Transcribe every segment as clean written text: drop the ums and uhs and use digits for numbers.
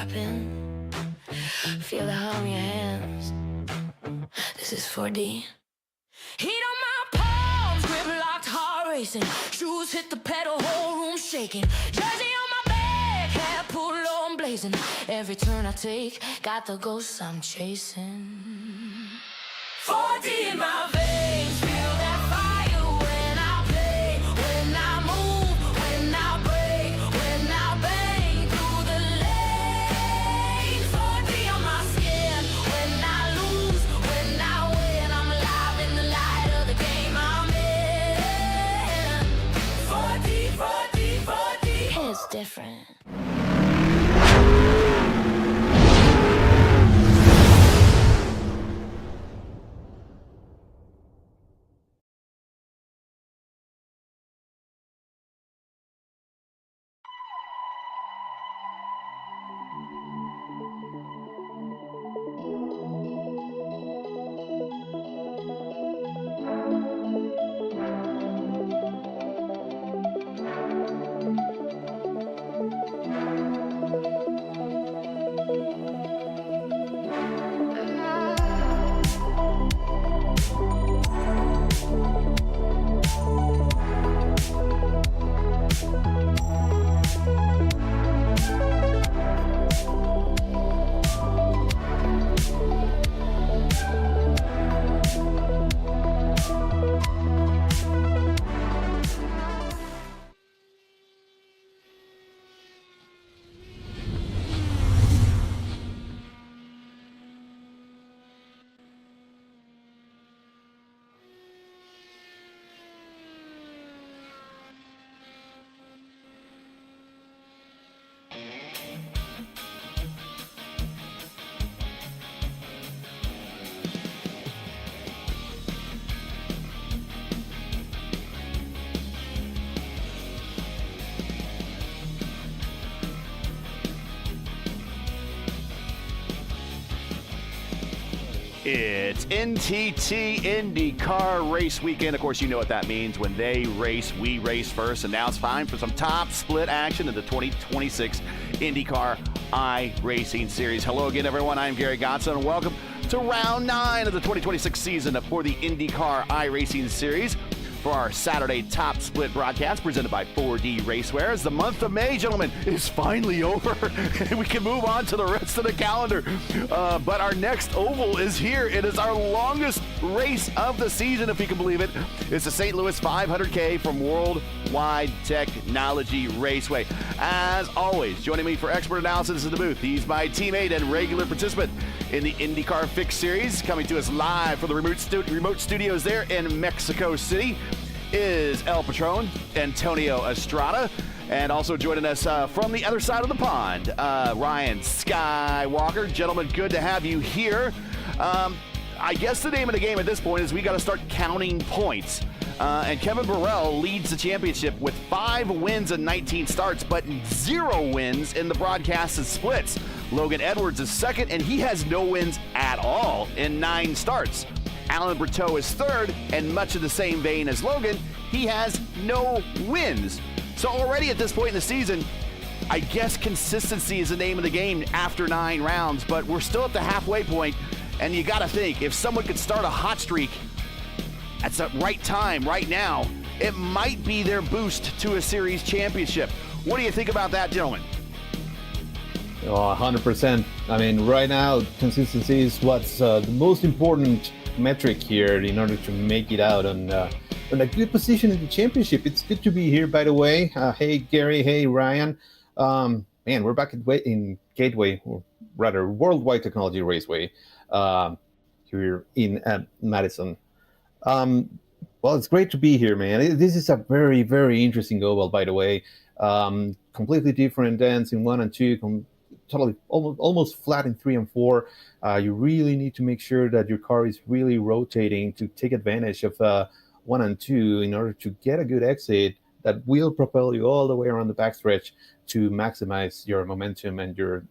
dropping. Feel the hum in your hands. This is 4D. Heat on my palms, grip locked, heart racing. Shoes hit the pedal, whole room shaking. Jersey on my back, hair pulled low and blazing. Every turn I take, got the ghosts I'm chasing. 4D in my veins, feel that fire when I play, when I move, when I break, when I bang through the lane. 4D on my skin, when I lose, when I win, I'm alive in the light of the game I'm in. 4D, 4D, 4D, it's different. It's NTT IndyCar Race Weekend. Of course, you know what that means. When they race, we race first. And now it's time for some top split action in the 2026 IndyCar iRacing Series. Hello again, everyone. I'm Gary Godson, and welcome to round 9 of the 2026 season for the IndyCar iRacing Series. For our Saturday top split broadcast presented by 4D Racewear. As the month of May, gentlemen, is finally over and we can move on to the rest of the calendar. But our next oval is here. It is our longest race of the season, if you can believe it. It's the St. Louis 500K from Worldwide Technology Raceway. As always, joining me for expert analysis in the booth, he's my teammate and regular participant in the IndyCar Fix Series, coming to us live from the remote studios there in Mexico City, is El Patron, Antonio Estrada, and also joining us from the other side of the pond, Ryan Skywalker. Gentlemen, good to have you here. I guess the name of the game at this point is we got to start counting points. And Kevin Burrell leads the championship with 5 wins and 19 starts, but 0 wins in the broadcasted splits. Logan Edwards is second, and he has no wins at all in 9 starts. Alan Berteau is third, and much of the same vein as Logan, he has no wins. So already at this point in the season, I guess consistency is the name of the game after 9 rounds, but we're still at the halfway point, and you got to think, if someone could start a hot streak at the right time, right now, it might be their boost to a series championship. What do you think about that, gentlemen? Oh, 100%. I mean, right now, consistency is what's the most important metric here in order to make it out on a good position in the championship. It's good to be here, by the way. Hey, Gary. Hey, Ryan. Man, we're back in Gateway, or rather, Worldwide Technology Raceway here in Madison. Well, it's great to be here, man. This is a very, very interesting oval, by the way. Completely different ends in 1 and 2, totally almost flat in 3 and 4. You really need to make sure that your car is really rotating to take advantage of 1 and 2 in order to get a good exit that will propel you all the way around the backstretch to maximize your momentum and your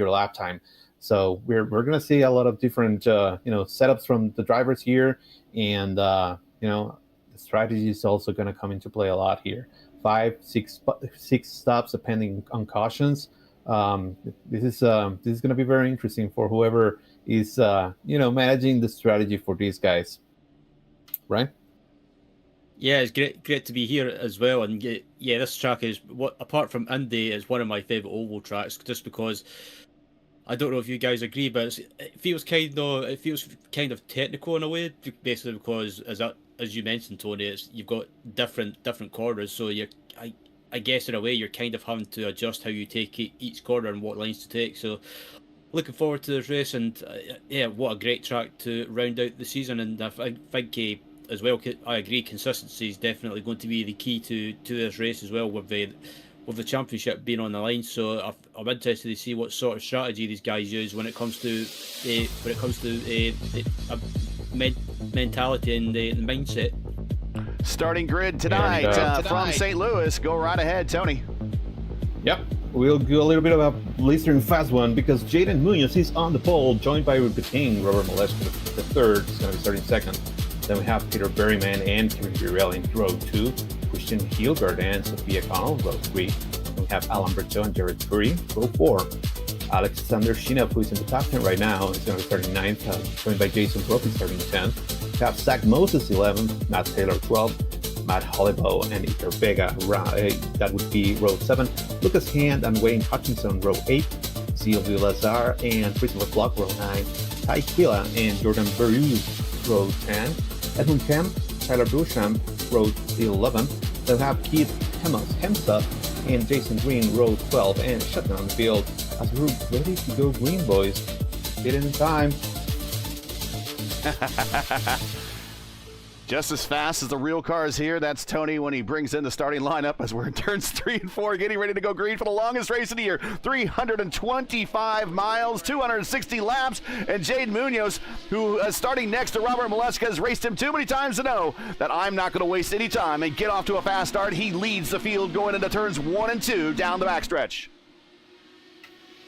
lap time. So we're going to see a lot of different setups from the drivers here, and the strategy is also going to come into play a lot here. 5, 6 stops depending on cautions. This is going to be very interesting for whoever is managing the strategy for these guys, right? Yeah, it's great to be here as well. And yeah, this track is apart from Indy, is one of my favorite oval tracks, just because I don't know if you guys agree, but it feels kind of technical in a way, basically because as you mentioned, Tony, you've got different corners, so I guess in a way you're kind of having to adjust how you take each corner and what lines to take. So looking forward to this race, and yeah, what a great track to round out the season. And I think as well, I agree, consistency is definitely going to be the key to this race as well, with the championship being on the line. So I'm interested to see what sort of strategy these guys use when it comes to mentality and the mindset. Starting grid tonight from St. Louis. Go right ahead, Tony. Yep. We'll do a little bit of a blistering fast one because Jaden Munoz is on the pole, joined by the King, Robert Molesky, the third. Is going to be starting second. Then we have Peter Berryman and Kevin Burrell in row 2, Christian Hilgard and Sophia Connell, row 3. Then we have Alan Berto and Jared Curry, row 4. Alexander Shinab, who is in the top 10 right now, is going to be starting 9th, joined by Jason Brophy starting 10th. We have Zach Moses 11th, Matt Taylor 12th, Matt Hollibow and Iker Vega, that would be row 7. Lucas Hand and Wayne Hutchinson, row 8. Silvio Lazar and Christopher Block, row 9. Ty Kila and Jordan Beruz, row 10. Edmund Kemp, Tyler Beauchamp, row 11. They'll have Keith Hemsa and Jason Green, row 12, and shutdown on the field as we're ready to go green, boys. Get in time. Just as fast as the real cars here. That's Tony when he brings in the starting lineup as we're in turns 3 and 4, getting ready to go green for the longest race of the year. 325 miles, 260 laps, and Jade Munoz, who is starting next to Robert Molesky, has raced him too many times to know that I'm not going to waste any time and get off to a fast start. He leads the field going into turns 1 and 2 down the backstretch.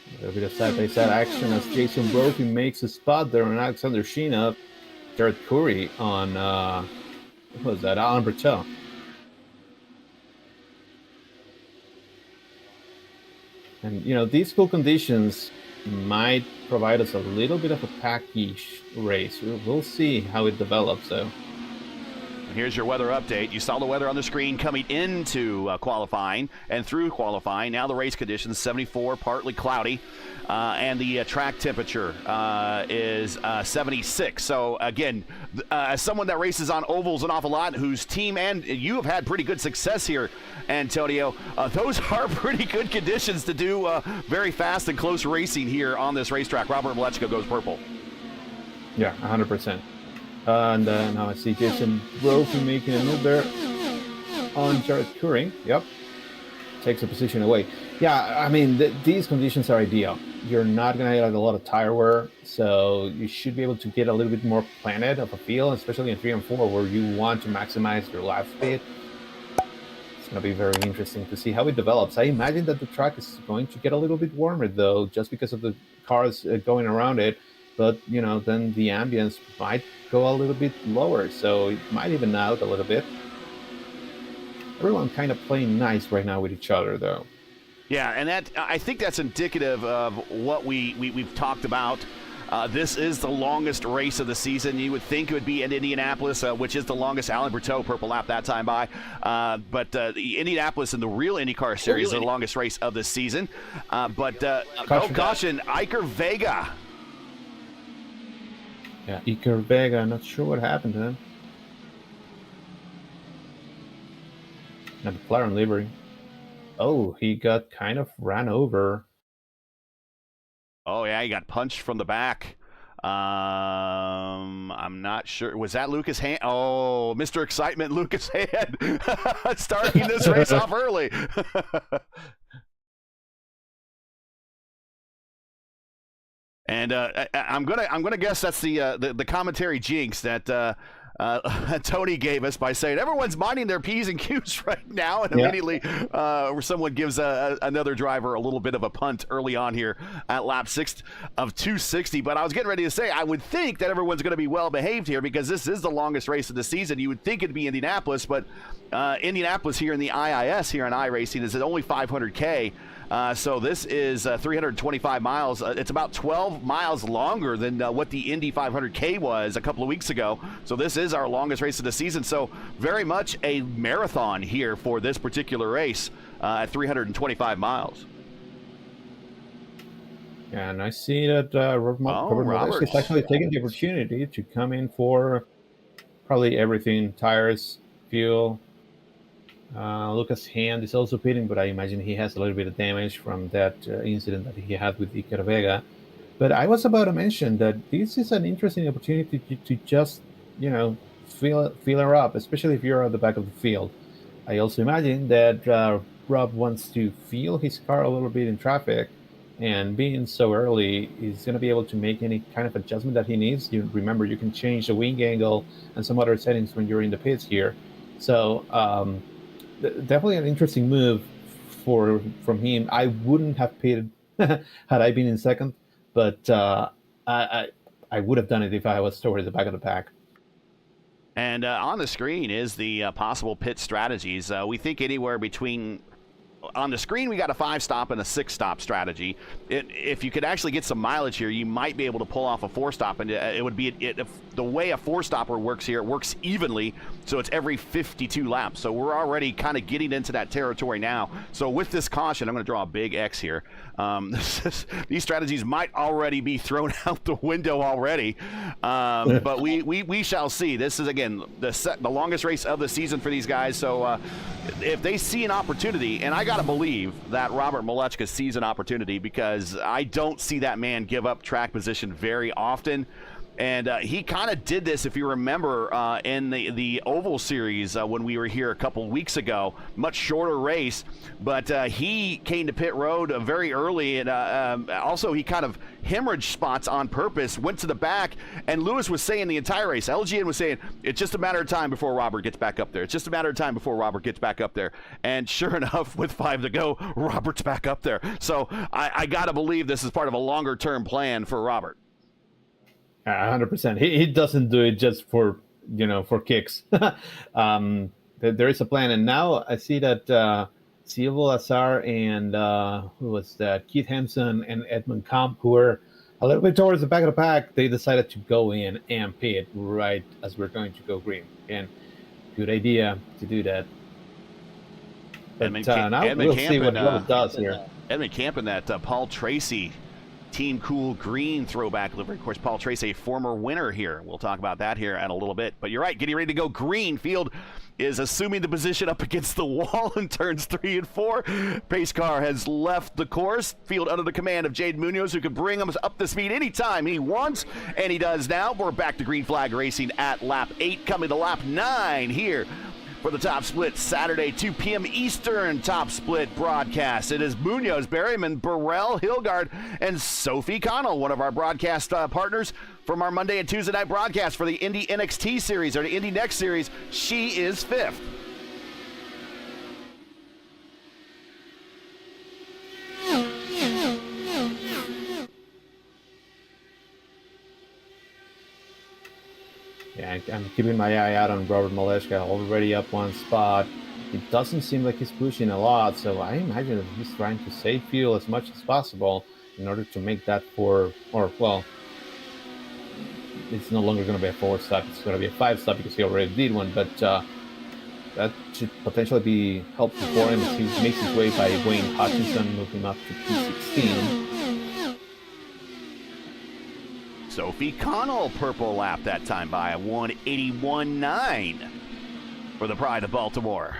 A little bit of side-by-side action as Jason Brophy makes a spot there on Alexander Sheena. Jared Curry on, what was that, Alan Bertel. And, these cool conditions might provide us a little bit of a package race. We'll see how it develops, though. Here's your weather update. You saw the weather on the screen coming into qualifying and through qualifying. Now the race conditions, 74, partly cloudy. And the track temperature is 76. So, again, as someone that races on ovals an awful lot, whose team and you have had pretty good success here, Antonio, those are pretty good conditions to do very fast and close racing here on this racetrack. Robert Molesky goes purple. Yeah, 100%. And now I see Jason Brophy making a move there on Jared Curry. Yep. Takes a position away. Yeah, I mean, these conditions are ideal. You're not going to get a lot of tire wear, so you should be able to get a little bit more planet of a feel, especially in 3 and 4, where you want to maximize your lap speed. It's going to be very interesting to see how it develops. I imagine that the track is going to get a little bit warmer, though, just because of the cars going around it. But, then the ambience might go a little bit lower, so it might even out a little bit. Everyone kind of playing nice right now with each other, though. Yeah, and I think that's indicative of what we've talked about. This is the longest race of the season. You would think it would be in Indianapolis, which is the longest. Alan Berto, purple lap that time by. But the Indianapolis in the real IndyCar Series is the longest race of the season. But caution, Iker Vega. Yeah, Iker Vega, not sure what happened to him. And the McLaren livery. Oh, he got kind of ran over. Oh, yeah, he got punched from the back. I'm not sure. Was that Lucas Hand? Oh, Mr. Excitement, Lucas Hand, starting this race off early. And I'm gonna guess that's the commentary jinx that Tony gave us by saying everyone's minding their P's and Q's right now, and immediately where someone gives another driver a little bit of a punt early on here at lap 6 of 260. But I was getting ready to say I would think that everyone's going to be well behaved here because this is the longest race of the season. You would think it'd be Indianapolis, but Indianapolis here in the IIS here in iRacing is at only 500K. So this is 325 miles. It's about 12 miles longer than what the Indy 500K was a couple of weeks ago. So this is our longest race of the season. So very much a marathon here for this particular race at 325 miles. And I see that Robert Maleshka is actually taking the opportunity to come in for probably everything: tires, fuel. Lucas Hand is also pitting, but I imagine he has a little bit of damage from that incident that he had with Iker Vega. But I was about to mention that this is an interesting opportunity to just, feel her up, especially if you're at the back of the field. I also imagine that Rob wants to feel his car a little bit in traffic, and being so early, he's going to be able to make any kind of adjustment that he needs. You remember, you can change the wing angle and some other settings when you're in the pits here. So definitely an interesting move from him. I wouldn't have pitted had I been in second, but I would have done it if I was towards the back of the pack. And on the screen is the possible pit strategies. We think anywhere between... On the screen, we got a 5-stop and a 6-stop strategy. If you could actually get some mileage here, you might be able to pull off a 4-stop, and it would be the way a 4-stopper works here. It works evenly, so it's every 52 laps. So we're already kind of getting into that territory now. So with this caution, I'm going to draw a big X here. These strategies might already be thrown out the window already, but we shall see. This is, again, the longest race of the season for these guys. So if they see an opportunity, and I got to believe that Robert Maleshka sees an opportunity, because I don't see that man give up track position very often. And he kind of did this, if you remember, in the Oval Series when we were here a couple weeks ago. Much shorter race, but he came to pit road very early, and also he kind of hemorrhaged spots on purpose, went to the back, and Lewis was saying the entire race, LGN was saying, it's just a matter of time before Robert gets back up there. It's just a matter of time before Robert gets back up there. And sure enough, with 5 to go, Robert's back up there. So I got to believe this is part of a longer-term plan for Robert. 100%. He doesn't do it just for kicks. There is a plan, and now I see that Silvo Lazar and who was that? Keith Henson and Edmund Kamp, who were a little bit towards the back of the pack, they decided to go in and pit right as we're going to go green. And good idea to do that. But now we'll see what Robert does here. Edmund Camp in that Paul Tracy Team Cool Green throwback livery. Of course, Paul Tracy, a former winner here. We'll talk about that here in a little bit. But you're right, getting ready to go green. Field is assuming the position up against the wall in turns 3 and 4. Pace car has left the course. Field under the command of Jade Munoz, who can bring him up to speed anytime he wants, and he does now. We're back to green flag racing at lap 8, coming to lap 9 here for the Top Split Saturday, 2 p.m. Eastern Top Split broadcast. It is Munoz, Berryman, Burrell, Hilgard, and Sophie Connell, one of our broadcast partners from our Monday and Tuesday night broadcast for the Indy NXT Series, or the Indy Next Series. She is 5th. Yeah, I'm keeping my eye out on Robert Maleshka, already up 1 spot. It doesn't seem like he's pushing a lot, so I imagine that he's trying to save fuel as much as possible in order to make that it's no longer going to be a 4-stop, it's going to be a 5-stop because he already did one, but that should potentially be helpful for him as he makes his way by Wayne Hutchinson, moving up to P16. Sophie Connell, purple lap that time by a 181.9 for the Pride of Baltimore.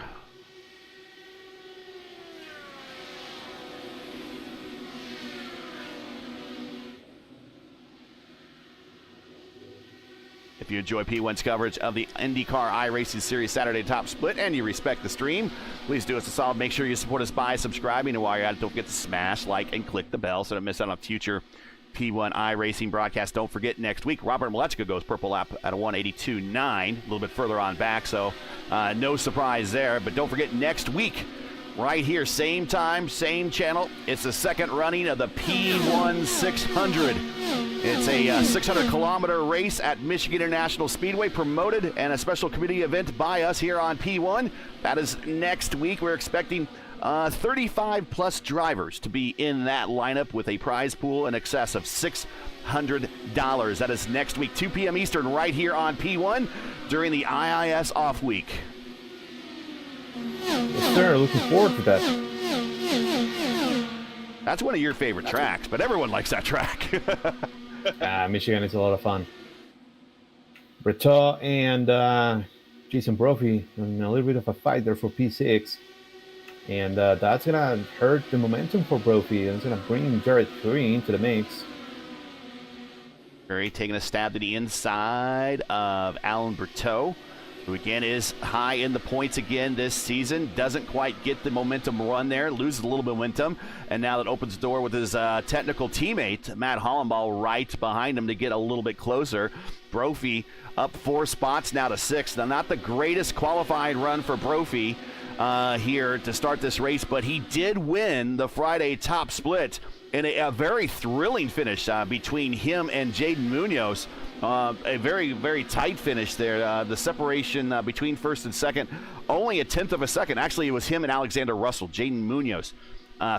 If you enjoy P1's coverage of the IndyCar iRacing Series Saturday Top Split and you respect the stream, please do us a solid. Make sure you support us by subscribing, and while you're at it, don't forget to smash like and click the bell so don't miss out on future P1 iRacing broadcast. Don't forget, next week, Robert Maleshka goes purple lap at a 182.9, a little bit further on back, so no surprise there. But don't forget, next week, right here, same time, same channel, it's the second running of the P1 600. It's a 600-kilometer race at Michigan International Speedway, promoted and a special committee event by us here on P1. That is next week. We're expecting 35 plus drivers to be in that lineup with a prize pool in excess of $600. That is next week, 2 p.m. Eastern, right here on P1 during the IIS off week. Yes, sir. Looking forward to that. That's one of your favorite tracks, but everyone likes that track. Michigan is a lot of fun. Breteau and Jason Brophy in a little bit of a fight there for P6. And that's going to hurt the momentum for Brophy. And it's going to bring Jared Curry into the mix. Curry taking a stab to the inside of Alan Breteau, who again is high in the points again this season. Doesn't quite get the momentum run there, loses a little bit of momentum, and now that opens the door with his technical teammate, Matt Hollenball, right behind him to get a little bit closer. Brophy up 4 spots now to 6. Now, not the greatest qualifying run for Brophy here to start this race, but he did win the Friday top split in a very thrilling finish between him and Jaden Munoz. A very, very tight finish there. The separation between first and second, only a tenth of a second. Actually, it was him and Alexander Russell. Jaden Munoz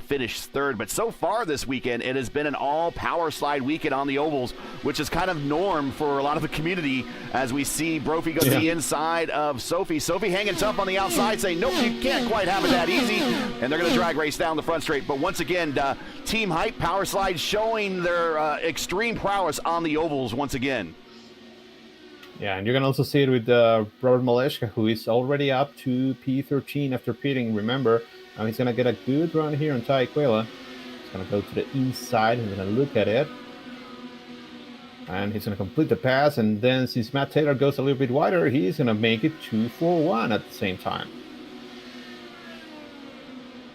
finished third. But so far this weekend, it has been an all power slide weekend on the ovals, which is kind of norm for a lot of the community as we see Brophy go to the inside of Sophie. Sophie hanging tough on the outside, saying, nope, you can't quite have it that easy. And they're going to drag race down the front straight. But once again, Team Hype Power Slide showing their extreme prowess on the ovals once again. Yeah, and you can also see it with Robert Maleshka, who is already up to P13 after pitting. Remember, now he's going to get a good run here on Taequela. He's going to go to the inside. He's going to look at it. And he's going to complete the pass. And then since Matt Taylor goes a little bit wider, he's going to make it 2-4-1 at the same time.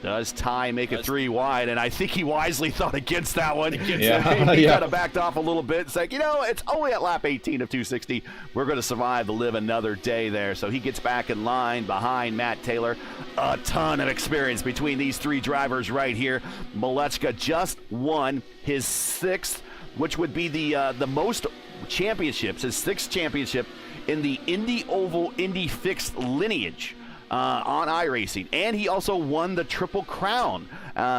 Does Ty make it 3 wide? And I think he wisely thought against that one. He Yeah. kind of backed off a little bit. It's like, it's only at lap 18 of 260. We're going to survive to live another day there. So he gets back in line behind Matt Taylor. A ton of experience between these 3 drivers right here. Malechka just won his 6th, which would be the most championships, his 6th championship in the Indy Oval, Indy Fixed lineage. On iRacing, and he also won the Triple Crown.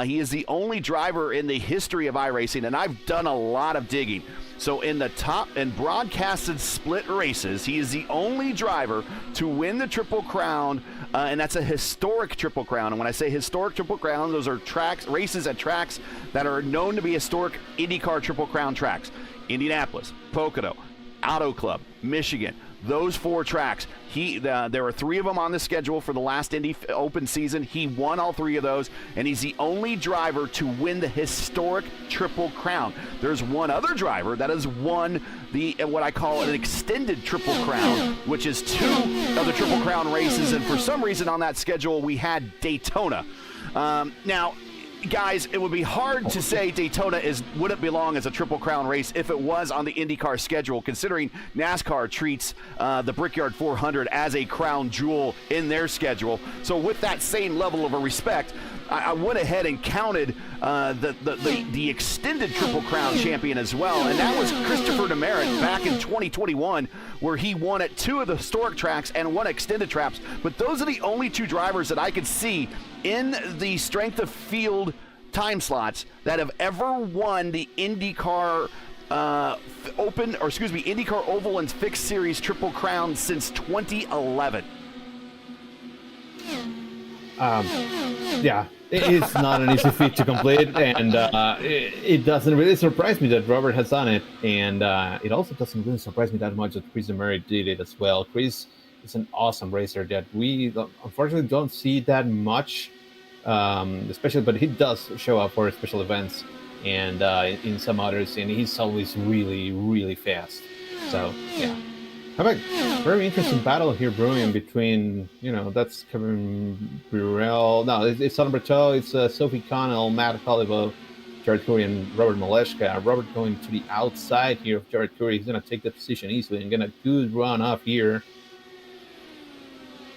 He is the only driver in the history of iRacing, and I've done a lot of digging. So in the top and broadcasted split races, he is the only driver to win the Triple Crown, and that's a historic Triple Crown. And when I say historic Triple Crown, those are races at tracks that are known to be historic IndyCar Triple Crown tracks. Indianapolis, Pocono, Auto Club, Michigan. Those 4 tracks, there were 3 of them on the schedule for the last Indy Open season. He won all 3 of those, and he's the only driver to win the historic Triple Crown. There's one other driver that has won what I call an extended Triple Crown, which is 2 of the Triple Crown races, and for some reason on that schedule we had Daytona. Now, guys, it would be hard to say Daytona wouldn't belong as a Triple Crown race if it was on the IndyCar schedule, considering NASCAR treats the Brickyard 400 as a crown jewel in their schedule. So with that same level of a respect, I went ahead and counted the extended Triple Crown champion as well, and that was Christopher Demerit back in 2021, where he won at 2 of the historic tracks and 1 extended tracks. But those are the only 2 drivers that I could see in the strength of field time slots that have ever won the IndyCar IndyCar Oval and Fixed Series Triple Crown since 2011. Yeah, it's not an easy feat to complete, and it doesn't really surprise me that Robert has done it, and it also doesn't really surprise me that much that Chris Demerit did it as well. Chris is an awesome racer that we unfortunately don't see that much, especially, but he does show up for special events and in some others, and he's always really, really fast. So, yeah. How about very interesting battle here brewing between, that's Kevin Burrell. No, it's Alan Breteau, it's Sophie Connell, Matt Hollibo, Jared Curry, and Robert Maleshka. Robert going to the outside here of Jared Curry. He's going to take the position easily and get a good run off here.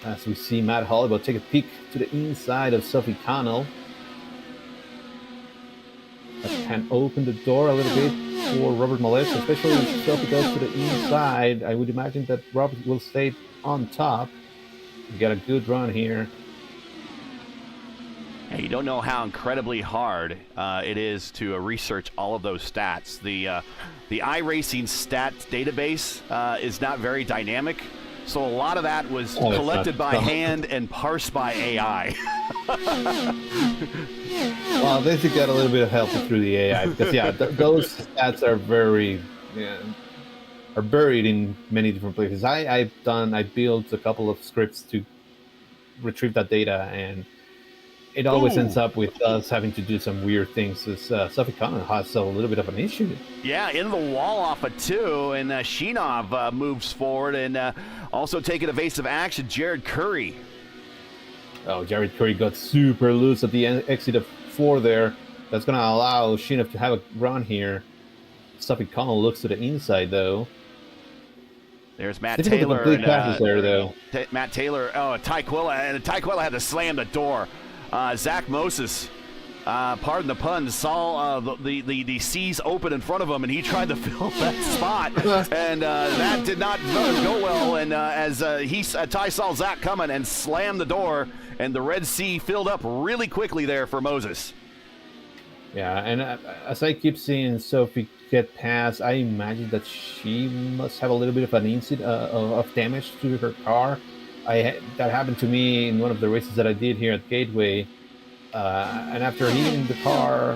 As we see Matt Hollibo take a peek to the inside of Sophie Connell. That can open the door a little bit for Robert Maleshka, especially if Sophie goes to the inside. I would imagine that Robert will stay on top. We got a good run here. Hey, you don't know how incredibly hard it is to research all of those stats. The iRacing stats database is not very dynamic, so a lot of that was collected by hand and parsed by AI. Well, they got a little bit of help through the AI because those stats are very are buried in many different places. I built a couple of scripts to retrieve that data, and it always ends up with us having to do some weird things. Sophie Connor has a little bit of an issue. Yeah, in the wall off of 2, and Shinov moves forward, and also taking evasive action, Jared Curry. Oh, Jared Curry got super loose at the exit of 4 there. That's going to allow Shinov to have a run here. Sophie Connell looks to the inside, though. There's Matt Taylor. Matt Taylor. Oh, Tyquilla, and Tyquilla had to slam the door. Zach Moses, pardon the pun, saw the seas open in front of him, and he tried to fill that spot, and that did not go well. And as Ty saw Zach coming and slammed the door, and the Red Sea filled up really quickly there for Moses. Yeah, and as I keep seeing Sophie get past, I imagine that she must have a little bit of an incident of damage to her car. That happened to me in one of the races that I did here at Gateway, and after hitting the car,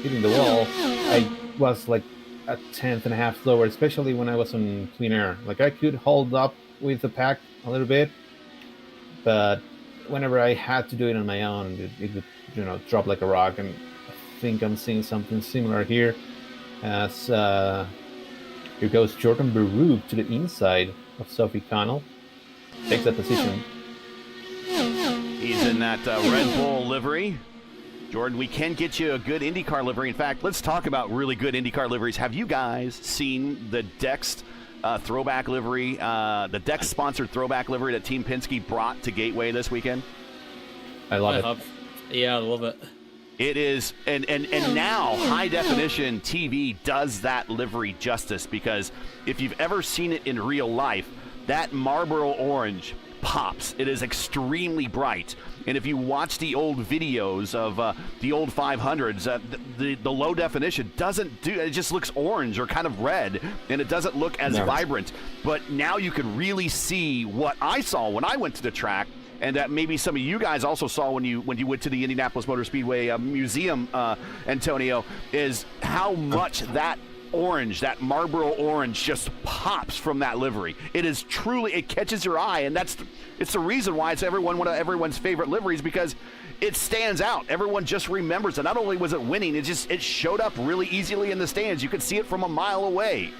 hitting the wall, I was like a tenth and a half slower, especially when I was on clean air. Like I could hold up with the pack a little bit, but whenever I had to do it on my own, it would drop like a rock. And I think I'm seeing something similar here, as here goes Jordan Baruch to the inside of Sophie Connell. Takes that position. He's in that Red Bull livery. Jordan, we can get you a good IndyCar livery. In fact, let's talk about really good IndyCar liveries. Have you guys seen the Dex throwback livery, the Dex-sponsored throwback livery that Team Penske brought to Gateway this weekend? I love it. Yeah, I love it. It is, and now high-definition TV does that livery justice, because if you've ever seen it in real life, that Marlboro orange pops. It is extremely bright. And if you watch the old videos of the old 500s, the low definition doesn't do it. Just looks orange or kind of red, and it doesn't look as vibrant. But now you can really see what I saw when I went to the track, and that maybe some of you guys also saw when you went to the Indianapolis Motor Speedway Museum, Antonio, is how much that orange, that Marlboro orange, just pops from that livery. It is truly, it catches your eye, and it's the reason why it's one of everyone's favorite liveries, because it stands out. Everyone just remembers it. Not only was it winning, it showed up really easily in the stands. You could see it from a mile away.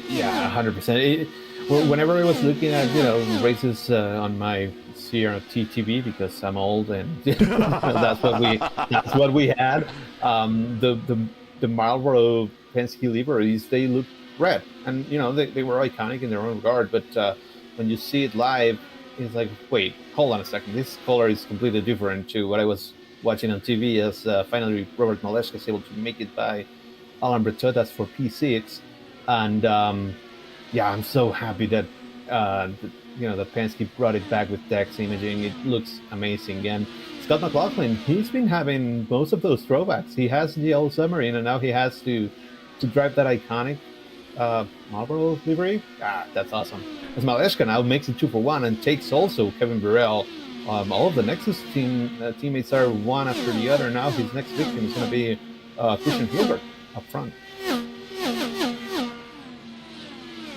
Yeah, 100%. Whenever I was looking at races on my CRT TV, because I'm old and that's what we had. The Marlboro Penske liveries, they look red, and they were iconic in their own regard. But when you see it live, it's like, wait, hold on a second. This color is completely different to what I was watching on TV. As finally Robert Maleshka was able to make it by Alan Bretot, that's for P6, and I'm so happy that the Penske brought it back with Dex imaging. It looks amazing. And Scott McLaughlin, he's been having most of those throwbacks. He has the old submarine, and now he has to drive that iconic Marlboro livery. That's awesome. As Maleshka now makes it 2-for-1 and takes also Kevin Burrell. All of the Nexus teammates are one after the other. Now his next victim is going to be Christian Hilbert up front.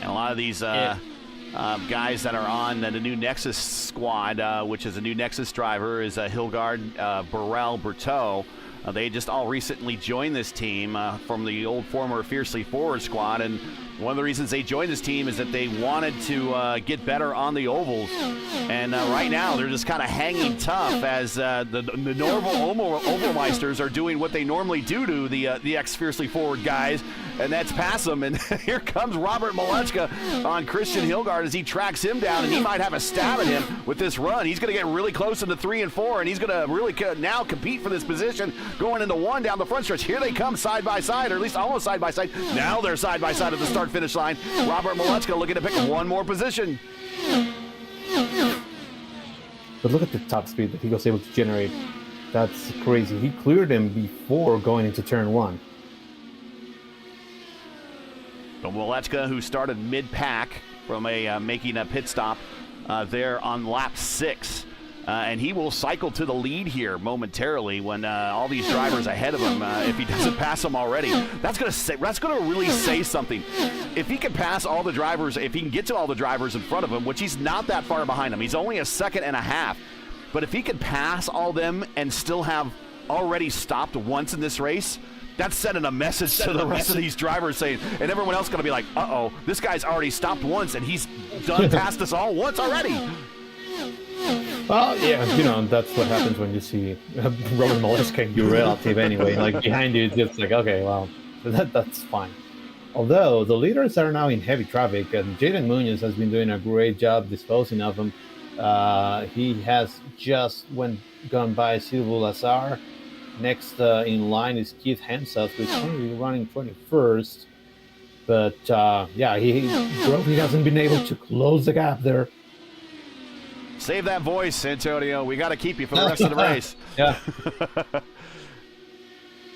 And a lot of these guys that are on the new Nexus squad, which is a new Nexus driver, is Hilgard, Burrell, Berteau. They just all recently joined this team from the old former Fiercely Forward squad, and one of the reasons they joined this team is that they wanted to get better on the ovals. And right now they're just kind of hanging tough as the normal Ovalmeisters are doing what they normally do to the ex-Fiercely Forward guys, and that's pass them. And here comes Robert Malechka on Christian Hilgard as he tracks him down, and he might have a stab at him with this run. He's going to get really close into 3 and 4, and he's going to really now compete for this position going into 1 down the front stretch. Here they come side by side, or at least almost side by side. Now they're side by side at the start-finish line. Robert Malechka looking to pick one more position. But look at the top speed that he was able to generate. That's crazy. He cleared him before going into turn 1. So Molechka, who started mid-pack from making a pit stop there on lap 6. And he will cycle to the lead here momentarily when all these drivers ahead of him, if he doesn't pass them already. That's gonna really say something. If he can pass all the drivers, if he can get to all the drivers in front of him, which he's not that far behind them, he's only a second and a half. But if he can pass all them and still have already stopped once in this race, that's sending a message to the rest of these drivers saying, and everyone else going to be like, uh-oh, this guy's already stopped once and he's done past us all once already. Well, yeah, that's what happens when you see Robert Molechka and your relative anyway. Like, behind you, it's just like, okay, well, that's fine. Although, the leaders are now in heavy traffic, and Jaden Munoz has been doing a great job disposing of them. He has just gone by Silvio Lazar. Next in line is Keith Henseth, who's currently running 21st. But, he hasn't been able to close the gap there. Save that voice, Antonio. We got to keep you for the rest of the race. Yeah.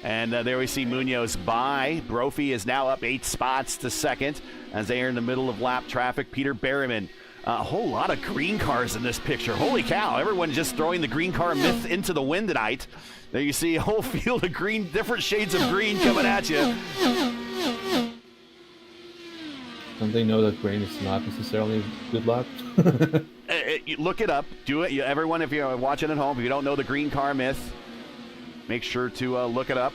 And there we see Munoz by. Brophy is now up 8 spots to second as they are in the middle of lap traffic. Peter Berryman. A whole lot of green cars in this picture. Holy cow. Everyone just throwing the green car myth into the wind tonight. There you see a whole field of green, different shades of green coming at you. Don't they know that green is not necessarily good luck? Look it up. Do it. Everyone, if you're watching at home, if you don't know the green car myth, make sure to look it up.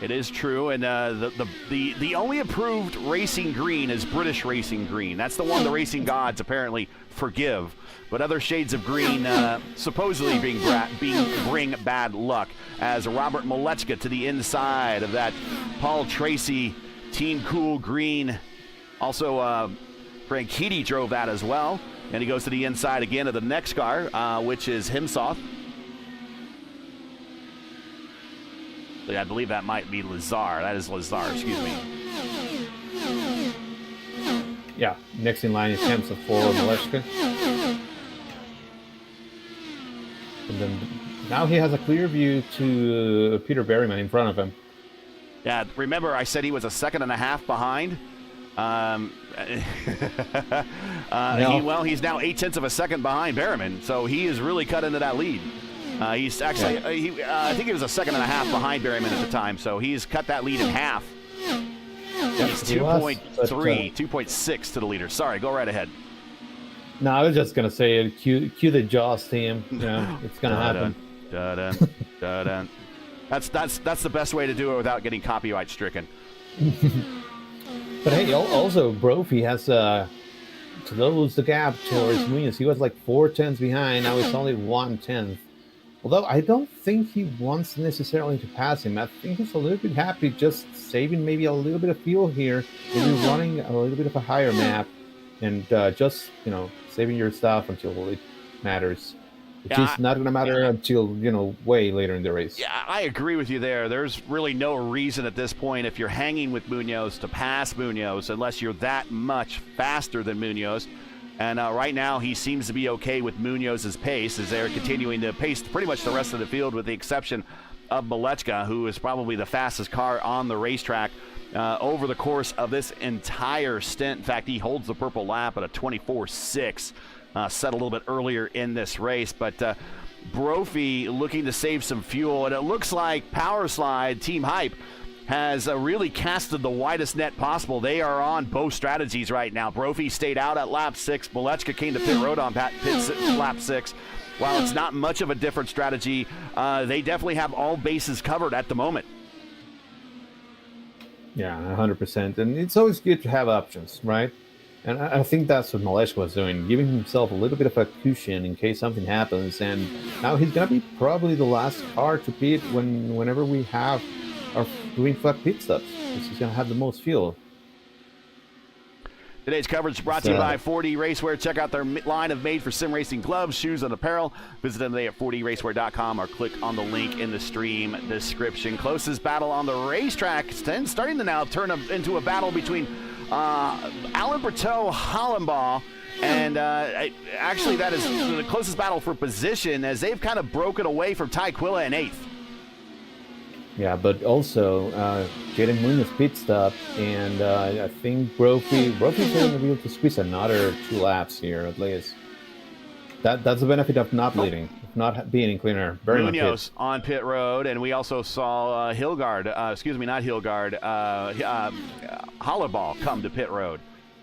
It is true, and the only approved racing green is British racing green. That's the one the racing gods apparently forgive. But other shades of green supposedly bring bad luck. As Robert Molechka to the inside of that Paul Tracy Team Cool green. Also, Franchitti drove that as well. And he goes to the inside again of the next car, which is Himsoth. I believe that might be Lazar. That is Lazar, excuse me. Yeah, next in line is Hemseth for Molechka. And then now he has a clear view to Peter Berryman in front of him. Yeah, remember I said he was a second and a half behind? No. He's now 0.8 of a second behind Berryman, so he is really cut into that lead. He's actually, I think he was a second and a half behind Berryman at the time, so he's cut that lead in half. He's 2.3, 2.6 to the leader. Sorry, go right ahead. No, I was just going to say, cue the Jaws team. It's going to happen. Da-dun. That's the best way to do it without getting copyright stricken. But hey, also, Brophy has closed the gap towards Munoz. He was like 0.4 behind. Now it's only 0.1. Although I don't think he wants necessarily to pass him. I think he's a little bit happy just saving maybe a little bit of fuel here, maybe running a little bit of a higher map, and just, saving your stuff until it matters. Which is not going to matter until, way later in the race. Yeah, I agree with you there. There's really no reason at this point, if you're hanging with Munoz, to pass Munoz unless you're that much faster than Munoz. And right now, he seems to be okay with Munoz's pace as they're continuing to pace pretty much the rest of the field with the exception of Molechka, who is probably the fastest car on the racetrack over the course of this entire stint. In fact, he holds the purple lap at a 24.6. Set a little bit earlier in this race, but Brophy looking to save some fuel, and it looks like Powerslide Team Hype has really casted the widest net possible. They are on both strategies right now. Brophy stayed out at lap 6. Molechka came to pit road on lap 6. While it's not much of a different strategy, they definitely have all bases covered at the moment. Yeah, 100%. And it's always good to have options, right? And I think that's what Molechka was doing, giving himself a little bit of a cushion in case something happens. And now he's going to be probably the last car to pit whenever we have our green flag pit stops, because he's going to have the most fuel. Today's coverage is brought to you by 4D Racewear. Check out their line of made-for-sim racing gloves, shoes, and apparel. Visit them today at 4dracewear.com or click on the link in the stream description. Closest battle on the racetrack starting to now turn into a battle between Alan Berteau, Hollenbaugh, and actually that is the closest battle for position as they've kind of broken away from Ty Quilla in 8th. Yeah, but also Jaden Munoz pit stop, and I think Brophy's going to be able to squeeze another 2 laps here at least. That's the benefit of not leading, of not being in cleaner. Very Munoz on pit road, and we also saw Hollenbaugh come to pit road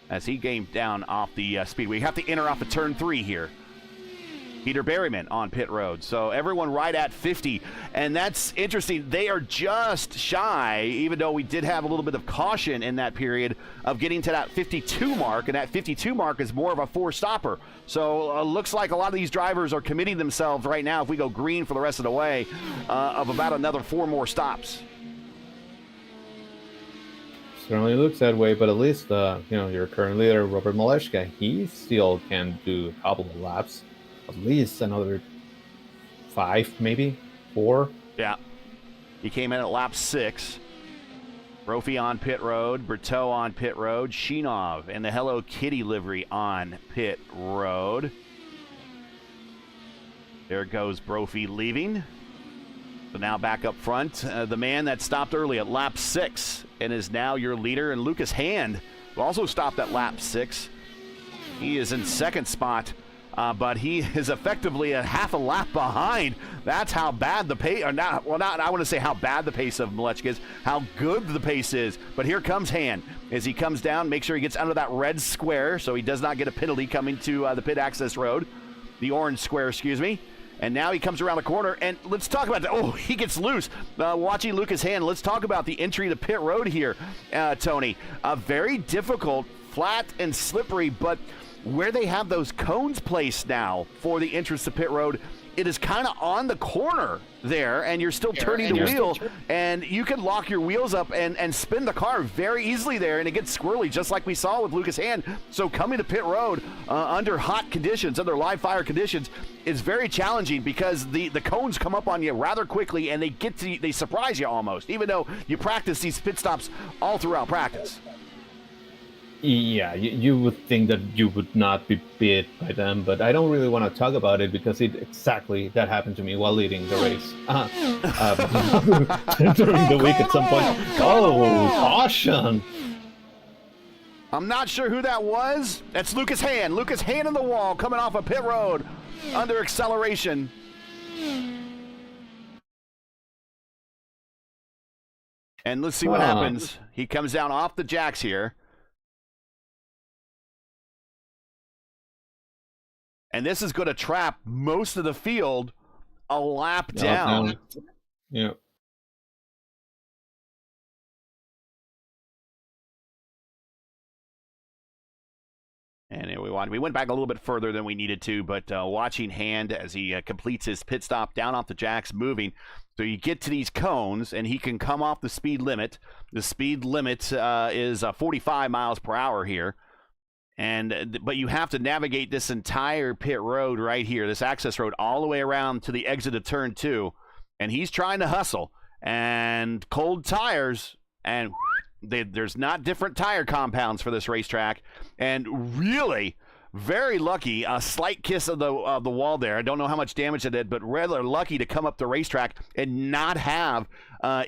as he came down off the speed. We have to enter off of turn 3 here. Peter Berryman on pit road. So everyone right at 50. And that's interesting. They are just shy, even though we did have a little bit of caution in that period, of getting to that 52 mark. And that 52 mark is more of a 4-stopper. So looks like a lot of these drivers are committing themselves right now, if we go green for the rest of the way, of about another 4 more stops. Certainly looks that way, but at least, your current leader, Robert Maleshka, he still can do a couple of laps. At least another 5, maybe 4. Yeah. He came in at lap 6. Brophy on pit road. Berteau on pit road. Sheenov in the Hello Kitty livery on pit road. There goes Brophy leaving. So now back up front. The man that stopped early at lap 6 and is now your leader. And Lucas Hand, who also stopped at lap 6. He is in 2nd spot. But he is effectively a half a lap behind. That's how bad the pace, or not, well, not, I want to say how bad the pace of Malechka is, how good the pace is. But here comes Hand. As he comes down, make sure he gets under that red square so he does not get a penalty coming to the pit access road. The orange square, excuse me. And now he comes around the corner, and let's talk about that. Oh, he gets loose. Watching Lucas Hand, let's talk about the entry to pit road here, Tony. Very difficult, flat and slippery, but where they have those cones placed now for the entrance to pit road, it is kind of on the corner there, and you're still turning the wheel, and you can lock your wheels up and spin the car very easily there, and it gets squirrely, just like we saw with Lucas Hand. So coming to pit road under hot conditions, under live fire conditions, is very challenging because the cones come up on you rather quickly, and they surprise you almost, even though you practice these pit stops all throughout practice. Yeah, you would think that you would not be bit by them, but I don't really want to talk about it because that happened to me while leading the race. During the week at some point. Oh, caution! I'm not sure who that was. That's Lucas Hand. Lucas Hand in the wall coming off of pit road under acceleration. And let's see what happens. He comes down off the jacks here. And this is going to trap most of the field a lap down. Yeah. And here we went back a little bit further than we needed to, but watching Hand as he completes his pit stop down off the jacks, moving. So you get to these cones, and he can come off the speed limit. The speed limit is 45 miles per hour here. But you have to navigate this entire pit road right here, this access road, all the way around to the exit of turn 2. And he's trying to hustle. And cold tires, and there's not different tire compounds for this racetrack. And really, very lucky, a slight kiss of the wall there. I don't know how much damage it did, but rather lucky to come up the racetrack and not have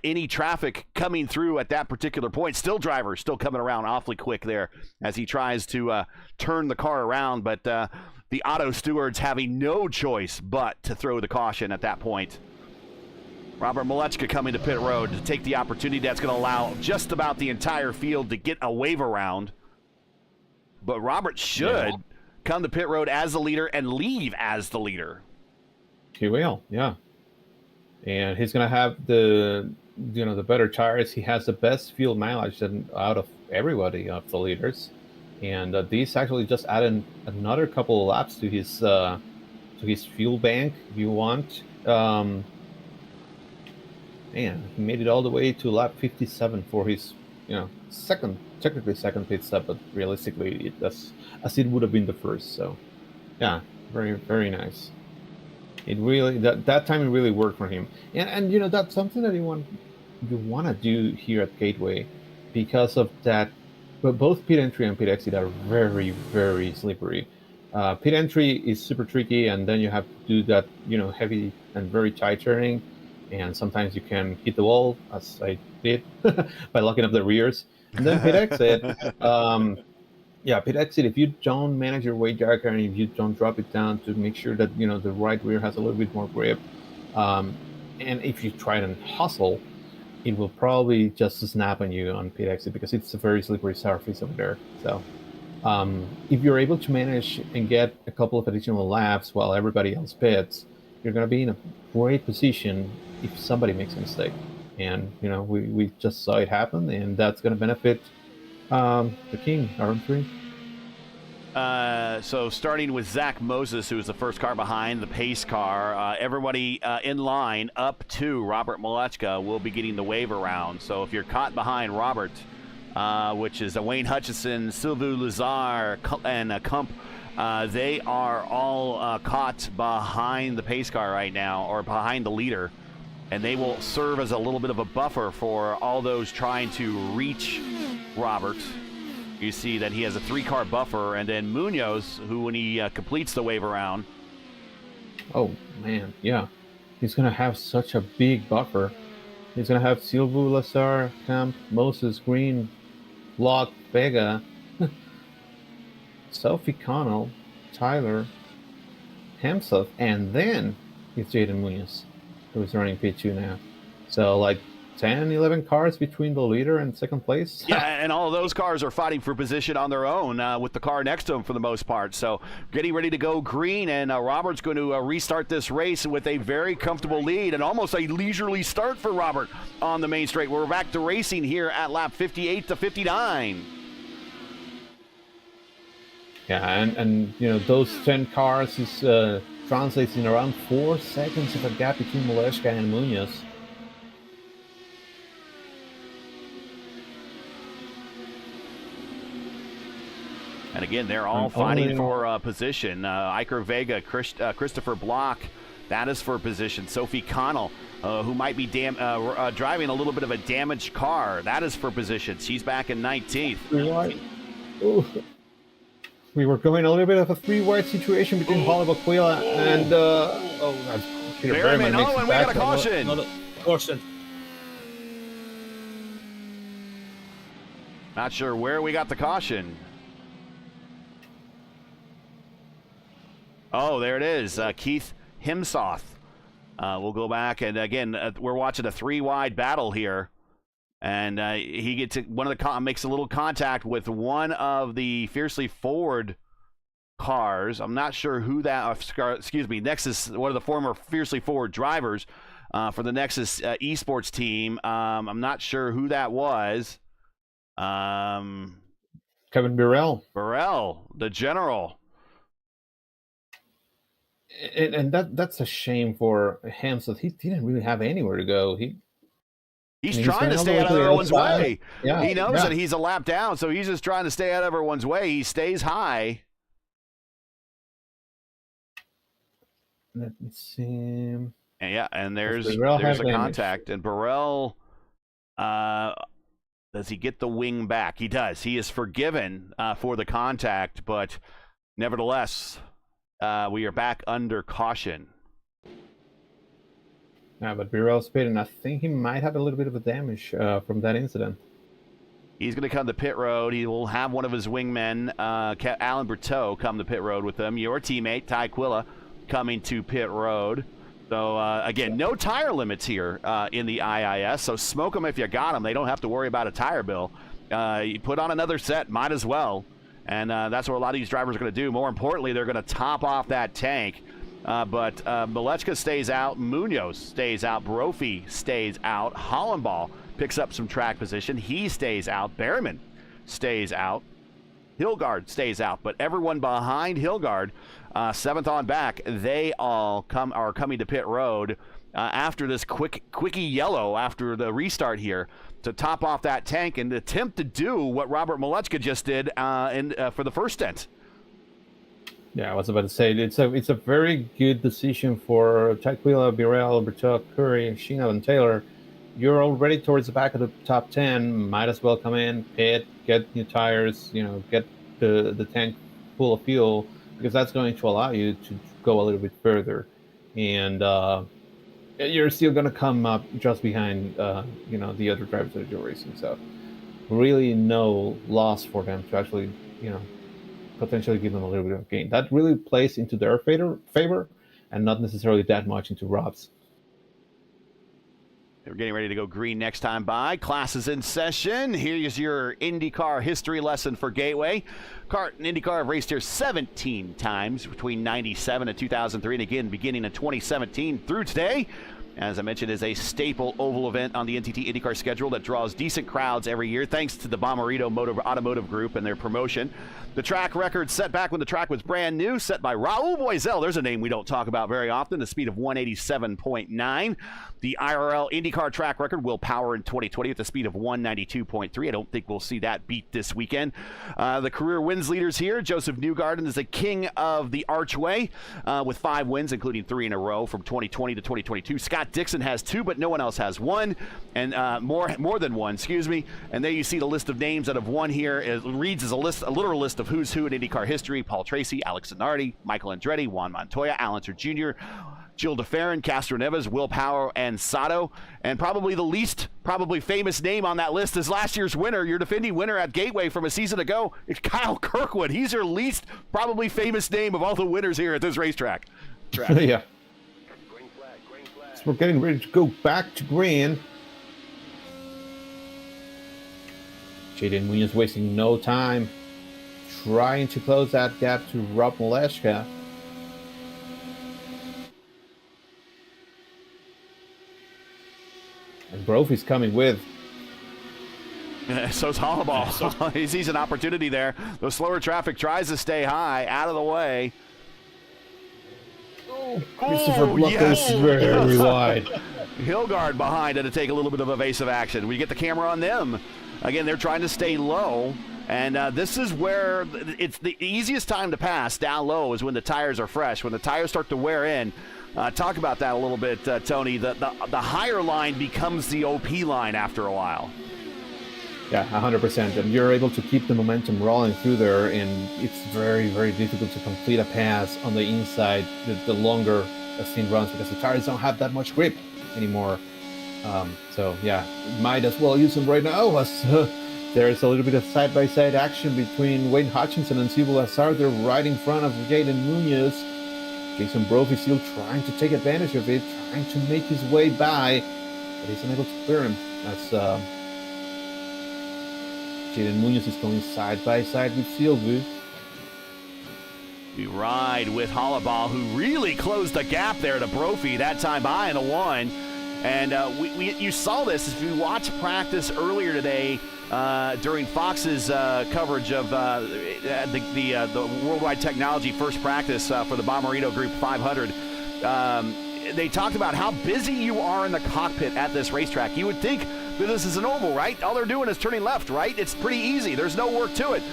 any traffic coming through at that particular point. Drivers still coming around awfully quick there as he tries to turn the car around, but the auto stewards having no choice but to throw the caution at that point. Robert Malechka coming to pit road to take the opportunity that's going to allow just about the entire field to get a wave around. But Robert should come to pit road as the leader and leave as the leader. He will, yeah. And he's going to have the better tires. He has the best fuel mileage out of everybody of the leaders. And these actually just added another couple of laps to his fuel bank, if you want. Man, he made it all the way to lap 57 for his, technically second pit stop, but realistically, as it would have been the first. So, yeah, very, very nice. It really that time it really worked for him, and that's something that you want to do here at Gateway, because of that but both pit entry and pit exit are very, very slippery. Pit entry is super tricky, and then you have to do that, heavy and very tight turning, and sometimes you can hit the wall, as I did, by locking up the rears. And then pit exit, pit exit. If you don't manage your weight jacker and if you don't drop it down to make sure that the right rear has a little bit more grip, and if you try and hustle, it will probably just snap on you on pit exit because it's a very slippery surface over there. So if you're able to manage and get a couple of additional laps while everybody else pits, you're going to be in a great position if somebody makes a mistake. And we just saw it happen, and that's going to benefit the King, RM3. So starting with Zach Moses, who was the first car behind the pace car, everybody in line up to Robert Malechka will be getting the wave around. So if you're caught behind Robert, which is Wayne Hutchison, Sylvu Lazar, and Kump, they are all caught behind the pace car right now, or behind the leader, and they will serve as a little bit of a buffer for all those trying to reach Robert. You see that he has a 3-car buffer, and then Munoz, who when he completes the wave around. Oh, man, yeah. He's going to have such a big buffer. He's going to have Sylvu Lazar, Camp, Moses, Green, Locke, Vega, Sophie Connell, Tyler, Hemseth, and then it's Jaden Munoz, who is running P2 now. So, 10, 11 cars between the leader and second place. Yeah, and all of those cars are fighting for position on their own with the car next to them for the most part. So getting ready to go green, and Robert's going to restart this race with a very comfortable lead and almost a leisurely start for Robert on the main straight. We're back to racing here at lap 58 to 59. Yeah, and those 10 cars is translates in around 4 seconds of a gap between Malechka and Munoz. And again, they're all fighting for position. Iker Vega, Christopher Block, that is for position. Sophie Connell, who might be driving a little bit of a damaged car, that is for position. She's back in 19th. Ooh. We were going a little bit of a 3-wide situation between Holibaquila and that's Peter Berryman. Oh, and we got a caution. Another caution. Not sure where we got the caution. Oh, there it is. Keith Himsoth. We'll go back, and again, we're watching a 3-wide battle here. And he gets makes a little contact with one of the Fiercely Forward cars. I'm not sure who that. Excuse me, Nexus. One of the former Fiercely Forward drivers for the Nexus eSports team. I'm not sure who that was. Kevin Burrell. Burrell, the general. And that's a shame for him. So he didn't really have anywhere to go. He's trying to stay out of everyone's way. Yeah, he knows that he's a lap down, so he's just trying to stay out of everyone's way. He stays high. Let me see. And there's a contact. And Burrell, does he get the wing back? He does. He is forgiven for the contact, but nevertheless, we are back under caution. Yeah, but Burrell's pit, and I think he might have a little bit of a damage from that incident. He's going to come to pit road. He will have one of his wingmen, Alan Berteau, come to pit road with him. Your teammate, Ty Quilla, coming to pit road. So, again, no tire limits here in the IIS, so smoke them if you got them. They don't have to worry about a tire bill. You put on another set, might as well. And that's what a lot of these drivers are going to do. More importantly, they're going to top off that tank. But Malechka stays out, Munoz stays out, Brophy stays out, Hollenball picks up some track position, he stays out, Berryman stays out, Hilgard stays out, but everyone behind Hilgard, 7th on back, they all are coming to pit road after this quickie yellow after the restart here to top off that tank and attempt to do what Robert Malechka just did for the first stint. Yeah, I was about to say it's a very good decision for Taquila, Burrell, Bertot, Curry, Sheena, and Taylor. You're already towards the back of the top 10. Might as well come in, pit, get new tires, get the tank full of fuel, because that's going to allow you to go a little bit further, and you're still going to come up just behind the other drivers that you're racing. So really no loss for them to actually potentially give them a little bit of gain. That really plays into their favor and not necessarily that much into Rob's. We're getting ready to go green next time by. Classes in session. Here's your IndyCar history lesson for Gateway. CART and IndyCar have raced here 17 times between 97 and 2003, and again beginning in 2017 through today. As I mentioned, is a staple oval event on the NTT IndyCar schedule that draws decent crowds every year, thanks to the Bommarito Automotive Group and their promotion. The track record set back when the track was brand new, set by Raul Boisel. There's a name we don't talk about very often, a speed of 187.9. The IRL IndyCar track record, Will Power in 2020 at the speed of 192.3. I don't think we'll see that beat this weekend. The career wins leaders here, Joseph Newgarden is the king of the Archway with 5 wins, including 3 in a row from 2020 to 2022. Scott Dixon has 2, but no one else has 1, and more than 1, excuse me. And there you see the list of names that have won here. It reads as a literal list of who's who in IndyCar history: Paul Tracy, Alex Zanardi, Michael Andretti, Juan Montoya, Al Unser Jr., Gil DeFerrin, Castro Neves, Will Power, and Sato. And probably the least famous name on that list is last year's winner, your defending winner at Gateway from a season ago. It's Kyle Kirkwood. He's your least probably famous name of all the winners here at this racetrack. Yeah. So we're getting ready to go back to green. Jaden Munoz wasting no time, trying to close that gap to Rob Maleshka. And Brophy's coming with. So's Hollaball. He sees an opportunity there. The slower traffic tries to stay high, out of the way. Christopher Blucker's very wide. Hilgard behind to take a little bit of evasive action. We get the camera on them. Again, they're trying to stay low. And this is where it's the easiest time to pass down low is when the tires are fresh. When the tires start to wear in. Talk about that a little bit, Tony. The higher line becomes the OP line after a while. Yeah, 100%. And you're able to keep the momentum rolling through there, and it's very, very difficult to complete a pass on the inside the longer a scene runs, because the tires don't have that much grip anymore. So, yeah, might as well use them right now, as there's a little bit of side-by-side action between Wayne Hutchinson and Sibu Lazar. They're right in front of Jaden Munoz. Jason Brophy still trying to take advantage of it, trying to make his way by, but he's unable to clear him. That's Jaden Munoz is going side by side with Silvu. We ride with Hollaball, who really closed the gap there to Brophy that time by in the 1. And you saw this if you watched practice earlier today during Fox's coverage of the Worldwide Technology first practice for the Bommarito Group 500. They talked about how busy you are in the cockpit at this racetrack. You would think that this is an oval, right? All they're doing is turning left, right? It's pretty easy. There's no work to it.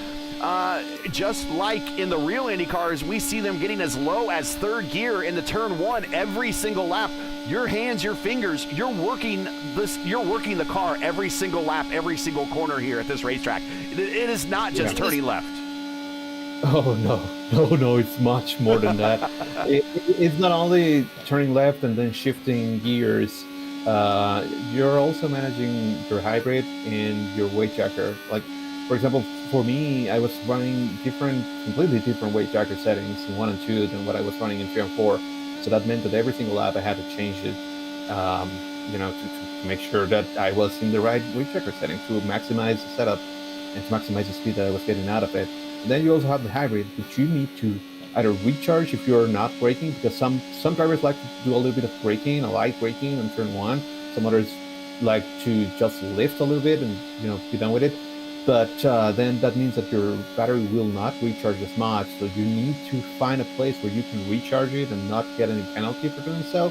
Just like in the real IndyCars, we see them getting as low as 3rd gear into turn 1 every single lap. Your hands, your fingers, you're working the car every single lap, every single corner here at this racetrack. It is not just turning left. Oh, no, it's much more than that. It's not only turning left and then shifting gears. You're also managing your hybrid and your weight jacker. Like, for example, for me, I was running completely different weight jacker settings in 1 and 2 than what I was running in 3 and 4. So that meant that every single lap I had to change it, to make sure that I was in the right weight jacker setting to maximize the setup and to maximize the speed that I was getting out of it. And then you also have the hybrid, which you need to either recharge if you're not braking, because some drivers like to do a little bit of braking, a light braking on turn 1. Some others like to just lift a little bit and be done with it. But then that means that your battery will not recharge as much. So you need to find a place where you can recharge it and not get any penalty for doing so,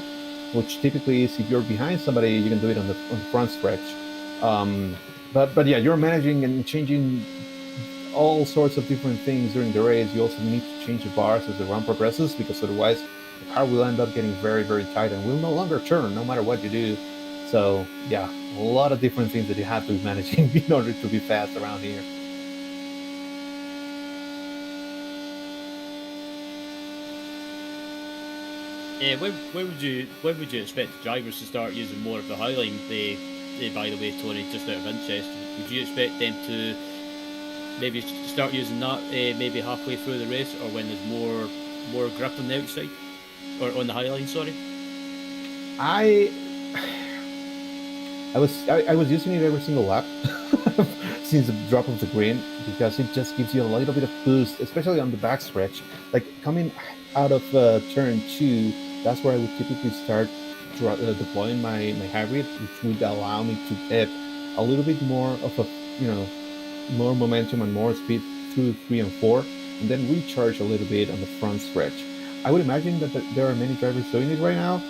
which typically is if you're behind somebody, you can do it on the front stretch. But yeah, you're managing and changing all sorts of different things during the race. You also need to change the bars as the run progresses, because otherwise the car will end up getting very, very tight and will no longer turn no matter what you do. So yeah, a lot of different things that you have to be managing in order to be fast around here. when would you expect drivers to start using more of the highline? By the way, Tony, just out of interest, would you expect them to maybe start using that maybe halfway through the race, or when there's more grip on the outside, or on the highline? Sorry. I was using it every single lap since the drop of the green, because it just gives you a little bit of boost, especially on the backstretch. Like coming out of turn 2, that's where I would typically start deploying my hybrid, which would allow me to get a little bit more of a more momentum and more speed through 3 and 4, and then recharge a little bit on the front stretch. I would imagine that there are many drivers doing it right now.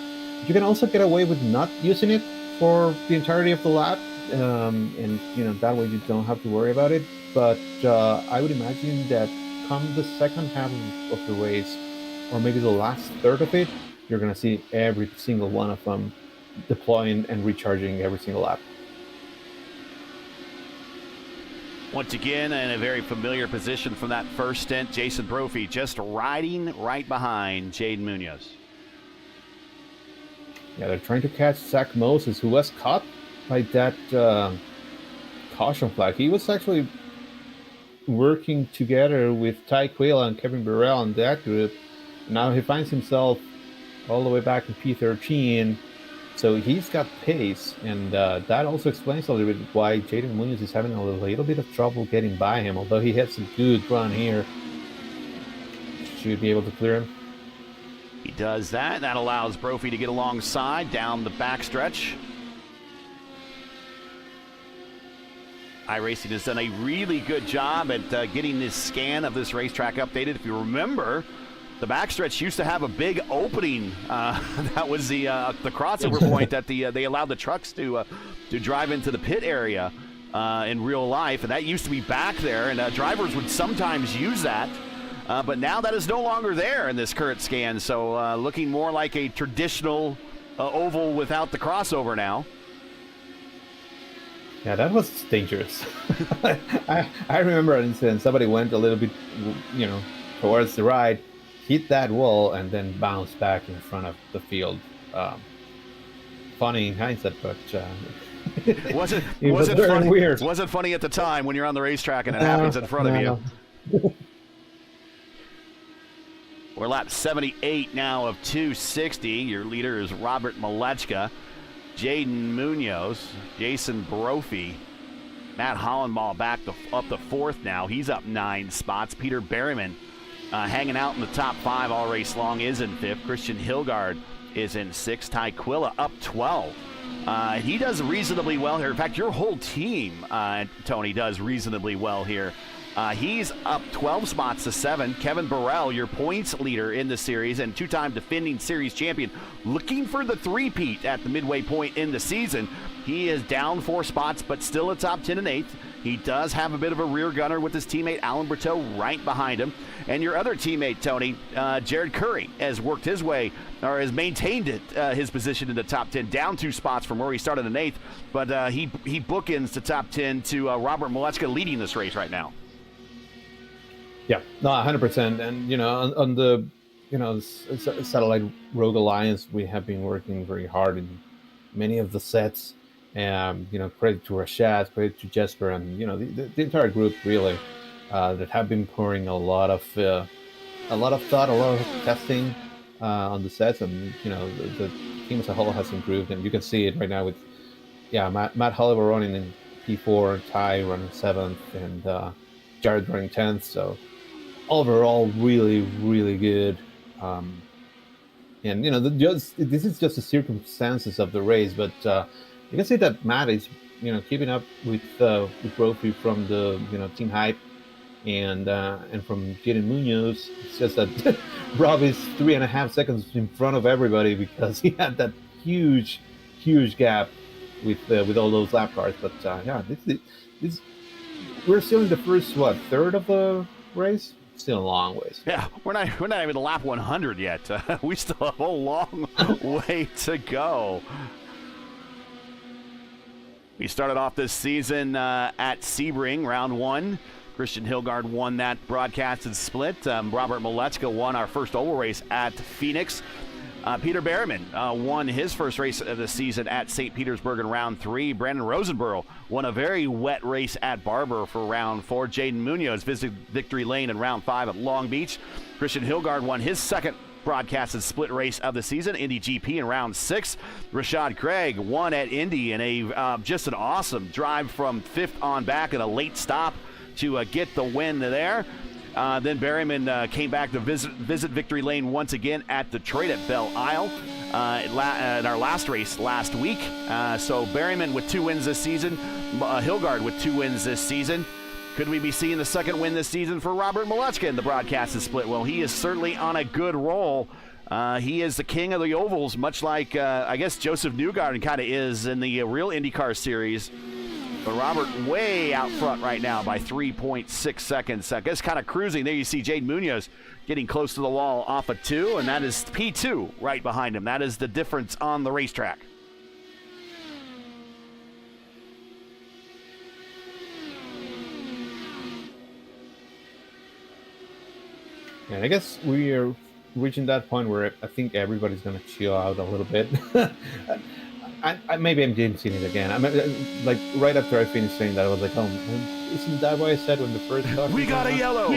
You can also get away with not using it for the entirety of the lap, and that way you don't have to worry about it. But I would imagine that come the second half of the race, or maybe the last third of it, you're going to see every single one of them deploying and recharging every single lap. Once again, in a very familiar position from that first stint, Jason Brophy just riding right behind Jaden Munoz. Yeah, they're trying to catch Zach Moses, who was caught by that caution flag. He was actually working together with Ty Quayle and Kevin Burrell in that group. Now he finds himself all the way back in P13. So he's got pace, and that also explains a little bit why Jaden Munoz is having a little bit of trouble getting by him. Although he has a good run here, should be able to clear him. He does that. That allows Brophy to get alongside down the backstretch. iRacing has done a really good job at getting this scan of this racetrack updated. If you remember, the backstretch used to have a big opening. That was the crossover point that they allowed the trucks to drive into the pit area in real life, and that used to be back there, and drivers would sometimes use that. But now that is no longer there in this current scan, so looking more like a traditional oval without the crossover now. Yeah, that was dangerous. I remember an incident. Somebody went a little bit, towards the right, hit that wall, and then bounced back in front of the field. Funny in hindsight, but it was very funny. Weird. It wasn't funny at the time when you're on the racetrack and it happens in front of you. We're lap 78 now of 260. Your leader is Robert Malechka, Jaden Munoz, Jason Brophy, Matt Hollenball back up the fourth now. He's up 9 spots. Peter Berryman hanging out in the top 5 all race long is in 5th. Christian Hilgard is in 6th. Ty Quilla up 12. He does reasonably well here. In fact, your whole team, Tony, does reasonably well here. He's up 12 spots to 7. Kevin Burrell, your points leader in the series and 2-time defending series champion, looking for the three-peat at the midway point in the season. He is down 4 spots, but still a top 10 and 8th. He does have a bit of a rear gunner with his teammate Alan Berteau right behind him. And your other teammate, Tony, Jared Curry, has worked his way, or has maintained his position in the top 10, down 2 spots from where he started in 8th. But he bookends the top 10 to Robert Malechka leading this race right now. Yeah, no, 100%. And, on the, Satellite Rogue Alliance, we have been working very hard in many of the sets. Credit to Rashad, credit to Jesper, and, the entire group, really, that have been pouring a lot of thought, a lot of testing on the sets. And, the team as a whole has improved. And you can see it right now with, Matt Holliver running in P4, Ty running 7th, and Jared running 10th. So, overall, really, really good. And this is just the circumstances of the race, but you can see that Matt is keeping up with Brophy from the team hype and from Jaden Munoz. It's just that Rob is 3.5 seconds in front of everybody because he had that huge gap with all those lap cars. But this we're still in the first third of the race. Still a long ways. Yeah, we're not even lap 100 yet. We still have a long way to go. We started off this season at Sebring, round 1. Christian Hilgard won that broadcasted split. Robert Malechka won our first oval race at Phoenix. Peter Berryman won his first race of the season at St. Petersburg in round 3. Brandon Rosenborough won a very wet race at Barber for round 4. Jaden Munoz visited victory lane in round 5 at Long Beach. Christian Hilgard won his second broadcasted split race of the season, Indy GP in round 6. Rashad Craig won at Indy in a just an awesome drive from 5th on back and a late stop to get the win there. Then Berryman came back to visit victory lane once again at Detroit at Belle Isle in our last race last week. So Berryman with 2 wins this season, Hilgard with 2 wins this season. Could we be seeing the second win this season for Robert Malechka in the broadcasted split? Well, he is certainly on a good roll. He is the king of the ovals, much like, I guess, Joseph Newgarden kind of is in the real IndyCar Series. But Robert way out front right now by 3.6 seconds. I guess kind of cruising. There you see Jade Munoz getting close to the wall off of 2, and that is P2 right behind him. That is the difference on the racetrack. And I guess we are reaching that point where I think everybody's going to chill out a little bit. Maybe I'm jinxing it again. Like right after I finished saying that, I was like, "Oh, isn't that what I said when the first talk?" We got a yellow.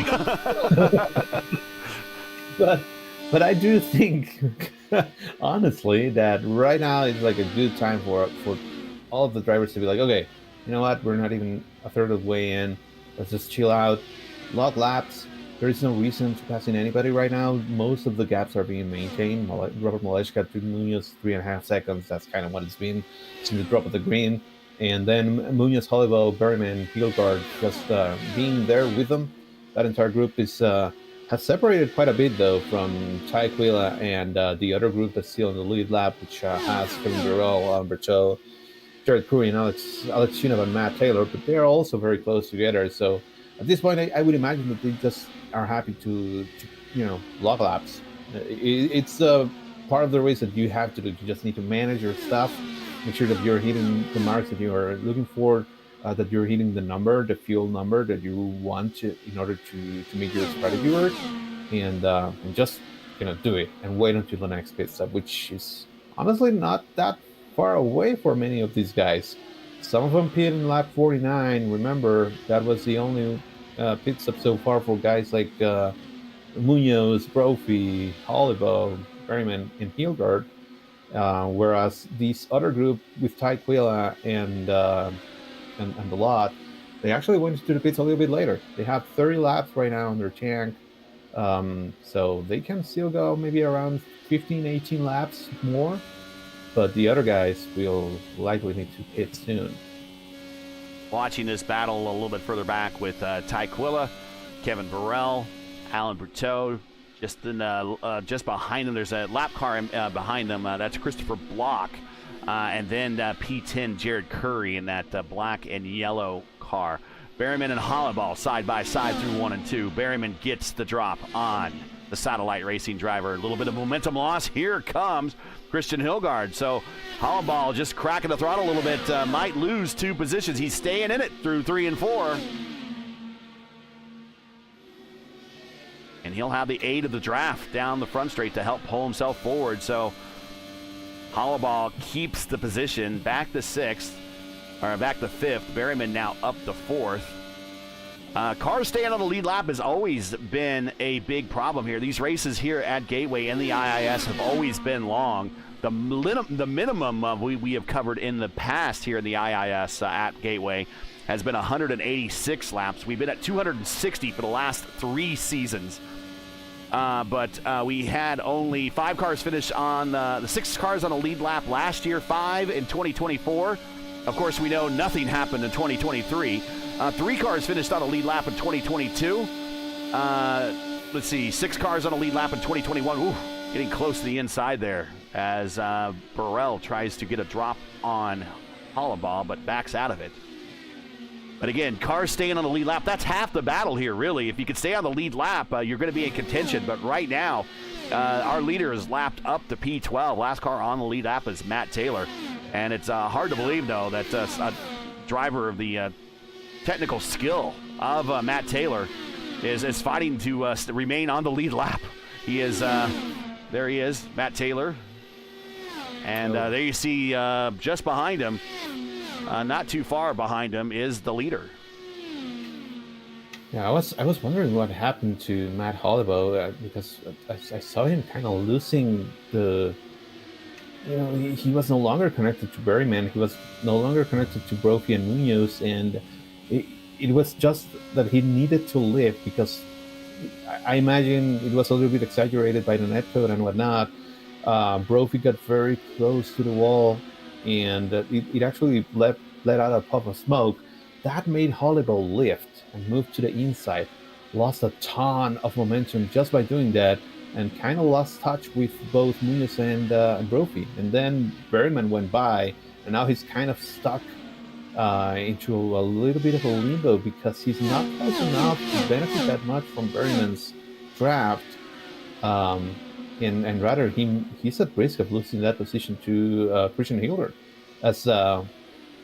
but I do think, honestly, that right now is like a good time for all of the drivers to be like, "Okay, you know what? We're not even a third of the way in. Let's just chill out, log laps." There is no reason to passing anybody right now. Most of the gaps are being maintained. Robert Malechka, Munoz, 3.5 seconds. That's kind of what it's been since the drop of the green. And then Munoz, Hollibo, Berryman, Hilgard just being there with them. That entire group is has separated quite a bit, though, from Ty Quilla and the other group that's still in the lead lap, which has Kevin Burrell, Alan Berteau, Jared Curry, and Alex Shinoff and Matt Taylor. But they're also very close together. So at this point, I would imagine that they just are happy to log laps. It's part of the race that you have to do. You just need to manage your stuff, make sure that you're hitting the marks that you are looking for, that you're hitting the fuel number that you want to, in order to make your strategy work, and just do it and wait until the next pit stop, which is honestly not that far away for many of these guys. Some of them pit in lap 49. Remember, that was the only pit stop so far for guys like Munoz, Brophy, Hollibo, Berryman, and Hilgard. Whereas this other group with Ty Quilla and the lot, they actually went to the pits a little bit later. They have 30 laps right now on their tank, so they can still go maybe around 15, 18 laps more. But the other guys will likely need to pit soon. Watching this battle a little bit further back with Ty Quilla, Kevin Burrell, Alan Berteau, just behind them. There's a lap car behind them. That's Christopher Block. And then P10 Jared Curry in that black and yellow car. Berryman and Hollibo side by side through 1 and 2. Berryman gets the drop on the satellite racing driver. A little bit of momentum loss. Here comes Christian Hilgard. So Hollibo just cracking the throttle a little bit. Might lose 2 positions. He's staying in it through 3 and 4. And he'll have the aid of the draft down the front straight to help pull himself forward. So Hollibo keeps the position back to 6th, or back to 5th. Berryman now up to 4th. Cars staying on the lead lap has always been a big problem here. These races here at Gateway and the IIS have always been long. The minimum we have covered in the past here in the IIS at Gateway has been 186 laps. We've been at 260 for the last 3 seasons. But we had only 5 cars finish on the 6 cars on a lead lap last year, 5 in 2024. Of course, we know nothing happened in 2023. 3 cars finished on a lead lap in 2022. Let's see, 6 cars on a lead lap in 2021. Ooh, getting close to the inside there as Burrell tries to get a drop on Hollibo, but backs out of it. But again, cars staying on the lead lap, that's half the battle here, really. If you could stay on the lead lap, you're going to be in contention. But right now, our leader is lapped up to P12. Last car on the lead lap is Matt Taylor. And it's hard to believe, though, that a driver of the technical skill of Matt Taylor is fighting to remain on the lead lap. He is There he is, Matt Taylor. And there you see just behind him, not too far behind him, is the leader. Yeah, I was wondering what happened to Matt Holloway because I saw him kind of losing the. He was no longer connected to Berryman. He was no longer connected to Brophy and Munoz, and it was just that he needed to live because I imagine it was a little bit exaggerated by the netcode and whatnot. Brophy got very close to the wall, and it actually let out a puff of smoke. That made Holloway lift and move to the inside. Lost a ton of momentum just by doing that, and kind of lost touch with both Munoz and Brophy. And then Berryman went by, and now he's kind of stuck into a little bit of a limbo because he's not close enough to benefit that much from Berryman's draft. And rather, he's at risk of losing that position to Christian Hilder. As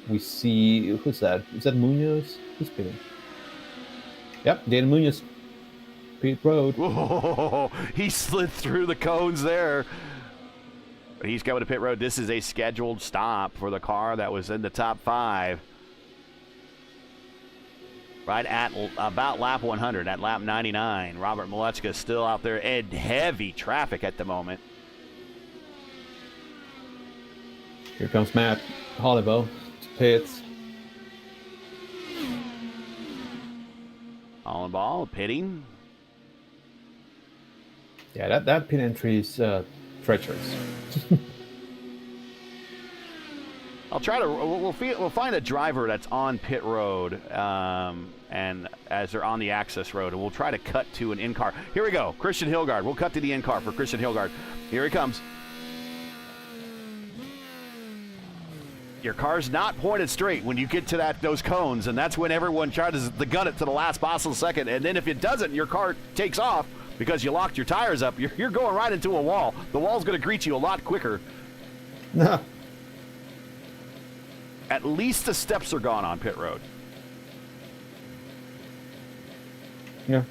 we see, who's that? Is that Munoz? Who's pitting? Yep, Dan Munoz. Pit road. Whoa, he slid through the cones there. But he's going to pit road. This is a scheduled stop for the car that was in the top 5. Right at about lap 100, at lap 99. Robert Malechka still out there in heavy traffic at the moment. Here comes Matt Holloway to pits. All in ball, pitting. Yeah, that pit entry is treacherous. I'll try to. We'll find a driver that's on pit road, and as they're on the access road, and we'll try to cut to an in-car. Here we go, Christian Hilgard. We'll cut to the in-car for Christian Hilgard. Here he comes. Your car's not pointed straight when you get to those cones, and that's when everyone tries to gun it to the last possible second. And then if it doesn't, your car takes off because you locked your tires up. You're going right into a wall. The wall's going to greet you a lot quicker. No. At least the steps are gone on pit road. Yeah.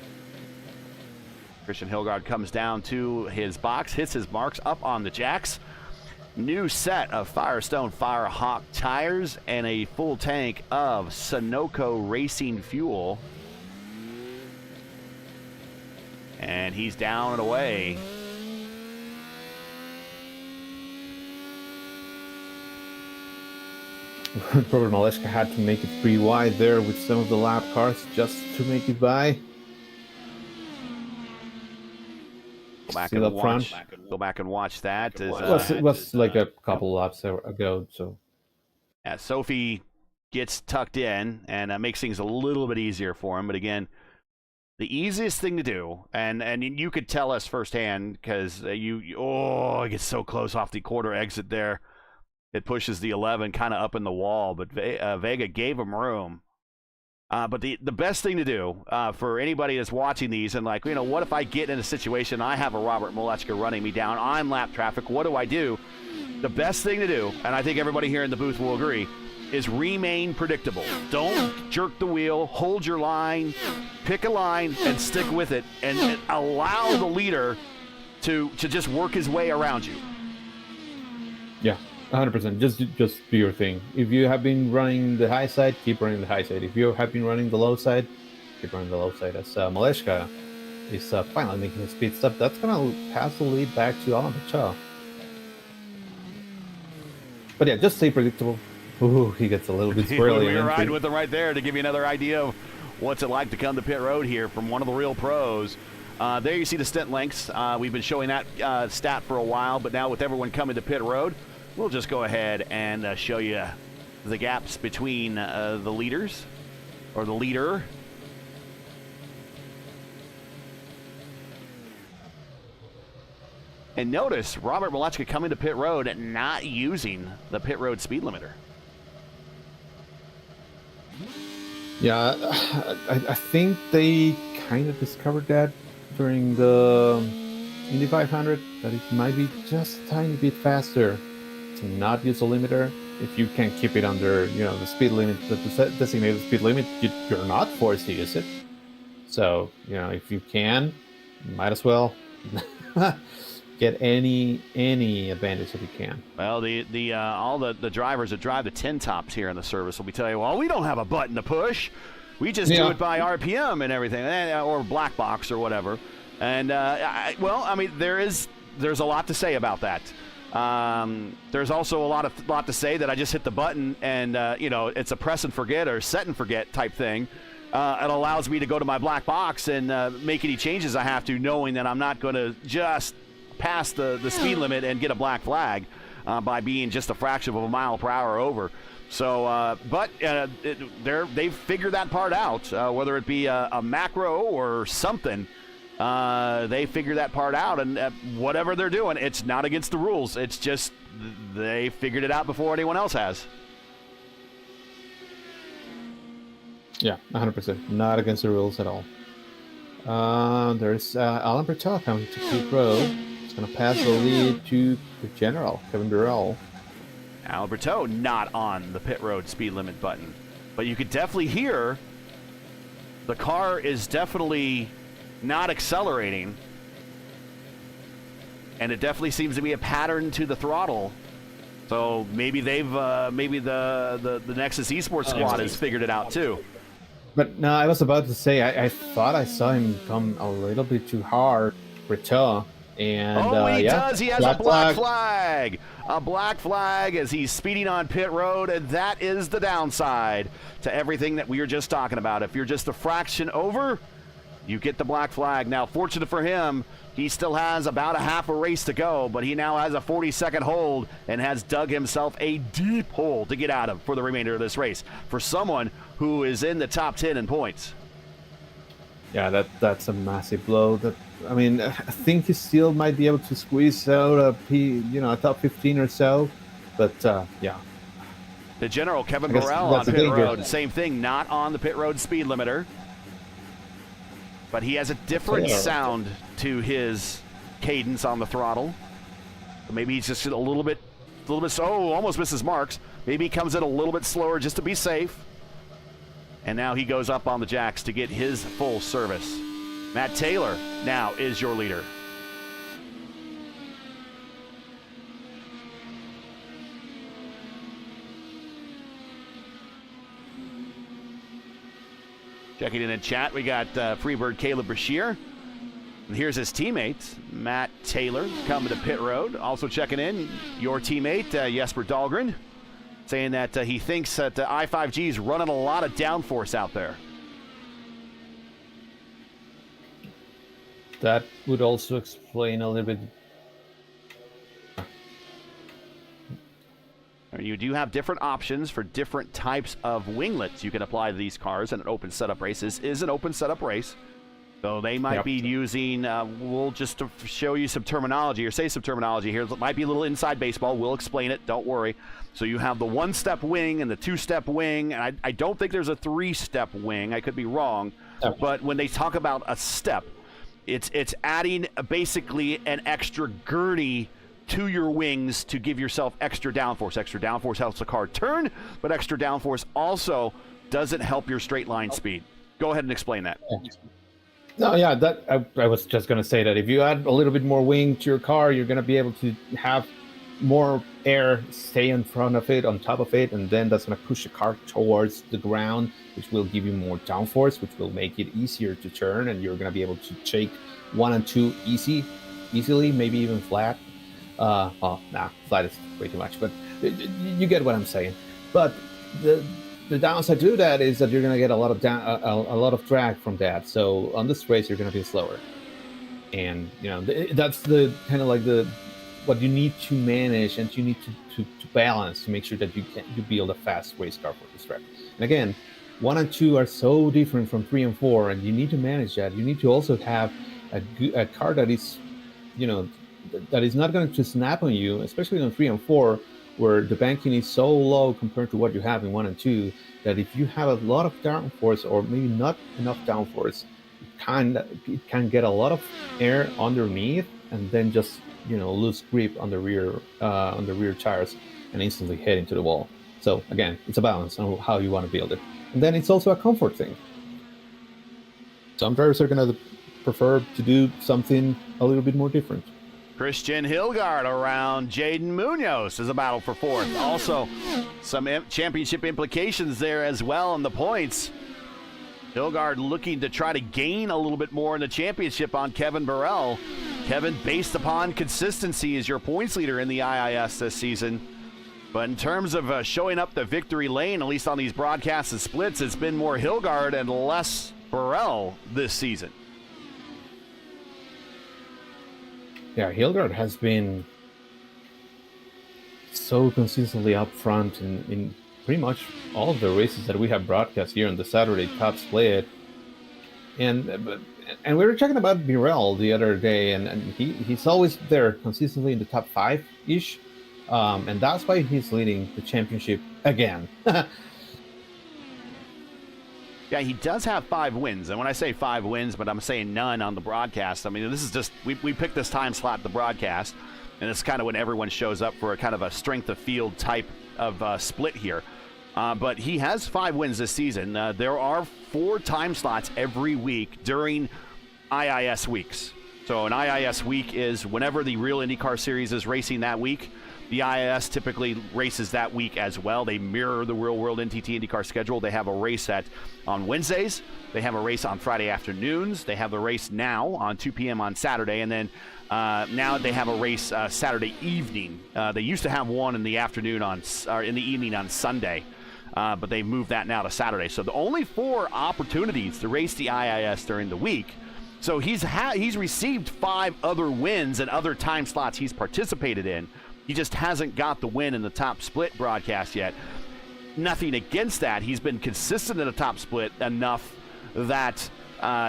Christian Hilgard comes down to his box, hits his marks up on the jacks. New set of Firestone Firehawk tires and a full tank of Sunoco Racing fuel. And he's down and away. Robert Malechka had to make it pretty wide there with some of the lap cars just to make it by. Go back Still and up watch. front. Go back and watch that. It was like a couple laps ago. So yeah, Sophie gets tucked in and makes things a little bit easier for him. But again, the easiest thing to do, and you could tell us firsthand because it gets so close off the quarter exit there. It pushes the 11 kind of up in the wall, but Vega gave him room. But the best thing to do for anybody that's watching these and like, what if I get in a situation, I have a Robert Malechka running me down, I'm lap traffic, what do I do? The best thing to do, and I think everybody here in the booth will agree, is remain predictable. Don't jerk the wheel, hold your line, pick a line and stick with it, and allow the leader to just work his way around you. yeah, 100%. Just do your thing. If you have been running the high side, keep running the high side. If you have been running the low side, keep running the low side. As Malechka is finally making his pit stop, that's going to pass the lead back to Alan Pacha. But yeah, just stay predictable. Ooh, he gets a little bit squirrely. We were riding with him right there to give you another idea of what's it like to come to pit road here from one of the real pros. There you see the stint lengths. We've been showing that stat for a while, but now with everyone coming to pit road, we'll just go ahead and show you the gaps between the leaders, or the leader. And notice Robert Malechka coming to pit road and not using the pit road speed limiter. Yeah, I think they kind of discovered that during the Indy 500, that it might be just a tiny bit faster to not use a limiter. If you can keep it under, the speed limit, the designated speed limit, you're not forced to use it. So, if you can, might as well get any advantage that you can. Well, the all the drivers that drive the 10 tops here in the service will be telling you, well, we don't have a button to push. We just do it by RPM and everything, or black box or whatever. And there's a lot to say about that. There's also a lot to say that I just hit the button and it's a press and forget or set and forget type thing. It allows me to go to my black box and make any changes I have to, knowing that I'm not going to just pass the speed limit and get a black flag by being just a fraction of a mile per hour over. So, they've figured that part out, whether it be a macro or something. They figure that part out, and whatever they're doing, it's not against the rules. It's just they figured it out before anyone else has. Yeah, 100%. Not against the rules at all. There's Alan Bertal coming to pit road. He's going to pass the lead to the general, Kevin Burrell. Alberto not on the pit road speed limit button. But you could definitely hear the car is definitely not accelerating. And it definitely seems to be a pattern to the throttle. So maybe maybe the Nexus eSports squad has figured it out too. But no, I was about to say, I thought I saw him come a little bit too hard, Bertal. And, he does. He has a black flag. A black flag as he's speeding on pit road, and that is the downside to everything that we were just talking about. If you're just a fraction over, you get the black flag. Now, fortunate for him, he still has about a half a race to go, but he now has a 40-second hold and has dug himself a deep hole to get out of for the remainder of this race. For someone who is in the top 10 in points. Yeah, that's a massive blow. I think he still might be able to squeeze out a top 15 or so, but yeah. The general Kevin Burrell on pit road, same thing, not on the pit road speed limiter, but he has a different sound to his cadence on the throttle. Maybe he's just a little bit slow, almost misses marks. Maybe he comes in a little bit slower just to be safe. And now he goes up on the jacks to get his full service. Matt Taylor now is your leader. Checking in chat, we got Freebird Caleb Brashear. And here's his teammate, Matt Taylor, coming to pit road. Also checking in, your teammate, Jesper Dahlgren, saying that he thinks that I5G is running a lot of downforce out there. That would also explain a little bit. You do have different options for different types of winglets you can apply to these cars in an open setup race. This is an open setup race. So they might be using, we'll just to show you some terminology or say some terminology here. It might be a little inside baseball. We'll explain it. Don't worry. So you have the one-step wing and the two-step wing. And I don't think there's a three-step wing. I could be wrong. Okay. But when they talk about a step, it's adding basically an extra gurney to your wings to give yourself extra downforce. Extra downforce helps the car turn, but extra downforce also doesn't help your straight line speed. Go ahead and explain that. No, yeah, I was just going to say that if you add a little bit more wing to your car, you're going to be able to have more air stay in front of it, on top of it, and then that's going to push the car towards the ground, which will give you more downforce, which will make it easier to turn, and you're going to be able to take 1 and 2 easily, maybe even flat. Flat is way too much, but you get what I'm saying. But the downside to that is that you're going to get a lot of drag from that. So on this race, you're going to be slower, and that's the kind of like what you need to manage and you need to balance to make sure that you build a fast race car for this track. And again, 1 and 2 are so different from 3 and 4, and you need to manage that. You need to also have a car that is, that is not going to snap on you, especially on 3 and 4, where the banking is so low compared to what you have in 1 and 2, that if you have a lot of downforce or maybe not enough downforce, it can get a lot of air underneath and then just lose grip on the rear tires and instantly head into the wall. So again, it's a balance on how you want to build it, and then it's also a comfort thing. Some drivers are going to prefer to do something a little bit more different. Christian Hilgard around Jaden Munoz as a battle for fourth. Also, some championship implications there as well in the points. Hilgard looking to try to gain a little bit more in the championship on Kevin Burrell. Kevin, based upon consistency, is your points leader in the IIS this season. But in terms of showing up the victory lane, at least on these broadcasts and splits, it's been more Hilgard and less Burrell this season. Yeah, Hilgard has been so consistently up front in pretty much all of the races that we have broadcast here on the Saturday Top Split. And we were talking about Burrell the other day, and he's always there consistently in the top 5-ish. And that's why he's leading the championship again. Yeah, he does have 5 wins. And when I say 5 wins, but I'm saying none on the broadcast, I mean, this is just, we picked this time slot, the broadcast, and it's kind of when everyone shows up for a kind of a strength of field type of split here. But he has 5 wins this season. There are 4 time slots every week during IIS weeks. So an IIS week is whenever the real IndyCar Series is racing that week. The IIS typically races that week as well. They mirror the real-world NTT IndyCar schedule. They have a race on Wednesdays. They have a race on Friday afternoons. They have the race now on 2 p.m. on Saturday. And then now they have a race Saturday evening. They used to have one in the afternoon or in the evening on Sunday, but they moved that now to Saturday. So the only 4 opportunities to race the IIS during the week. So he's received 5 other wins and other time slots he's participated in. He just hasn't got the win in the top split broadcast yet. Nothing against that. He's been consistent in the top split enough that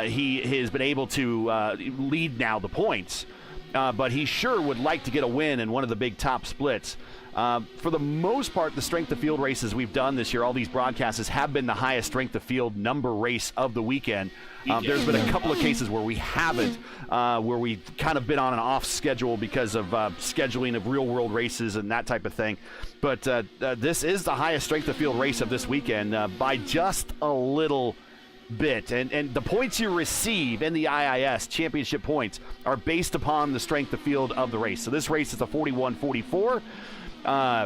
he has been able to lead now the points. But he sure would like to get a win in one of the big top splits. For the most part, the strength of field races we've done this year, all these broadcasts have been the highest strength of field number race of the weekend. There's been a couple of cases where we haven't, where we've kind of been on an off schedule because of scheduling of real world races and that type of thing. But this is the highest strength of field race of this weekend by just a little bit. And the points you receive in the IIS championship points are based upon the strength of field of the race. So this race is a 41-44.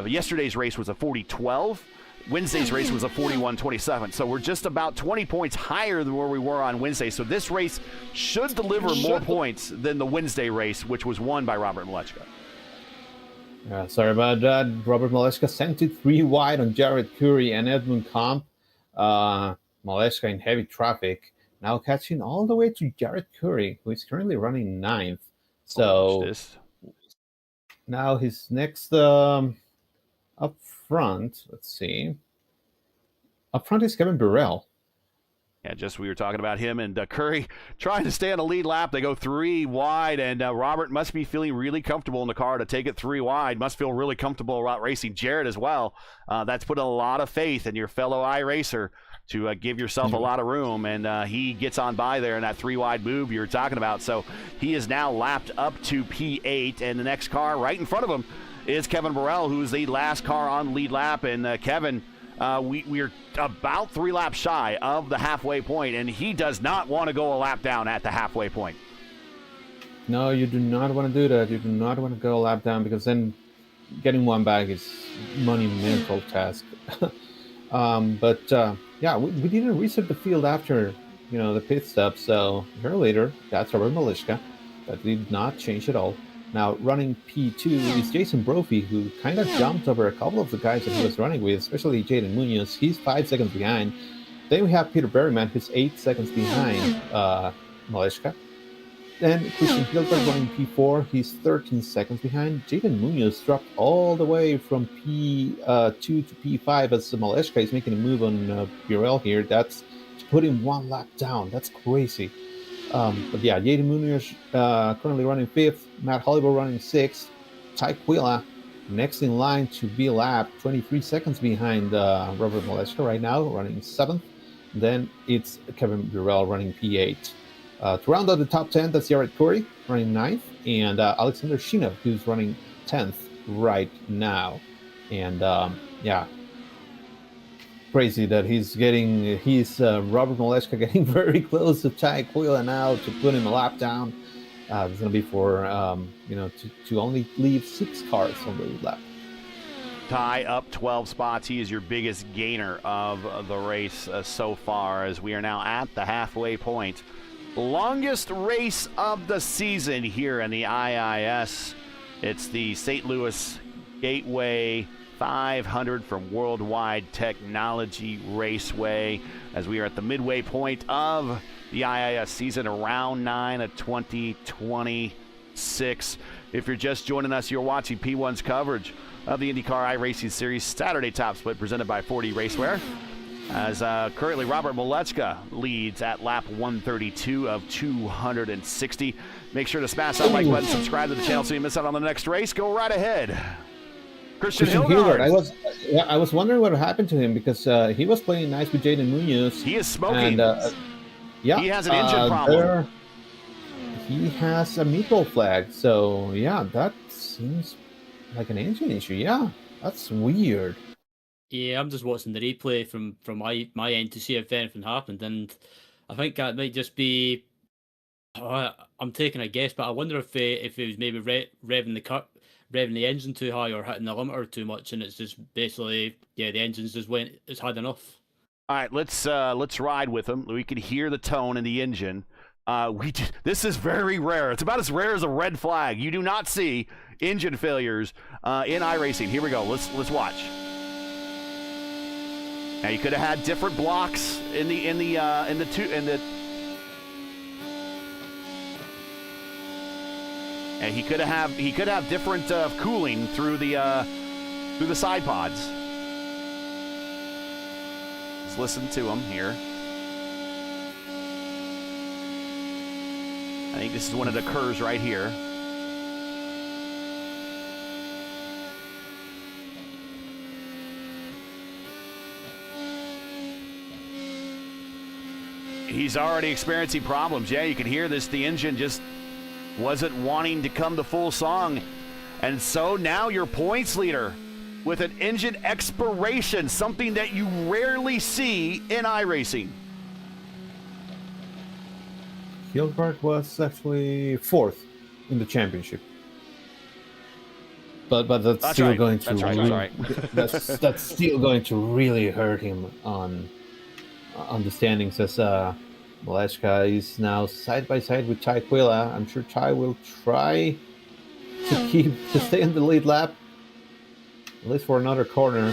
Yesterday's race was a 40-12. Wednesday's race was a 41-27. So we're just about 20 points higher than where we were on Wednesday. So this race should deliver more points than the Wednesday race, which was won by Robert Malechka. Sorry about that. Robert Malechka sent it 3 wide on Jared Curry and Edmund Comp. Malechka in heavy traffic, now catching all the way to Jared Curry, who is currently running 9th. So now his next up front, let's see. Up front is Kevin Burrell. Yeah, just we were talking about him and Curry trying to stay on the lead lap. They go 3 wide, and Robert must be feeling really comfortable in the car to take it 3 wide. Must feel really comfortable about racing Jared as well. That's put a lot of faith in your fellow iRacer to give yourself a lot of room, and he gets on by there in that 3 wide move you were talking about. So he is now lapped up to P8, and the next car right in front of him is Kevin Burrell, who's the last car on the lead lap. And Kevin, we're about 3 laps shy of the halfway point, and he does not want to go a lap down at the halfway point. No, you do not want to do that. You do not want to go a lap down, because then getting one back is monumental task. Yeah, we didn't reset the field after, the pit stop. So here later, that's Robert Malechka. That did not change at all. Now running P2 is Jason Brophy, who kind of jumped over a couple of the guys that he was running with, especially Jaden Munoz. He's 5 seconds behind. Then we have Peter Berryman, who's 8 seconds behind Malechka. Then Christian Hilgard running P4. He's 13 seconds behind. Jaden Munoz dropped all the way from P2 to P5 as Malechka is making a move on Burrell here. That's to put him 1 lap down. That's crazy. But yeah, Jaden Munoz currently running 5th. Matt Holliver running 6th. Ty Quilla next in line to be lapped, 23 seconds behind Robert Malechka right now, running 7th. Then it's Kevin Burrell running P8. To round out the top 10, that's Jared Curry running 9th, and Alexander Shinov, who's running 10th right now. And crazy that he's Robert Malechka getting very close to Ty Quilla now to put him a lap down. It's going to be for to only leave 6 cars on the lap. Ty up 12 spots. He is your biggest gainer of the race so far, as we are now at the halfway point. Longest race of the season here in the IIS. It's the St. Louis Gateway 500 from Worldwide Technology Raceway, as we are at the midway point of the IIS season, round 9 of 2026. If you're just joining us, you're watching P1's coverage of the IndyCar iRacing Series Saturday Top Split presented by 40 Racewear. As currently Robert Malechka leads at lap 132 of 260. Make sure to smash that like button, subscribe to the channel so you miss out on the next race. Go right ahead. Christian Hilgard. I was wondering what happened to him, because he was playing nice with Jaden Munoz. He is smoking. And, yeah, he has an engine problem. He has a meatball flag. So, yeah, that seems like an engine issue. Yeah, that's weird. Yeah, I'm just watching the replay from my end to see if anything happened, and I think that might just be. I'm taking a guess, but I wonder if it was maybe revving the engine too high or hitting the limiter too much, and it's just basically the engine's just it's had enough. All right, let's ride with him. We can hear the tone in the engine. This is very rare. It's about as rare as a red flag. You do not see engine failures in iRacing. Here we go. Let's watch. Now you could have had different blocks and he could have different cooling through the side pods. Let's listen to him here. I think this is one that occurs right here. He's already experiencing problems. Yeah, you can hear this. The engine just wasn't wanting to come to full song. And so now your points leader with an engine expiration, something that you rarely see in iRacing. Hilgard was actually 4th in the championship. But that's still right. going to that's still going to really hurt him on the standings, as Malechka is now side by side with Ty Quilla. I'm sure Ty will try to stay in the lead lap, at least for another corner.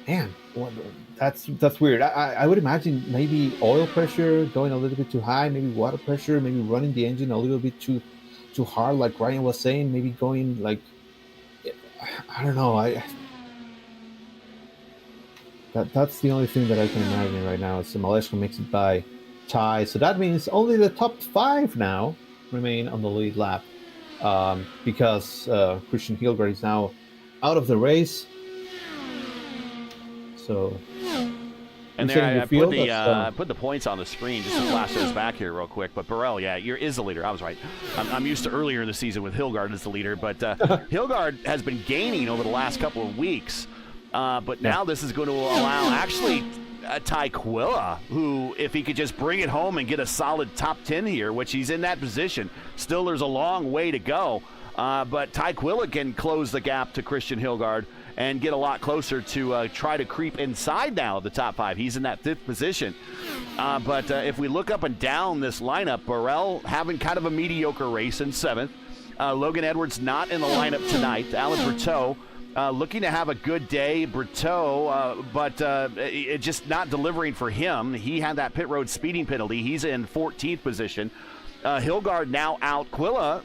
Man, that's weird. I would imagine maybe oil pressure going a little bit too high, maybe water pressure, maybe running the engine a little bit too hard, like Ryan was saying, maybe going like, I don't know. That's the only thing that I can imagine right now. So Malechka makes it by Ty. So that means only the top 5 now remain on the lead lap, because Christian Hilgard is now out of the race. So, and there I put the points on the screen just to flash those back here real quick. But Burrell, is the leader. I was right. I'm used to earlier in the season with Hilgard as the leader, but Hilgard has been gaining over the last couple of weeks. But now this is going to allow actually Ty Quilla, who, if he could just bring it home and get a solid top 10 here, which he's in that position, still there's a long way to go. But Ty Quilla can close the gap to Christian Hilgard and get a lot closer to try to creep inside now of the top 5. He's in that 5th position. But if we look up and down this lineup, Burrell having kind of a mediocre race in 7th. Logan Edwards not in the lineup tonight. Alan Berteau looking to have a good day. Berteau, but it just not delivering for him. He had that pit road speeding penalty. He's in 14th position. Hilgard now out. Quilla,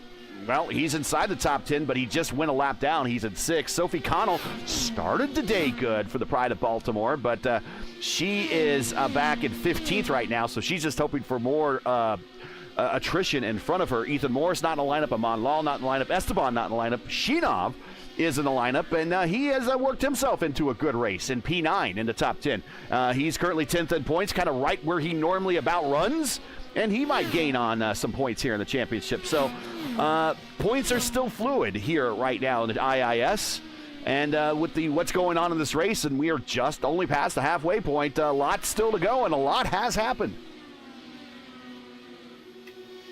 well, he's inside the top 10, but he just went a lap down. He's at 6th. Sophie Connell started the day good for the Pride of Baltimore, but she is back in 15th right now, so she's just hoping for more attrition in front of her. Ethan Morris not in the lineup. Amon Lal not in the lineup. Esteban not in the lineup. Shinov is in the lineup, and he has worked himself into a good race in P9 in the top 10. He's currently 10th in points, kind of right where he normally about runs, and he might gain on some points here in the championship. So points are still fluid here right now in the IIS, And with what's going on in this race, and we are just only past the halfway point, a lot still to go, and a lot has happened.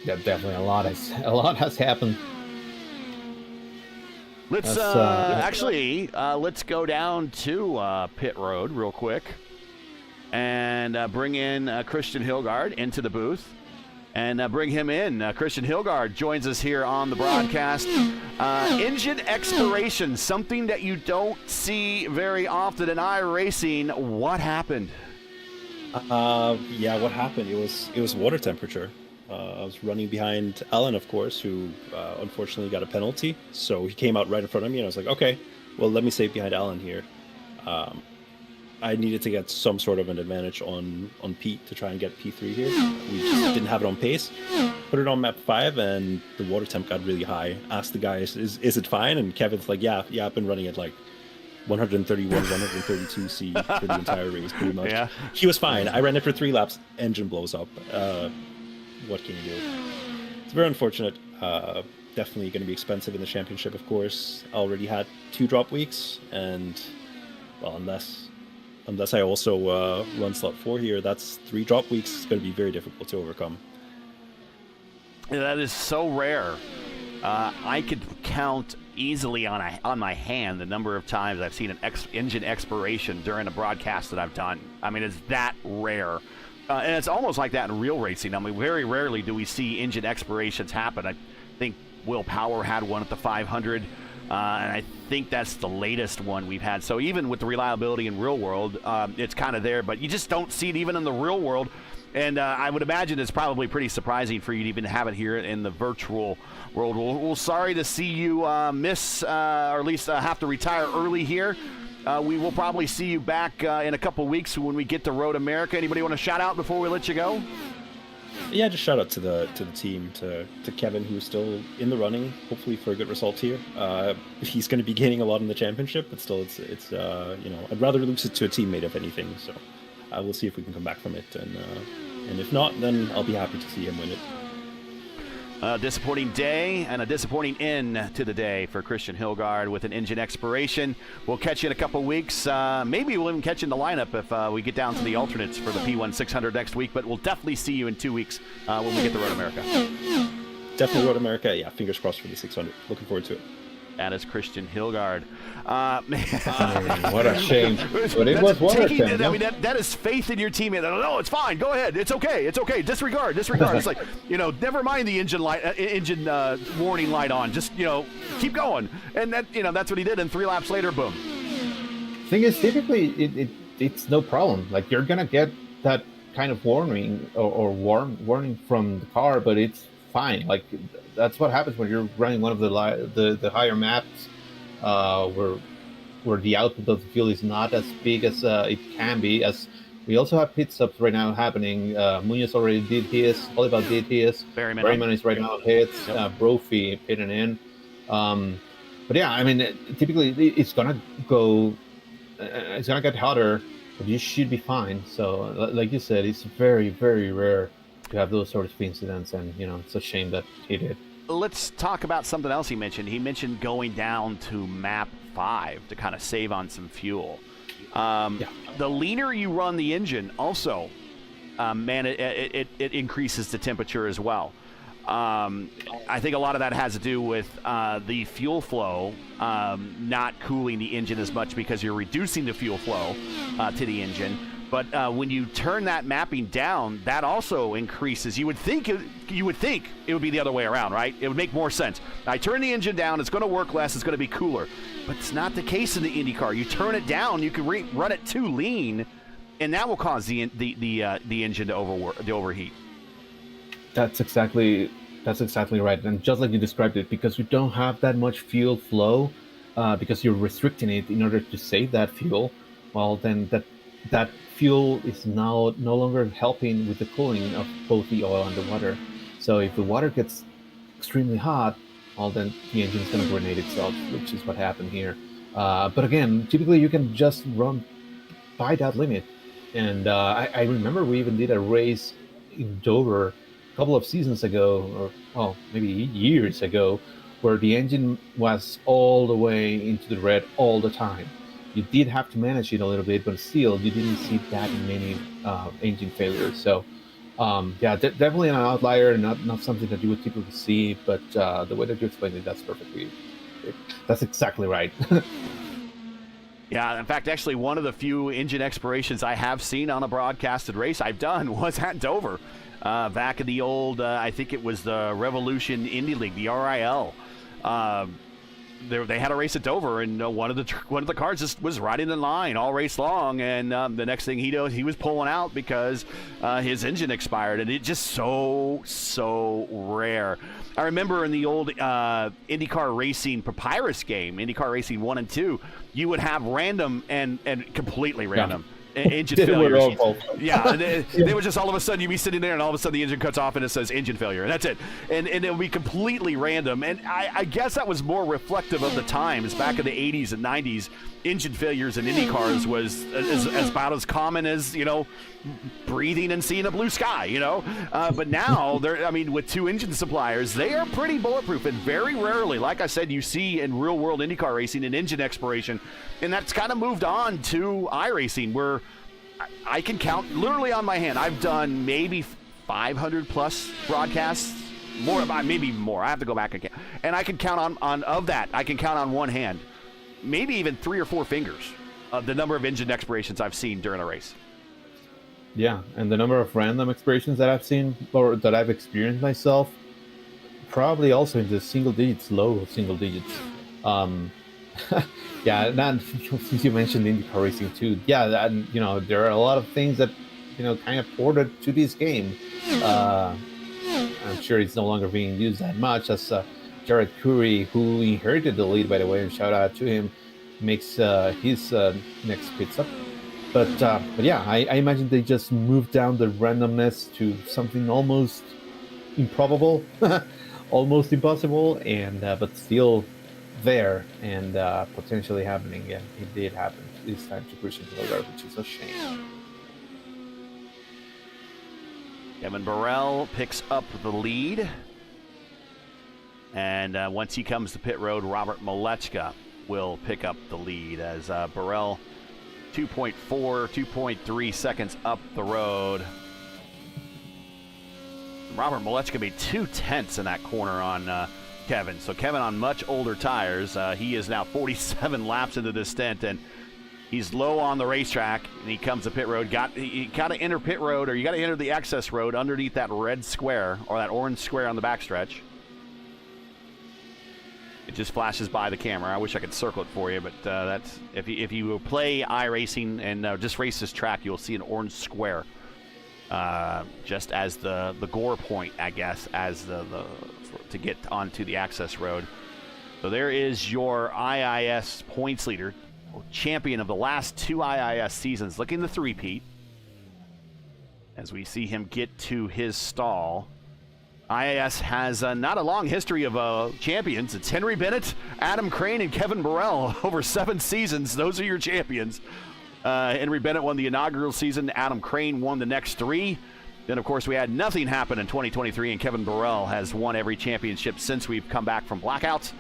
Yeah, definitely a lot has happened. Let's let's go down to pit road real quick and bring in Christian Hilgard into the booth. And bring him in. Christian Hilgard joins us here on the broadcast. Engine expiration, something that you don't see very often in iRacing. What happened? What happened? It was water temperature. I was running behind Alan, of course, who unfortunately got a penalty. So he came out right in front of me, and I was like, okay, well, let me stay behind Alan here. I needed to get some sort of an advantage on Pete to try and get P3 here. We just didn't have it on pace. Put it on map 5, and the water temp got really high. Asked the guys, is it fine? And Kevin's like, yeah, I've been running at like 131, 132 C for the entire race, pretty much. Yeah. He was fine. I ran it for 3 laps. Engine blows up. What can you do? It's very unfortunate. Definitely going to be expensive in the championship, of course. I already had 2 drop weeks, and well, unless I also run slot 4 here, that's 3 drop weeks. It's going to be very difficult to overcome. That is so rare. I could count easily on my hand the number of times I've seen an engine expiration during a broadcast that I've done. I mean, it's that rare. And it's almost like that in real racing. I mean, very rarely do we see engine expirations happen. I think Will Power had one at the 500. And I think that's the latest one we've had. So even with the reliability in real world, it's kind of there, but you just don't see it even in the real world. And I would imagine it's probably pretty surprising for you to even have it here in the virtual world. We're sorry to see you miss, or at least have to retire early here. We will probably see you back in a couple weeks when we get to Road America. Anybody want to shout out before we let you go? Yeah, just shout out to the team, to Kevin, who's still in the running, hopefully for a good result here. He's going to be gaining a lot in the championship, but still, it's I'd rather lose it to a teammate if anything. So we'll see if we can come back from it, and if not, then I'll be happy to see him win it. A disappointing day and a disappointing end to the day for Christian Hilgard with an engine expiration. We'll catch you in a couple weeks. Maybe we'll even catch you in the lineup if we get down to the alternates for the P1 600 next week, but we'll definitely see you in 2 weeks when we get to Road America. Definitely Road America. Yeah, fingers crossed for the 600. Looking forward to it. That is Christian Hilgard. What a shame. But it was water temp. I mean, that is faith in your teammate. No, it's fine. Go ahead. It's okay. It's okay. Disregard. It's like, never mind the engine warning light on. Just, keep going. And that's what he did. And 3 laps later, boom. Thing is, typically, it's no problem. Like, you're going to get that kind of warning or warning from the car, but it's fine. Like, that's what happens when you're running one of the higher maps where the output of the fuel is not as big as it can be. As we also have pit stops right now happening. Munoz already did his. Oliver did his. Berryman is right now on hits. Brophy pitting in. But yeah, I mean, typically it's gonna go. It's gonna get hotter, but you should be fine. So, like you said, it's very, very rare to have those sorts of incidents, and it's a shame that he did. Let's talk about something else he mentioned. He mentioned going down to map 5 to kind of save on some fuel. The leaner you run the engine, also, it increases the temperature as well. I think a lot of that has to do with the fuel flow not cooling the engine as much because you're reducing the fuel flow to the engine. But when you turn that mapping down, that also increases. You would think it would be the other way around, right? It would make more sense. I turn the engine down, it's going to work less, it's going to be cooler. But it's not the case in the IndyCar. You turn it down, you can run it too lean, and that will cause the engine to overheat. That's exactly right. And just like you described it, because you don't have that much fuel flow, because you're restricting it in order to save that fuel, well, then that fuel is now no longer helping with the cooling of both the oil and the water. So if the water gets extremely hot, well, then the engine is going to grenade itself, which is what happened here. But again, typically you can just run by that limit. And I remember we even did a race in Dover a couple of seasons ago, or maybe years ago, where the engine was all the way into the red all the time. You did have to manage it a little bit, but still, you didn't see that many engine failures. So, definitely an outlier, not something that you would typically see. But the way that you explained it, that's exactly right. Yeah, in fact, actually, one of the few engine expirations I have seen on a broadcasted race I've done was at Dover. Back in the old, I think it was the Revolution Indy League, the RIL. They had a race at Dover, and one of the cars just was riding in line all race long, and the next thing he knows, he was pulling out because his engine expired, and it just so rare. I remember in the old IndyCar Racing Papyrus game, IndyCar Racing 1 and 2, you would have random and completely random engine failures. Yeah, they would just all of a sudden you'd be sitting there, and all of a sudden the engine cuts off and it says engine failure, and that's it. And it would be completely random. And I guess that was more reflective of the times back in the 80s and 90s. Engine failures in Indy cars was about as common as, breathing and seeing a blue sky, But now, with two engine suppliers, they are pretty bulletproof, and very rarely, like I said, you see in real-world IndyCar racing an engine expiration. And that's kind of moved on to iRacing, where I can count literally on my hand. I've done maybe 500-plus broadcasts, maybe more. I have to go back and count. And I can count I can count on one hand, maybe even 3 or 4 fingers of the number of engine expirations I've seen during a race. Yeah, and the number of random expirations that I've seen or that I've experienced myself, probably also in the low single digits. Yeah, since you mentioned IndyCar racing too, there are a lot of things that kind of ported to this game. I'm sure it's no longer being used that much, as Jared Curry, who inherited the lead, by the way, and shout out to him, makes his next pit stop. But yeah, I imagine they just moved down the randomness to something almost improbable, almost impossible, and but still there and potentially happening. Yeah, it did happen this time to Christian Hildegard, which is a shame. Kevin Burrell picks up the lead. And once he comes to pit road, Robert Malechka will pick up the lead as Burrell 2.4, 2.3 seconds up the road. Robert Malechka made 2/10 in that corner on Kevin. So Kevin on much older tires. He is now 47 laps into this stint, and he's low on the racetrack, and he comes to pit road. You got to enter pit road, or you got to enter the access road underneath that red square or that orange square on the backstretch. It just flashes by the camera. I wish I could circle it for you, but that's if you play iRacing and just race this track, you'll see an orange square just as the gore point, I guess, as to get onto the access road. So there is your IIS points leader, champion of the last 2 IIS seasons, looking to three-peat. As we see him get to his stall. IIS has not a long history of champions. It's Henry Bennett, Adam Crane, and Kevin Burrell over 7 seasons. Those are your champions. Henry Bennett won the inaugural season. Adam Crane won the next 3. Then, of course, we had nothing happen in 2023, and Kevin Burrell has won every championship since we've come back from blackouts.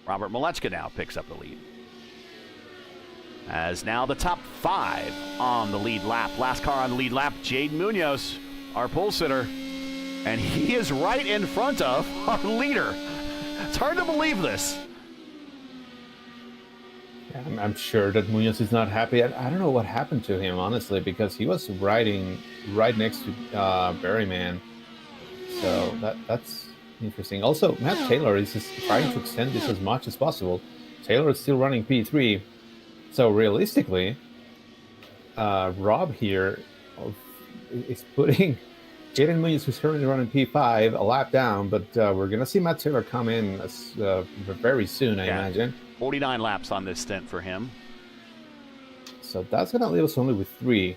Robert Malechka now picks up the lead. As now the top 5 on the lead lap. Last car on the lead lap, Jaden Munoz, our pole sitter, and he is right in front of our leader. It's hard to believe this. I'm sure that Munoz is not happy. I don't know what happened to him, honestly, because he was riding right next to Berryman. So that's interesting. Also, Matt Taylor is just trying to extend this as much as possible. Taylor is still running P3. So realistically, Rob here is putting Jaden Munoz, who's currently running P5, a lap down, but we're going to see Matt Taylor come in very soon, I imagine. 49 laps on this stint for him. So that's going to leave us only with 3.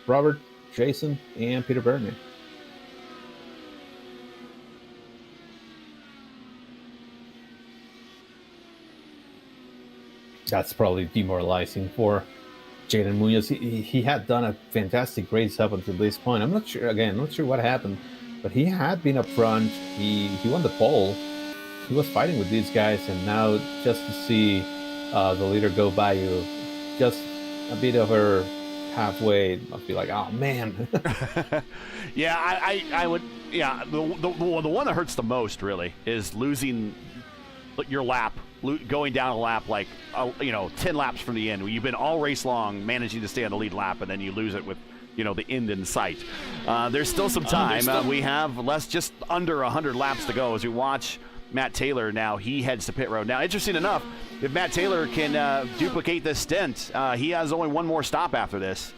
Robert, Jason, and Peter Bergman. That's probably demoralizing for Jaden Munoz. He had done a fantastic race up until this point. I'm not sure what happened. but he had been up front. He won the pole. He was fighting with these guys, and now just to see the leader go by you, just a bit over halfway, must be like, oh man. Yeah, I would. Yeah, the one that hurts the most really is losing your lap, going down a lap like 10 laps from the end. You've been all race long managing to stay on the lead lap, and then you lose it with the end in sight. There's still some time. We have just under 100 laps to go as we watch Matt Taylor. Now he heads to pit road. Now, interesting enough, if Matt Taylor can duplicate this stint, he has only one more stop after this.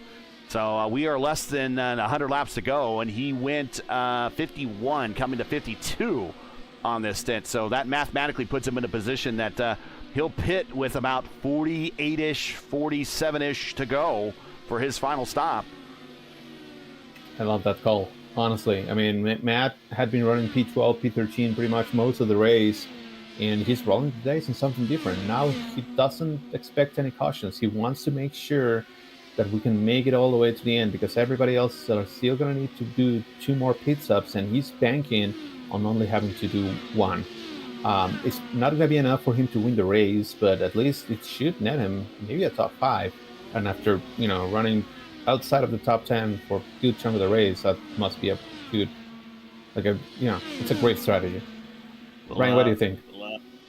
So we are less than 100 laps to go, and he went 51, coming to 52 on this stint. So that mathematically puts him in a position that he'll pit with about 48-ish, 47-ish to go for his final stop. I love that call, honestly. I mean, Matt had been running P12, P13 pretty much most of the race, and he's rolling the dice in something different. Now he doesn't expect any cautions. He wants to make sure that we can make it all the way to the end, because everybody else are still going to need to do 2 more pit stops, and he's banking on only having to do 1. It's not going to be enough for him to win the race, but at least it should net him maybe a top 5. And after running outside of the top 10 for a good chunk of the race, that must be a good, it's a great strategy. Well, Ryan, what do you think?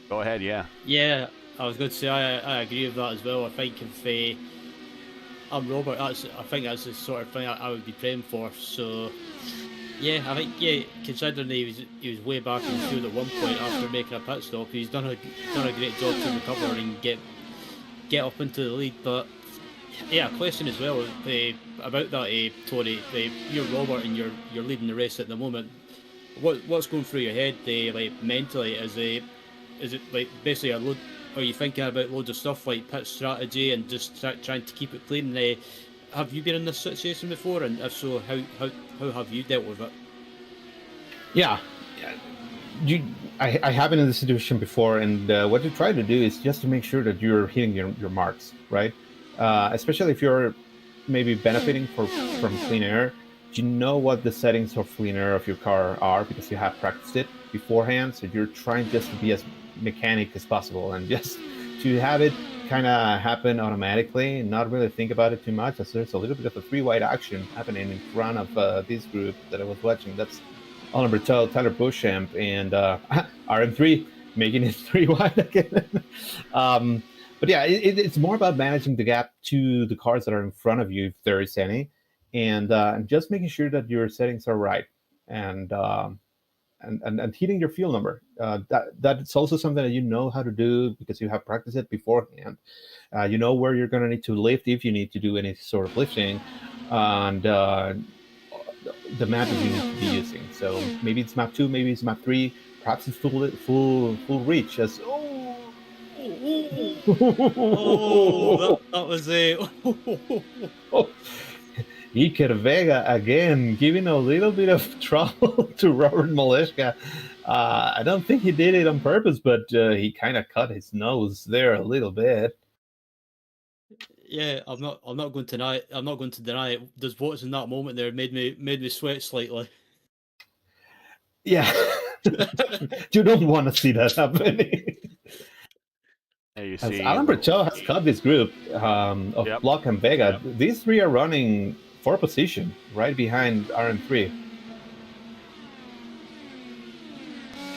Go ahead, yeah. Yeah, I was going to say I agree with that as well. I think if I'm Robert, I think that's the sort of thing I would be praying for. So, yeah, I think considering he was way back in the field at one point after making a pit stop, he's done a great job to recover and get up into the lead. But yeah, a question as well about that, Tony. You're Robert and you're leading the race at the moment. What's going through your head, like mentally? Is it like basically a load? Are you thinking about loads of stuff like pit strategy and just trying to keep it clean? Have you been in this situation before? And if so, how have you dealt with it? Yeah, I have been in this situation before, and what you try to do is just to make sure that you're hitting your marks, right? Especially if you're maybe benefiting from clean air. You know what the settings of clean air of your car are because you have practiced it beforehand. So you're trying just to be as mechanic as possible and just to have it kind of happen automatically and not really think about it too much, as there's a little bit of a 3-wide action happening in front of this group that I was watching. That's Alan Bertel, Tyler Beauchamp, and RM3 making it 3-wide again. But yeah, it's more about managing the gap to the cars that are in front of you, if there is any, and just making sure that your settings are right and hitting your fuel number. That's also something that you know how to do because you have practiced it beforehand. You know where you're going to need to lift if you need to do any sort of lifting, and the map that you need to be using. So maybe it's map 2, maybe it's map 3, perhaps it's full reach. As that was a Iker Vega again giving a little bit of trouble to Robert Maleshka. I don't think he did it on purpose, but he kind of cut his nose there a little bit. Yeah, I'm not going to deny it. I'm not going to deny it. There's what's in that moment there made me sweat slightly. Yeah, you don't want to see that happening. You see, Alan Bertel has cut this group of Block and Vega. Yep. These 3 are running for position right behind RM3.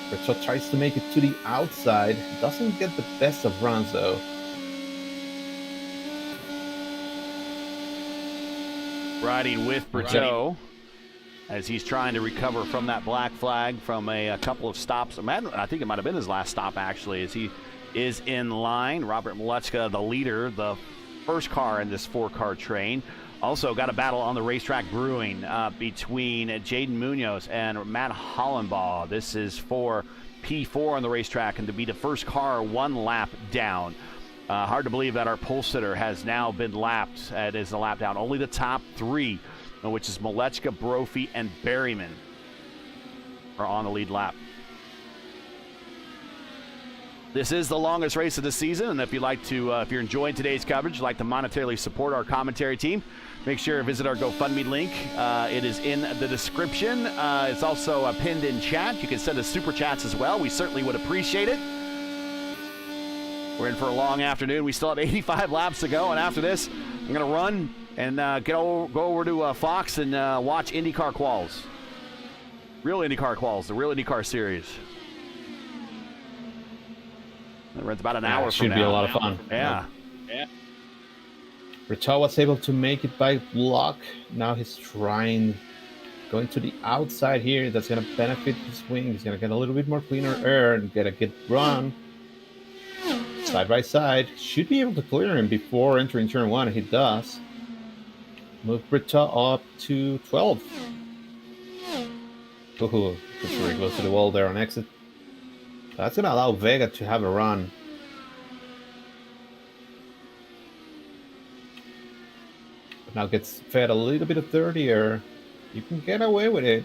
Bertel tries to make it to the outside. Doesn't get the best of runs though. Riding with Bertel as he's trying to recover from that black flag from a couple of stops. I think it might have been his last stop actually, as he is in line. Robert Malechka, the leader, the first car in this 4-car train. Also got a battle on the racetrack brewing between Jaden Munoz and Matt Hollenbaugh. This is for P4 on the racetrack, and to be the first car 1 lap down. Hard to believe that our pole sitter has now been lapped. It is a lap down. Only the top 3, which is Malechka, Brophy, and Berryman, are on the lead lap. This is the longest race of the season, and if you'd like to, if you're enjoying today's coverage, you'd like to monetarily support our commentary team, make sure to visit our GoFundMe link. It is in the description. It's also pinned in chat. You can send us super chats as well. We certainly would appreciate it. We're in for a long afternoon. We still have 85 laps to go, and after this, I'm going to run and go over to Fox and watch IndyCar quals. Real IndyCar quals, the real IndyCar Series. It's about an hour from now. Should be a lot of fun. Yeah. Richard was able to make it by block. Now he's trying, going to the outside here. That's going to benefit his wing. He's going to get a little bit more cleaner air and get a good run. Side by side. Should be able to clear him before entering turn 1. He does. Move Richard up to 12. Ooh, that's very close to the wall there on exit. That's going to allow Vega to have a run. But now gets fed a little bit of dirty air. You can get away with it.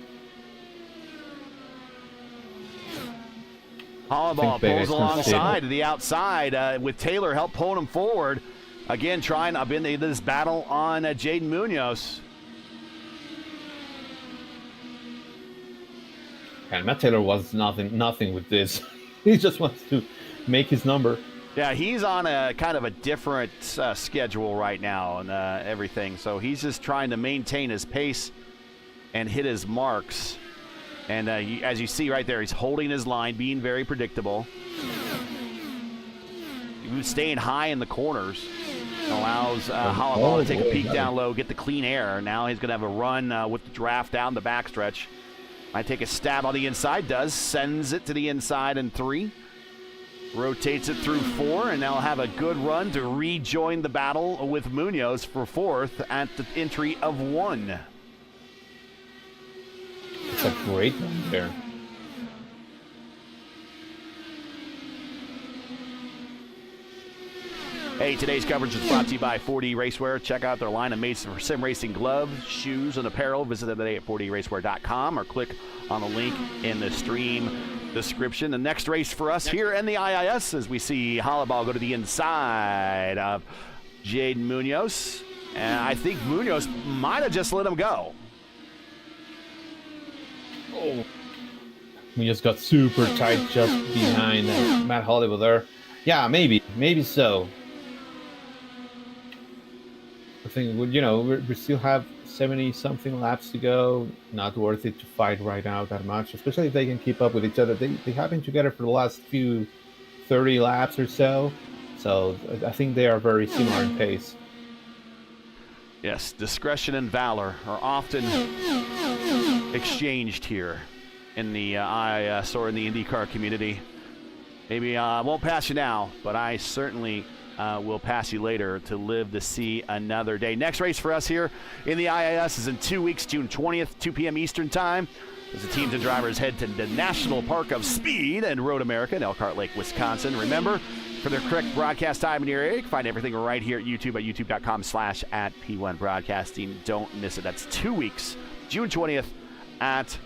Hollaball pulls alongside to the outside with Taylor help pulling him forward. Again, trying up into this battle on Jaden Munoz. And Matt Taylor was nothing with this. He just wants to make his number. Yeah, he's on a kind of a different schedule right now and everything. So he's just trying to maintain his pace and hit his marks. And as you see right there, he's holding his line, being very predictable. He's staying high in the corners. Allows Hollaball to take a peek down low, get the clean air. Now he's going to have a run with the draft down the backstretch. Might take a stab on the inside, does. Sends it to the inside in 3. Rotates it through 4, and now have a good run to rejoin the battle with Munoz for 4th at the entry of 1. It's a great run there. Hey, today's coverage is brought to you by 4D Racewear. Check out their line of made for sim racing gloves, shoes, and apparel. Visit them today at 4dracewear.com or click on the link in the stream description. The next race for us here in the IIS as we see Hollaball go to the inside of Jaden Munoz. And I think Munoz might have just let him go. Oh. Munoz got super tight just behind Matt Hollaball there. Yeah, maybe so. I think, you know, we still have 70-something laps to go. Not worth it to fight right now that much, especially if they can keep up with each other. They have been together for the last 30 laps or so. So I think they are very similar in pace. Yes, discretion and valor are often exchanged here in the IIS or in the IndyCar community. Maybe I won't pass you now, but I certainly will pass you later to live to see another day. Next race for us here in the IIS is in 2 weeks, June 20th, 2 p.m. Eastern Time. As the teams and drivers head to the National Park of Speed and Road America in Elkhart Lake, Wisconsin. Remember, for their correct broadcast time in your area, you can find everything right here at YouTube at youtube.com/@P1 Broadcasting. Don't miss it. That's 2 weeks, June 20th at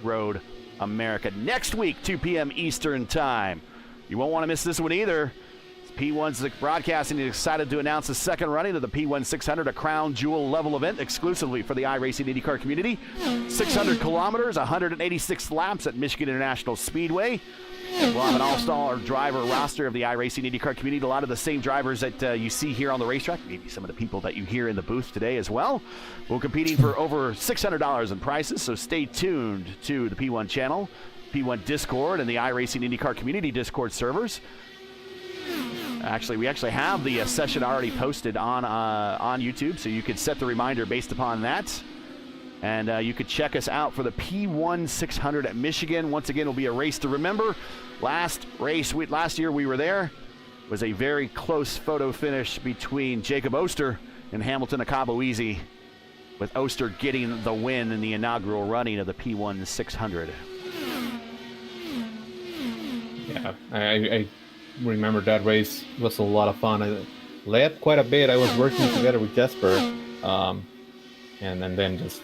Road America. Next week, 2 p.m. Eastern Time. You won't want to miss this one either. P1's Broadcasting is excited to announce the second running of the P1 600, a crown jewel level event exclusively for the iRacing IndyCar community. 600 kilometers, 186 laps at Michigan International Speedway. We'll have an all-star driver roster of the iRacing IndyCar community. A lot of the same drivers that you see here on the racetrack, maybe some of the people that you hear in the booth today as well. We're competing for over $600 in prizes, so stay tuned to the P1 channel, P1 Discord, and the iRacing IndyCar community Discord servers. Actually, we have the session already posted on YouTube, so you could set the reminder based upon that. And you could check us out for the P1 600 at Michigan. Once again, it'll be a race to remember. Last year we were there. It was a very close photo finish between Jacob Oster and Hamilton Akabueasy, with Oster getting the win in the inaugural running of the P1 600. Yeah, I remember that race. It was a lot of fun. I led quite a bit. I was working together with Jesper, and then just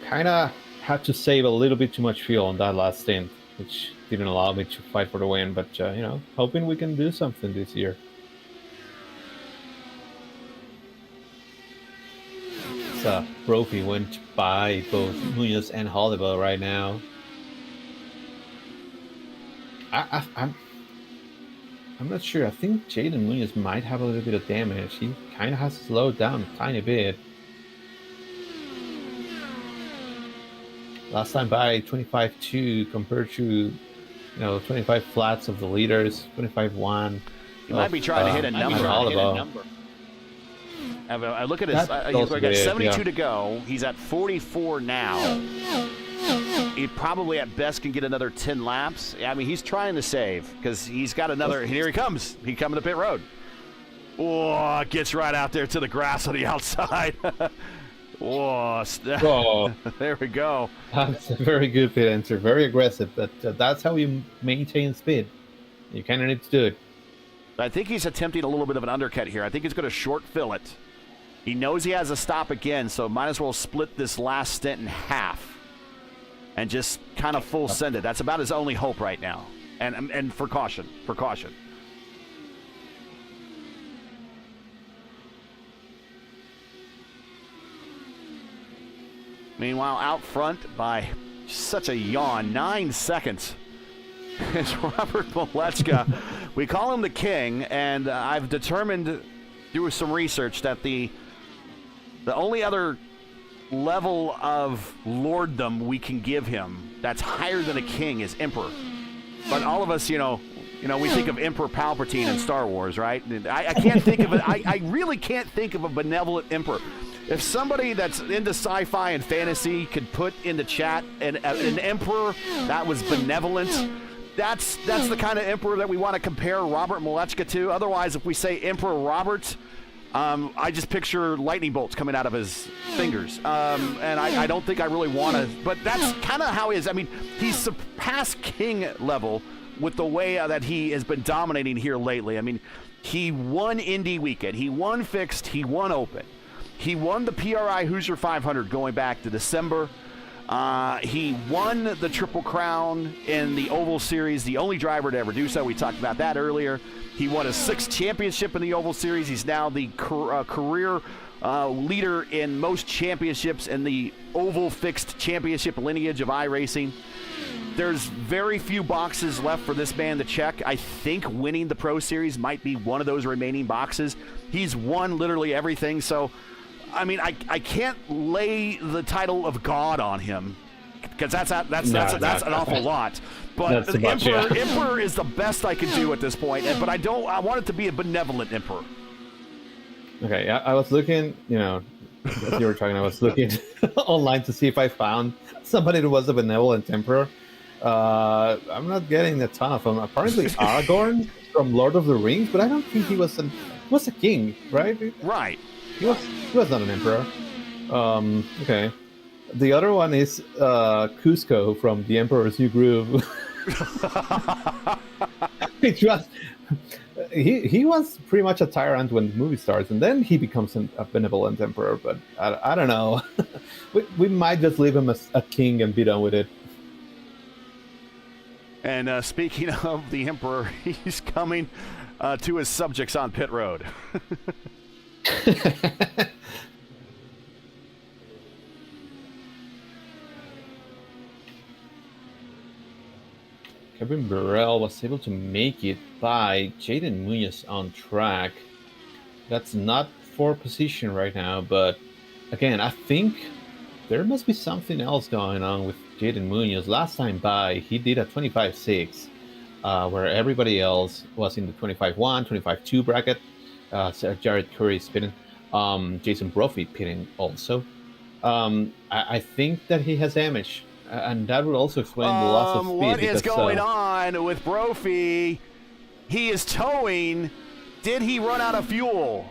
kind of had to save a little bit too much fuel on that last stint. which didn't allow me to fight for the win. But hoping we can do something this year. Brophy went by both Munoz and Hollowell right now. I'm not sure. I think Jaden Munoz might have a little bit of damage. He kind of has slowed down a tiny bit. Last time by 25-2 compared to 25 flats of the leaders, 25-1. He might be trying to hit a number. I look at his. He's got 72 to go. He's at 44 now. He probably at best can get another 10 laps. I mean, he's trying to save because he's got another. Here he comes. He coming to pit road. Oh, gets right out there to the grass on the outside. Oh, there we go. That's a very good pit answer. Very aggressive, but that's how you maintain speed. You kind of need to do it. I think he's attempting a little bit of an undercut here. I think he's going to short fill it. He knows he has a stop again, so might as well split this last stint in half and just kind of full send it. That's about his only hope right now. And for caution. Meanwhile, out front by such a yawn, 9 seconds. It's Robert Molechka. We call him the king, and I've determined through some research that the only other level of lorddom we can give him that's higher than a king is emperor. But all of us, we think of Emperor Palpatine in Star Wars, right? I can't think of it. I really can't think of a benevolent emperor. If somebody that's into sci-fi and fantasy could put in the chat an emperor that was benevolent, that's the kind of emperor that we want to compare Robert Molechka to. Otherwise, if we say Emperor Robert, I just picture lightning bolts coming out of his fingers. And I don't think I really want to, but that's kind of how he is. I mean, he's surpassed king level with the way that he has been dominating here lately. I mean, he won Indy weekend. He won fixed. He won open. He won the PRI Hoosier 500 going back to December. He won the Triple Crown in the Oval Series, the only driver to ever do so. We talked about that earlier. He won a 6th championship in the Oval Series. He's now the career leader in most championships in the Oval Fixed Championship lineage of iRacing. There's very few boxes left for this man to check. I think winning the Pro Series might be one of those remaining boxes. He's won literally everything, so I mean, I can't lay the title of God on him because that's an awful lot. But the Emperor is the best I can do at this point. But I want it to be a benevolent Emperor. Okay, I was looking, as you were talking, I was looking online to see if I found somebody who was a benevolent Emperor. I'm not getting a ton of them. Apparently Aragorn from Lord of the Rings, but I don't think he was a king, right? Right. He was not an emperor. Okay. The other one is Cusco from The Emperor's New Groove. He was pretty much a tyrant when the movie starts, and then he becomes a benevolent emperor. But I don't know. we might just leave him as a king and be done with it. And speaking of the Emperor, he's coming to his subjects on pit road. Kevin Burrell was able to make it by Jaden Munoz on track. That's not for position right now, but again, I think there must be something else going on with Jaden Munoz. Last time by, he did a 25.6, where everybody else was in the 25.1, 25.2 bracket. Jared Curry spinning, Jason Brophy pitting also. I think that he has damage, and that would also explain the loss of speed. What is going on with Brophy? He is towing. Did he run out of fuel?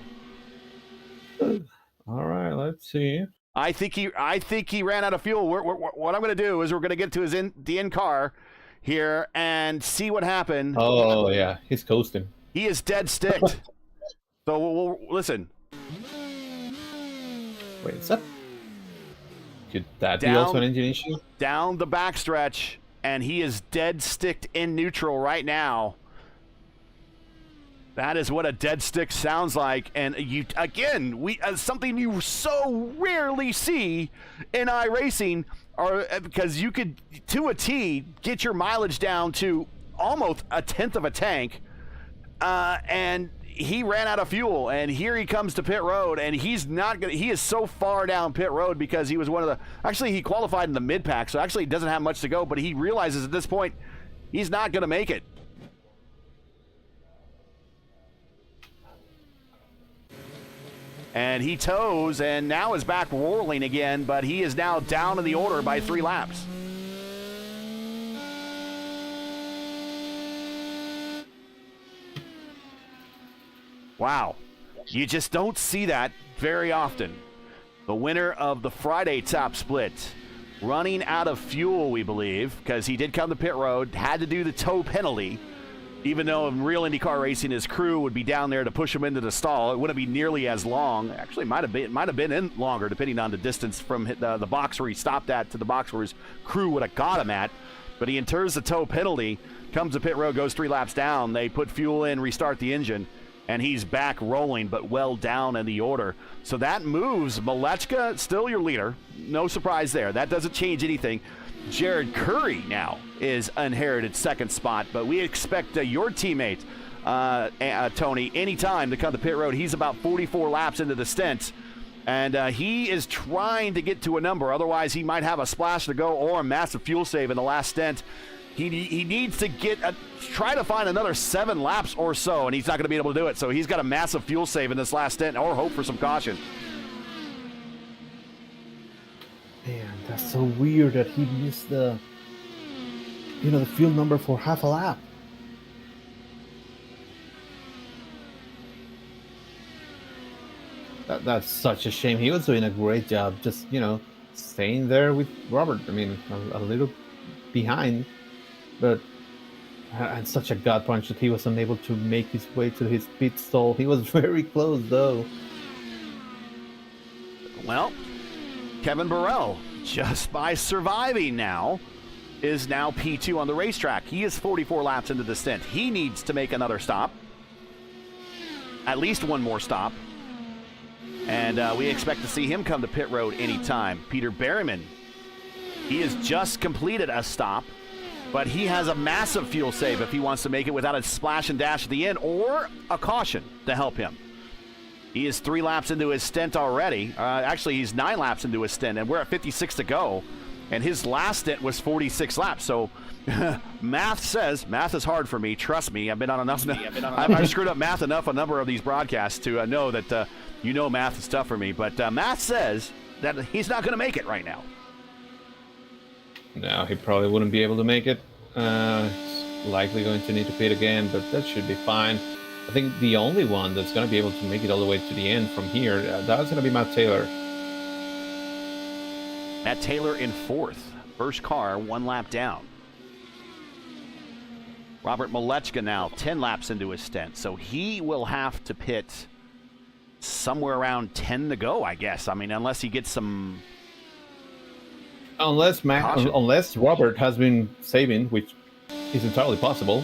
All right, let's see. I think he ran out of fuel. What I'm going to do is we're going to get to the in car here and see what happened. Oh yeah, he's coasting. He is dead sticked. So we'll listen. Wait, is that? Could that be also an engine issue? Down the backstretch, and he is dead sticked in neutral right now. That is what a dead stick sounds like, and something you so rarely see in iRacing, because you could, to a T, get your mileage down to almost a tenth of a tank, and he ran out of fuel, and here he comes to pit road, and he is so far down pit road because he was he qualified in the mid pack, so actually he doesn't have much to go, but he realizes at this point he's not going to make it. And he tows and now is back rolling again, but he is now down in the order by 3 laps. Wow. You just don't see that very often. The winner of the Friday top split, running out of fuel, we believe, because he did come to pit road, had to do the tow penalty. Even though in real IndyCar racing, his crew would be down there to push him into the stall, it wouldn't be nearly as long. Actually, it might have been in longer, depending on the distance from the box where he stopped at to the box where his crew would have got him at. But he incurs the tow penalty, comes to pit road, goes 3 laps down. They put fuel in, restart the engine, and he's back rolling, but well down in the order. So that moves Malechka, still your leader. No surprise there. That doesn't change anything. Jared Curry now is inherited second spot, but we expect your teammate, Tony, anytime to come to pit road. He's about 44 laps into the stint, and he is trying to get to a number. Otherwise, he might have a splash to go or a massive fuel save in the last stint. He needs to try to find another 7 laps or so, and he's not going to be able to do it. So he's got a massive fuel save in this last stint, or hope for some caution. Man, that's so weird that he missed the fuel number for half a lap. That's such a shame. He was doing a great job, just staying there with Robert. I mean, a little behind, but had such a gut punch that he was unable to make his way to his pit stall. He was very close, though. Well, Kevin Burrell, just by surviving now, is now P2 on the racetrack. He is 44 laps into the stint. He needs to make another stop. At least one more stop. And we expect to see him come to pit road anytime. Peter Berryman, he has just completed a stop, but he has a massive fuel save if he wants to make it without a splash and dash at the end or a caution to help him. He is 3 laps into his stint already. Actually, he's 9 laps into his stint, and we're at 56 to go. And his last stint was 46 laps. So math is hard for me. Trust me, I've been on enough. I've screwed up math enough a number of these broadcasts to know that math is tough for me. But math says that he's not going to make it right now. No, he probably wouldn't be able to make it. He's likely going to need to pit again, but that should be fine. I think the only one that's going to be able to make it all the way to the end from here, that's going to be Matt Taylor. Matt Taylor in 4th. First car, 1 lap down. Robert Malechka now 10 laps into his stint, so he will have to pit somewhere around 10 to go, I guess. I mean, unless he gets some... Unless Robert has been saving, which is entirely possible.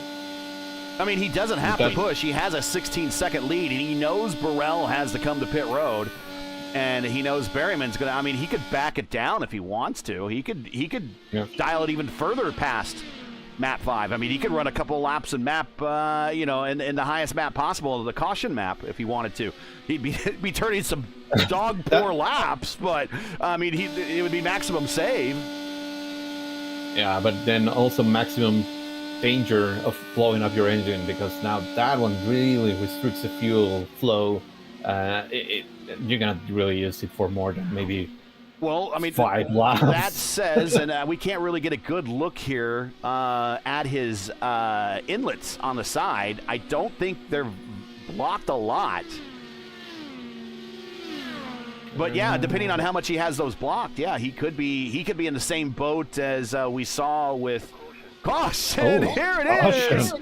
I mean, he doesn't have to push. He has a 16-second lead, and he knows Burrell has to come to pit road, and he knows Berryman's going to... I mean, he could back it down if he wants to. He could dial it even further past map 5. I mean, he could run a couple laps in map, in the highest map possible, the caution map, if he wanted to. He'd be turning some dog poor laps, but, I mean, it would be maximum save. Yeah, but then also maximum danger of blowing up your engine, because now that one really restricts the fuel flow. You're gonna really use it for more than maybe 5 laps. That says, and we can't really get a good look here at his inlets on the side. I don't think they're blocked a lot. But yeah, depending on how much he has those blocked, yeah, he could be in the same boat as we saw with caution. Here it is.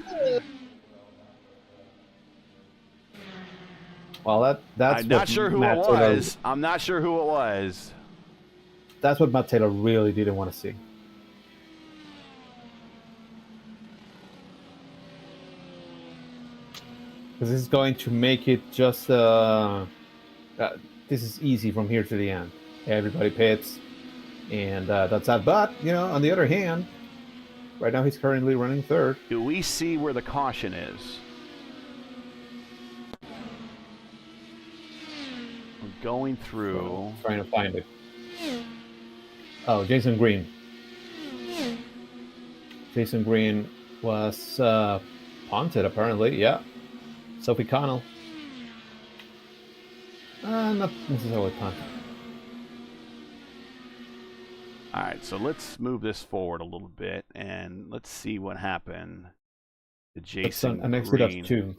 Well, that's I'm not sure who it was. I'm not sure who it was. That's what Matt Taylor really didn't want to see. Because this is going to make it just this is easy from here to the end. Everybody pits, and that's that. But on the other hand, right now he's currently running third. Do we see where the caution is? I'm going through. Trying to find it. Oh, Jason Green. Jason Green was punted, apparently. Yeah. Sophie Connell. Not necessarily punted. All right, so let's move this forward a little bit, and let's see what happened to Jason an exit of Green. 2.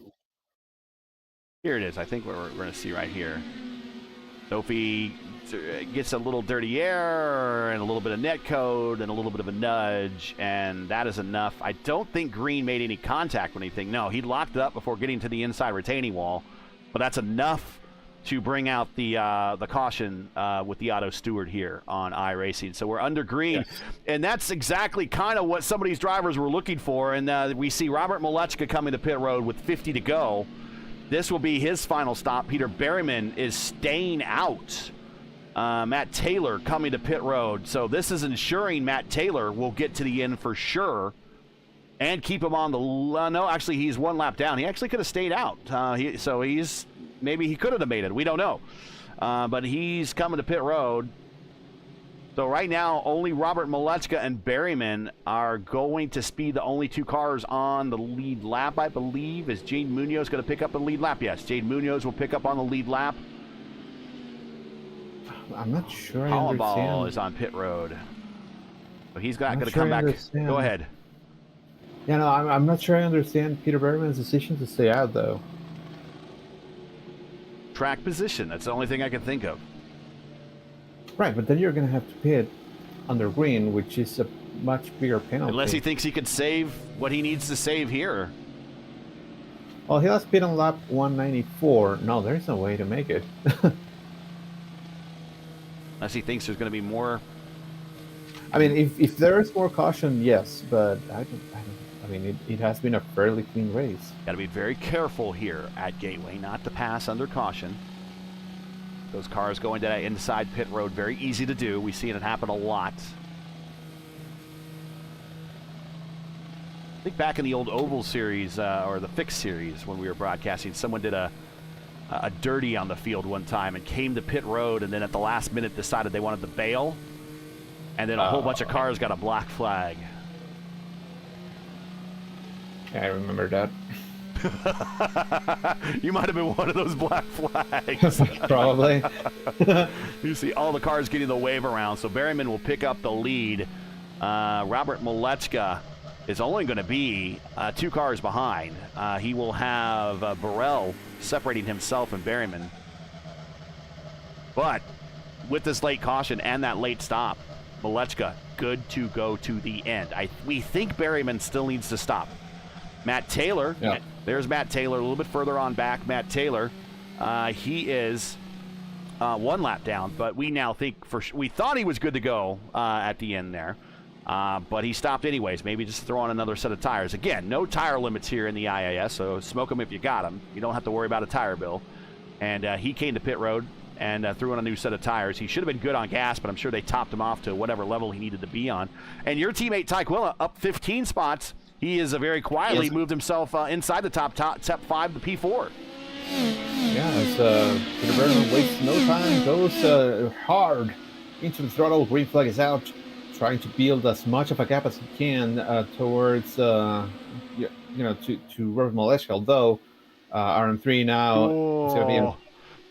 Here it is. I think we're going to see right here. Sophie gets a little dirty air and a little bit of net code and a little bit of a nudge, and that is enough. I don't think Green made any contact with anything. No, he locked up before getting to the inside retaining wall, but that's enough to bring out the caution with the auto steward here on iRacing. So we're under Green, yes. And that's exactly kind of what some of these drivers were looking for. And we see Robert Malechka coming to pit road with 50 to go. This will be his final stop. Peter Berryman is staying out. Matt Taylor coming to pit road. So this is ensuring Matt Taylor will get to the end for sure and keep him on the... no, actually, he's one lap down. He actually could have stayed out. Maybe he could have made it. We don't know. But he's coming to pit road. So right now, only Robert Malechka and Berryman are going to speed the only 2 cars on the lead lap, I believe. Is Jade Munoz going to pick up the lead lap? Yes, Jade Munoz will pick up on the lead lap. I'm not sure I Hollenball understand. is on pit road. So he's not going to come back. Go ahead. Yeah, no, I'm not sure I understand Peter Berryman's decision to stay out, though. Track position. That's the only thing I can think of. Right, but then you're going to have to pit under Green, which is a much bigger penalty. Unless he thinks he can save what he needs to save here. Well, he has pit on lap 194. No, there's no way to make it. Unless he thinks there's going to be more. I mean, if there is more caution, yes, but I mean, it has been a fairly clean race. Got to be very careful here at Gateway not to pass under caution. Those cars going to that inside pit road, very easy to do. We see it happen a lot. I think back in the old Oval Series, or the Fix Series, when we were broadcasting, someone did a dirty on the field one time and came to pit road, and then at the last minute decided they wanted to bail, and then a whole bunch of cars got a black flag. Yeah, I remember that. You might have been one of those black flags. Probably. You see all the cars getting the wave around, so Berryman will pick up the lead. Robert Malechka is only going to be 2 cars behind. He will have Burrell separating himself and Berryman. But with this late caution and that late stop, Malechka good to go to the end. We think Berryman still needs to stop. Matt Taylor, yeah. There's Matt Taylor, a little bit further on back. Matt Taylor, he is 1 lap down, but we now think we thought he was good to go at the end there, but he stopped anyways. Maybe just throw on another set of tires. Again, no tire limits here in the IAS, so smoke them if you got them. You don't have to worry about a tire bill. And he came to pit road and threw on a new set of tires. He should have been good on gas, but I'm sure they topped him off to whatever level he needed to be on. And your teammate Tyquilla up 15 spots. He is very quietly moved himself inside the top 5, the P4. Yeah, as Peter Berryman wastes no time, goes hard into the throttle. Green flag is out, trying to build as much of a gap as he can towards, to Robert Malechka. Although RM3 now is going to be in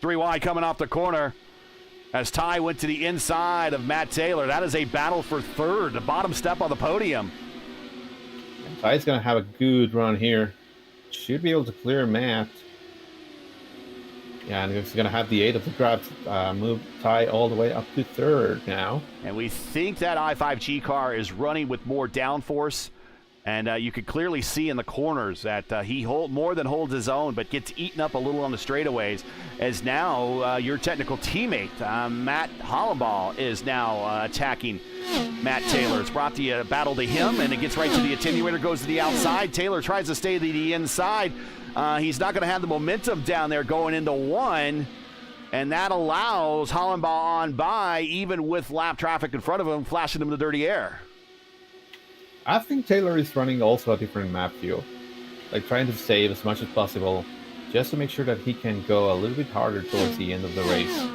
3 wide coming off the corner. As Ty went to the inside of Matt Taylor, that is a battle for third, the bottom step on the podium. Ty's going to have a good run here. Should be able to clear Matt. Yeah, and he's going to have the 8 of the grabs move Ty all the way up to third now. And we think that i5G car is running with more downforce. And you could clearly see in the corners that he more than holds his own, but gets eaten up a little on the straightaways. As now your technical teammate, Matt Hollenball, is now attacking Matt Taylor. It's brought the battle to him, and it gets right to the attenuator, goes to the outside. Taylor tries to stay to the inside. He's not going to have the momentum down there going into one, and that allows Hollenbaugh on by, even with lap traffic in front of him, flashing him the dirty air. I think Taylor is running also a different map view, like trying to save as much as possible, just to make sure that he can go a little bit harder towards the end of the race.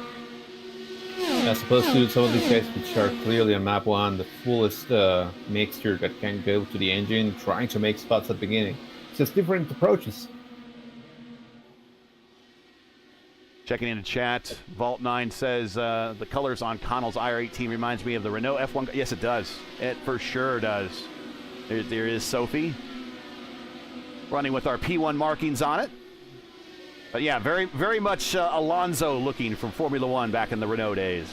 As opposed to some of these guys which are clearly on map 1, the fullest mixture that can go to the engine, trying to make spots at the beginning. It's just different approaches. Checking into chat, Vault9 says the colors on Connell's IR18 reminds me of the Renault F1. Yes, it does. It for sure does. There is Sophie running with our P1 markings on it. But yeah, very, very much Alonso looking from Formula One back in the Renault days.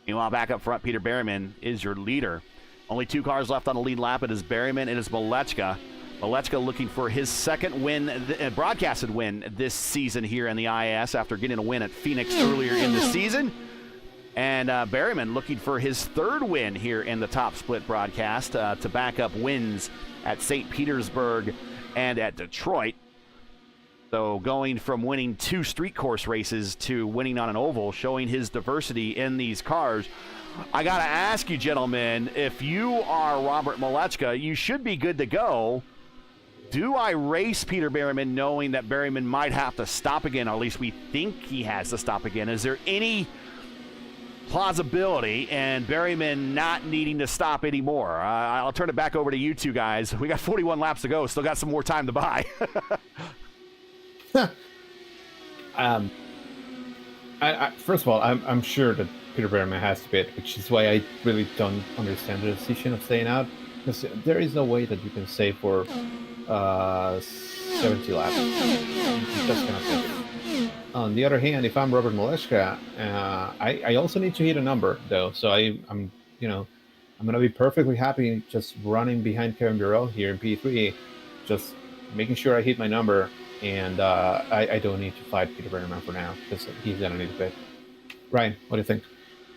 Meanwhile, back up front, Peter Berryman is your leader. Only 2 cars left on the lead lap. It is Berryman and it is Malechka. Malechka looking for his second win, broadcasted win this season here in the IAS after getting a win at Phoenix earlier in the season. And Berryman looking for his 3rd win here in the Top Split broadcast to back up wins at St. Petersburg and at Detroit. So going from winning 2 street course races to winning on an oval, showing his diversity in these cars. I got to ask you, gentlemen, if you are Robert Malechka, you should be good to go. Do I race Peter Berryman knowing that Berryman might have to stop again, or at least we think he has to stop again? Is there any plausibility and Berryman not needing to stop anymore? I'll turn it back over to you two guys. We got 41 laps to go. Still got some more time to buy. First of all, I'm sure that Peter Berryman has to bid, which is why I really don't understand the decision of staying out, because there is no way that you can save for 70 laps. You just cannot do it. On the other hand, if I'm Robert Malechka, I also need to hit a number though. So I'm gonna be perfectly happy just running behind Kevin Burrell here in P3, just making sure I hit my number, and I don't need to fight Peter Berryman for now because he's gonna need a bit. Ryan, what do you think?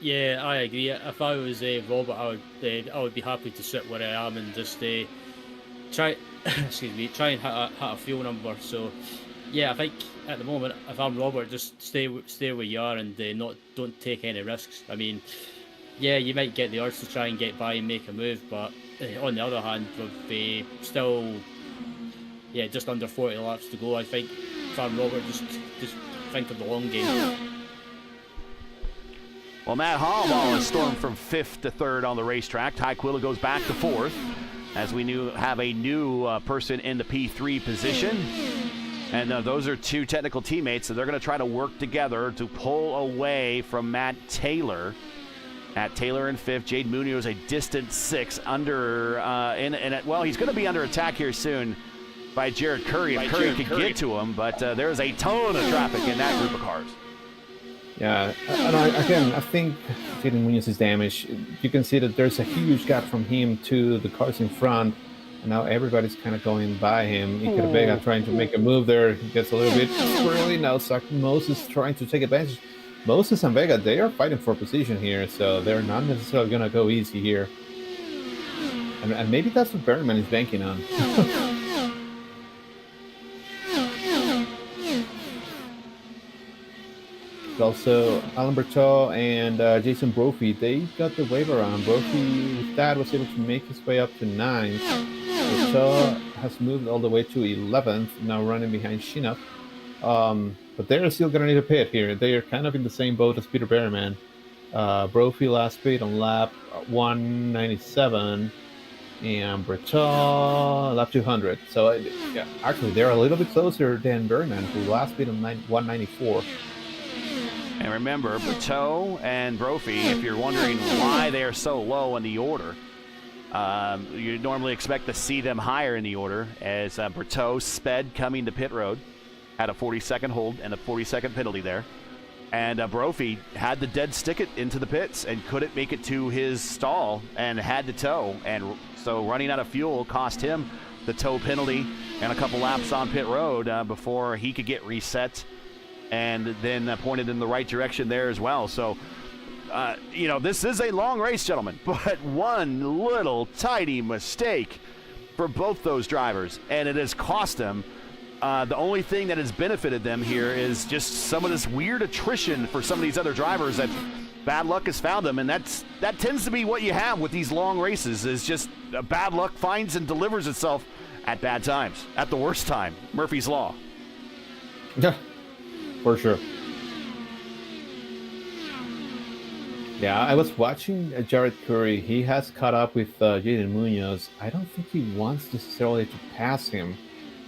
Yeah, I agree. If I was Robert, I would be happy to sit where I am and just try and hit a fuel number. So yeah, I think at the moment, if I'm Robert, just stay where you are and don't take any risks. I mean, yeah, you might get the urge to try and get by and make a move, but on the other hand, with still just under 40 laps to go, I think if I'm Robert, just think of the long game. Well, Matt Hollenbaugh has stormed from 5th to 3rd on the racetrack. Ty Quilla goes back to 4th, as we have a new person in the P3 position. And those are 2 technical teammates, so they're going to try to work together to pull away from Matt Taylor. Matt Taylor in 5th. Jade Munoz a distant 6th under, well, he's going to be under attack here soon by Jared Curry. If Curry could get to him, but there's a ton of traffic in that group of cars. Yeah, and I think Jade Munoz is damaged. You can see that there's a huge gap from him to the cars in front. And now everybody's kind of going by him. Iker Vega trying to make a move there. He gets a little bit squirrely. Now Moses trying to take advantage. Moses and Vega, they are fighting for position here, so they're not necessarily going to go easy here. And maybe that's what Berryman is banking on. Also, Alan Berteau and Jason Brophy, they got the waiver on. Brophy, with that, was able to make his way up to 9th. Berteau has moved all the way to 11th, now running behind Shinoff. But they're still going to need a pit here. They are kind of in the same boat as Peter Berryman. Brophy last pit on lap 197, and Berteau lap 200. So, yeah, actually, they're a little bit closer than Berryman, who last pit on 194. And remember, Berteau and Brophy, if you're wondering why they're so low in the order, you normally expect to see them higher in the order, as Berteau sped coming to pit road, had a 40-second hold and a 40-second penalty there. And Brophy had to dead stick it into the pits and couldn't make it to his stall and had to tow. And so running out of fuel cost him the tow penalty and a couple laps on pit road before he could get reset and then pointed in the right direction there as well. So, this is a long race, gentlemen, but one little tiny mistake for both those drivers, and it has cost them. The only thing that has benefited them here is just some of this weird attrition for some of these other drivers that bad luck has found them, and that tends to be what you have with these long races, is just bad luck finds and delivers itself at bad times, at the worst time. Murphy's Law. Yeah, for sure. Yeah, I was watching Jared Curry. He has caught up with Jaden Munoz. I don't think he wants necessarily to pass him.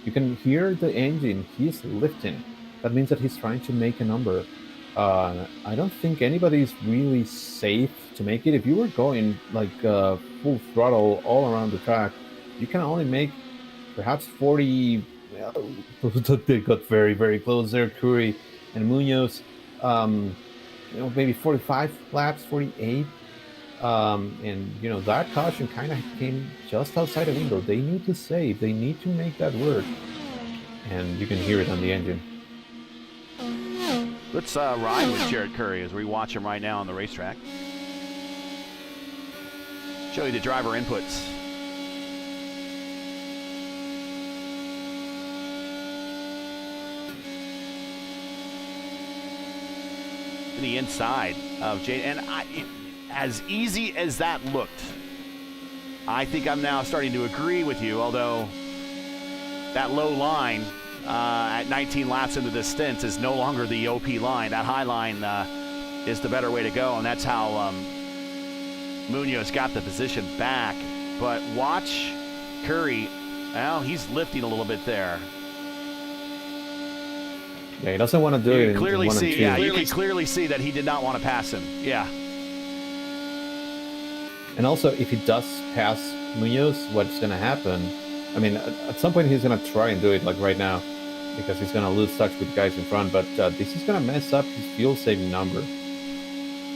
You can hear the engine. He's lifting. That means that he's trying to make a number. I don't think anybody's really safe to make it. If you were going like full throttle all around the track, you can only make perhaps 40. They got very, very close there, Curry and Munoz. Maybe 45 laps, 48. And that caution kind of came just outside the window. They need to save. They need to make that work. And you can hear it on the engine. Let's ride with Jared Curry as we watch him right now on the racetrack. Show you the driver inputs. The inside of Jade, and as easy as that looked, I think I'm now starting to agree with you, although that low line at 19 laps into this stint is no longer the OP line. That high line is the better way to go, and that's how Munoz got the position back. But watch Curry. Well, he's lifting a little bit there. Yeah, he doesn't want to do it. You can clearly see. Yeah, you can clearly see that he did not want to pass him. Yeah. And also, if he does pass Munoz, what's going to happen? I mean, at some point he's going to try and do it, like right now, because he's going to lose touch with guys in front. But this is going to mess up his fuel-saving number.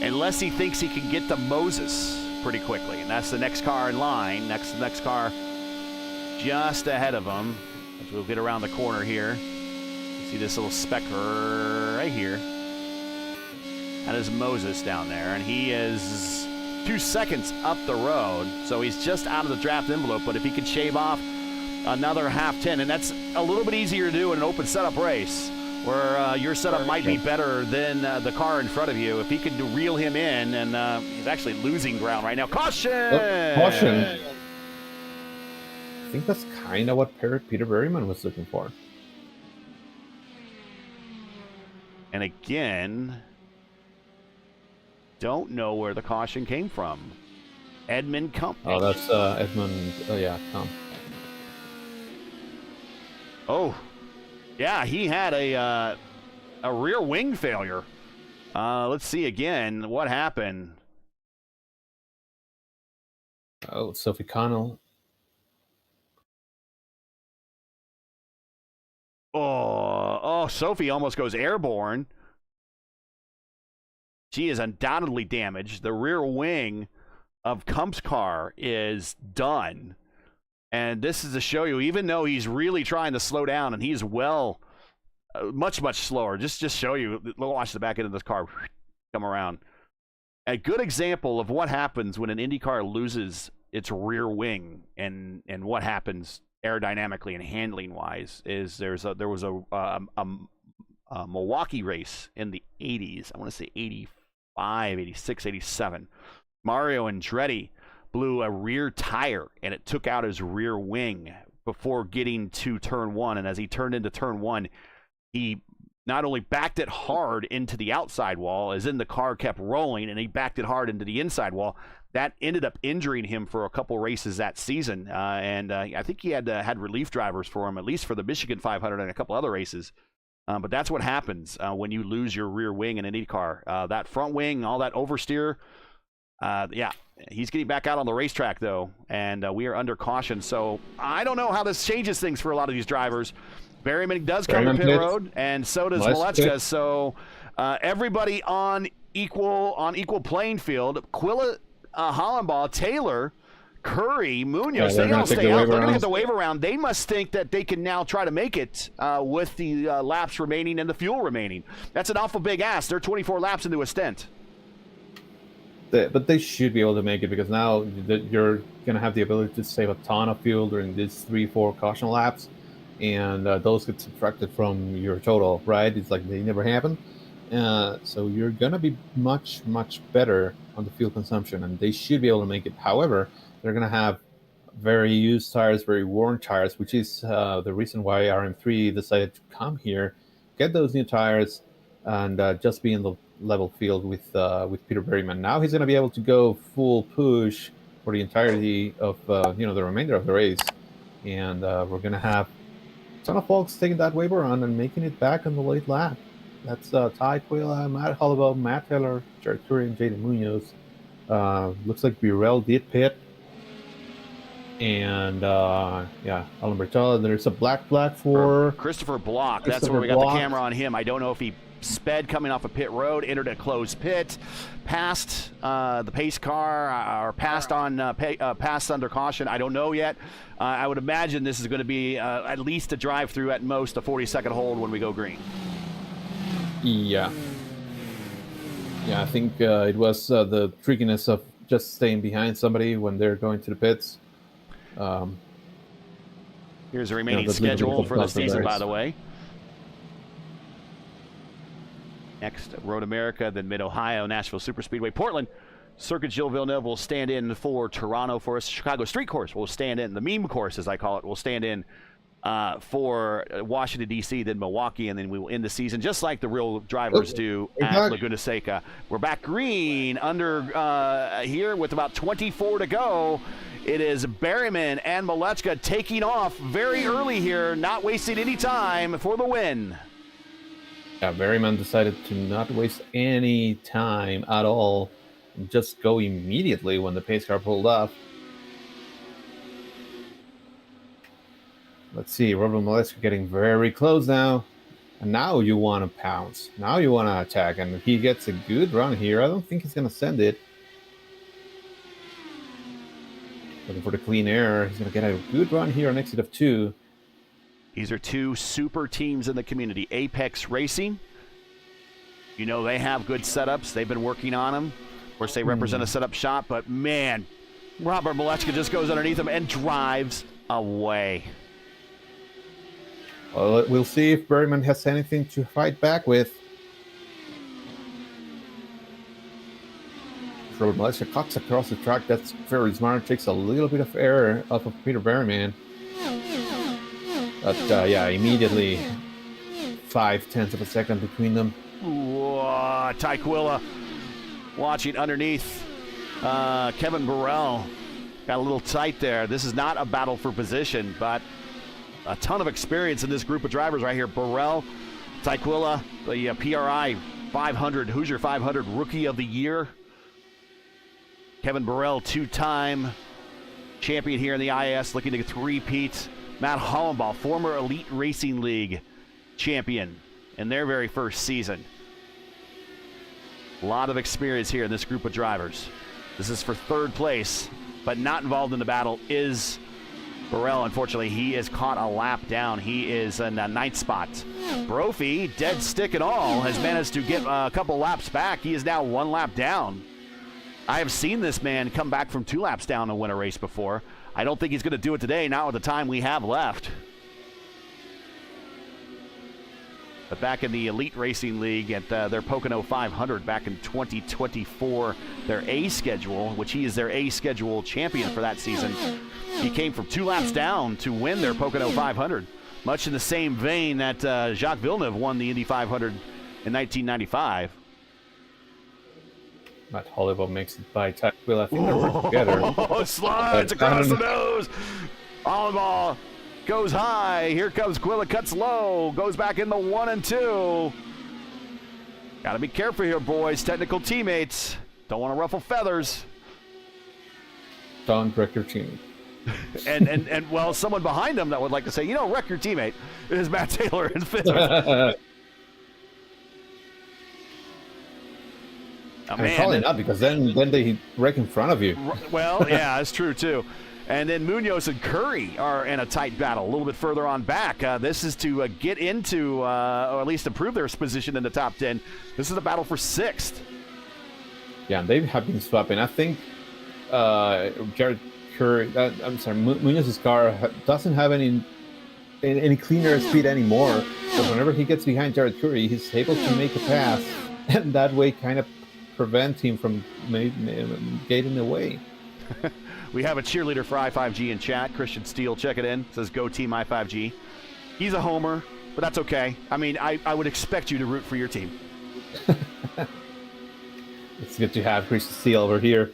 Unless he thinks he can get to Moses pretty quickly, and that's the next car in line. Next car just ahead of him. As we'll get around the corner here. See this little speck right here. That is Moses down there, and he is 2 seconds up the road, so he's just out of the draft envelope. But if he can shave off another half 10, and that's a little bit easier to do in an open setup race, where your setup might be better than the car in front of you. If he can reel him in, and he's actually losing ground right now. Caution! Oh, caution! I think that's kind of what Peter Berryman was looking for. And again, don't know where the caution came from. Edmund Kump. Oh, that's Edmund. Oh, yeah, Kump. Oh, yeah, he had a rear wing failure. Let's see again what happened. Oh, Sophie Connell. Oh, Sophie almost goes airborne. She is undoubtedly damaged. The rear wing of Kump's car is done. And this is to show you, even though he's really trying to slow down, and he's much, much slower. Just show you, watch the back end of this car come around. A good example of what happens when an Indy car loses its rear wing and what happens aerodynamically and handling wise is there was a Milwaukee race in the 80s. I want to say 85, 86, 87. Mario Andretti blew a rear tire and it took out his rear wing before getting to turn one. And as he turned into turn one, he not only backed it hard into the outside wall, as in the car kept rolling, and he backed it hard into the inside wall. That ended up injuring him for a couple races that season. And I think he had relief drivers for him, at least for the Michigan 500 and a couple other races. But that's what happens when you lose your rear wing in an Indy car. That front wing, all that oversteer, yeah, he's getting back out on the racetrack, though, and we are under caution. So I don't know how this changes things for a lot of these drivers. Berryman does come to pit road, and so does Malechka. So everybody on equal playing field. Quilla, Hollenbaugh, Taylor Curry, Yeah, Munoz, they're they gonna all take stay the out. waiver They're going to get rounds. the waiver round. They must think that they can now try to make it with the laps remaining and the fuel remaining. That's an awful big ask. They're 24 laps into a stint. But they should be able to make it because now you're going to have the ability to save a ton of fuel during these 3-4 caution laps, and those get subtracted from your total, right? It's like they never happen. So you're going to be much, much better on the fuel consumption, and they should be able to make it. However, they're going to have very used tires, very worn tires, which is the reason why RM3 decided to come here, get those new tires, and just be in the level field with Peter Berryman. Now he's going to be able to go full push for the entirety of the remainder of the race, and we're going to have a ton of folks taking that waiver on and making it back on the late lap. That's Ty Quilla, Matt Hollowell, Matt Taylor, Jared Curry, and Jaden Munoz. Looks like Burrell did pit. And Alan Bertella, there's a black flag for Christopher Block. That's Christopher where we got Block. the camera on him. I don't know if he sped coming off a pit road, entered a closed pit, passed the pace car, or passed under caution. I don't know yet. I would imagine this is going to be at least a drive-through, at most a 40-second hold when we go green. Yeah, I think it was the trickiness of just staying behind somebody when they're going to the pits. Here's the remaining that's a little schedule bit for the of season, by race. the way. Next, Road America, then Mid-Ohio, Nashville Superspeedway, Portland. Circuit Gilles Villeneuve will stand in for Toronto for us. Chicago Street Course will stand in. The meme course, as I call it, will stand in for Washington, D.C., then Milwaukee, and then we will end the season just like the real drivers do at Laguna Seca. We're back green under here with about 24 to go. It is Berryman and Malechka taking off very early here, not wasting any time for the win. Yeah, Berryman decided to not waste any time at all and just go immediately when the pace car pulled off. Let's see, Robert Malechka getting very close now. And now you want to pounce. Now you want to attack. And he gets a good run here. I don't think he's going to send it. Looking for the clean air. He's going to get a good run here on exit of 2. These are two super teams in the community. Apex Racing. You know, they have good setups. They've been working on them. Of course, they represent a setup shop. But, man, Robert Malechka just goes underneath them and drives away. Well, we'll see if Berryman has anything to fight back with. Robert Malechka cuts across the track. That's very smart. Takes a little bit of air off of Peter Berryman. But, immediately 0.5 of a second between them. Whoa, Ty Quilla watching underneath Kevin Burrell. Got a little tight there. This is not a battle for position, but a ton of experience in this group of drivers right here. Burrell, Ty Quilla, the PRI 500, Hoosier 500 Rookie of the Year. Kevin Burrell, 2-time champion here in the IS, looking to three-peat. Matt Hollenbaugh, former Elite Racing League champion in their very first season. A lot of experience here in this group of drivers. This is for third place, but not involved in the battle is Burrell. Unfortunately, he is caught a lap down. He is in the 9th spot. Brophy, dead stick and all, has managed to get a couple laps back. He is now 1 lap down. I have seen this man come back from 2 laps down and win a race before. I don't think he's going to do it today, not with the time we have left. But back in the Elite Racing League at their Pocono 500 back in 2024, their A schedule, which he is their A schedule champion for that season, he came from 2 laps down to win their Pocono 500, much in the same vein that Jacques Villeneuve won the Indy 500 in 1995. Matt Hollowell makes it by Ty Quilla. I think they're working together. Oh, slides across the nose. Hollenbaugh goes high. Here comes Quilla, cuts low. Goes back in the 1 and 2. Got to be careful here, boys. Technical teammates. Don't want to ruffle feathers. Don't wreck your team. And well, someone behind him that would like to say, wreck your teammate is Matt Taylor in 5th. I mean, probably not, because then they wreck in front of you. Well, yeah, that's true too. And then Munoz and Curry are in a tight battle a little bit further on back. This is to get into, or at least improve their position in the top 10. This is a battle for 6th. Yeah, and they have been swapping. I think Jared Curry, Munoz's car doesn't have any cleaner speed anymore. But whenever he gets behind Jared Curry, he's able to make a pass, and that way kind of prevent him from getting away. We have a cheerleader for i5G in chat. Christian Steele, check it in. Says, go team i5G. He's a homer, but that's okay. I mean, I would expect you to root for your team. It's good to have Christian Steele over here.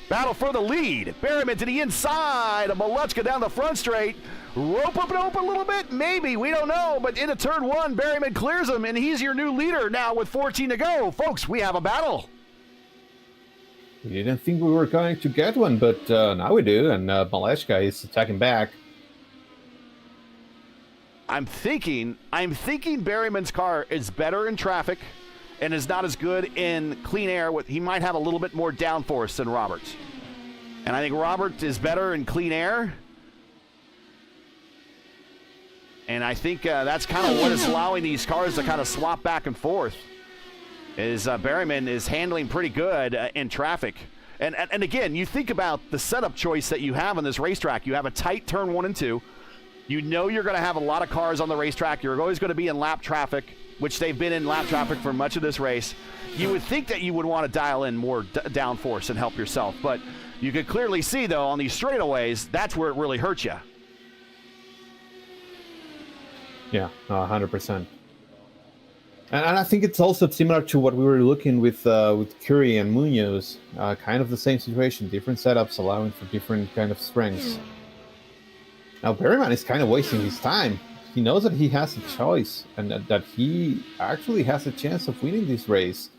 Battle for the lead. Berryman to the inside. Malechka down the front straight. Rope up and open a little bit? Maybe. We don't know. But into turn 1, Berryman clears him, and he's your new leader now with 14 to go. Folks, we have a battle. We didn't think we were going to get one, but now we do, and Malechka is attacking back. I'm thinking Berryman's car is better in traffic and is not as good in clean air. He might have a little bit more downforce than Roberts. And I think Robert is better in clean air. And I think that's kind of what is allowing these cars to kind of swap back and forth. Is Berryman is handling pretty good in traffic. And again, you think about the setup choice that you have on this racetrack. You have a tight turn 1 and 2. You know you're going to have a lot of cars on the racetrack. You're always going to be in lap traffic, which they've been in lap traffic for much of this race. You would think that you would want to dial in more downforce and help yourself. But you could clearly see, though, on these straightaways, that's where it really hurts you. Yeah, 100%. And I think it's also similar to what we were looking with Curry and Munoz. Kind of the same situation, different setups allowing for different kind of strengths. Now Berryman is kind of wasting his time. He knows that he has a choice and that he actually has a chance of winning this race.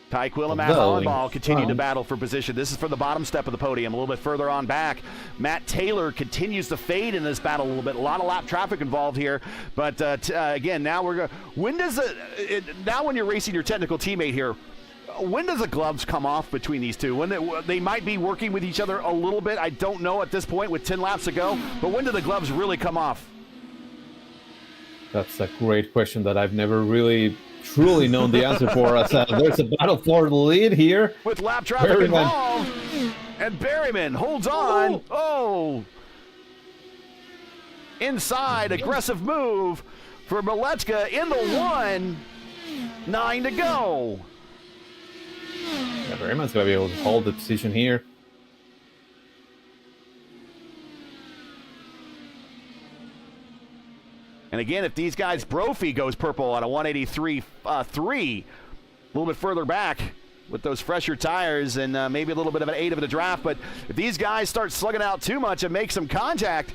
Ty Quill and Matt Hollenball continue to battle for position. This is for the bottom step of the podium, a little bit further on back. Matt Taylor continues to fade in this battle a little bit. A lot of lap traffic involved here. But again, now we're going. Now when you're racing your technical teammate here, when does the gloves come off between these two? When they might be working with each other a little bit. I don't know at this point with 10 laps to go. But when do the gloves really come off? That's a great question that I've never really truly known the answer for us. There's a battle for the lead here. With lap traffic involved. And Berryman holds on. Oh. Inside, aggressive move for Malechka in the 1. 9 to go. Yeah, Berryman's going to be able to hold the position here. And again, if these guys, Brophy goes purple at a 183.3, a little bit further back with those fresher tires and maybe a little bit of an 8 of the draft. But if these guys start slugging out too much and make some contact,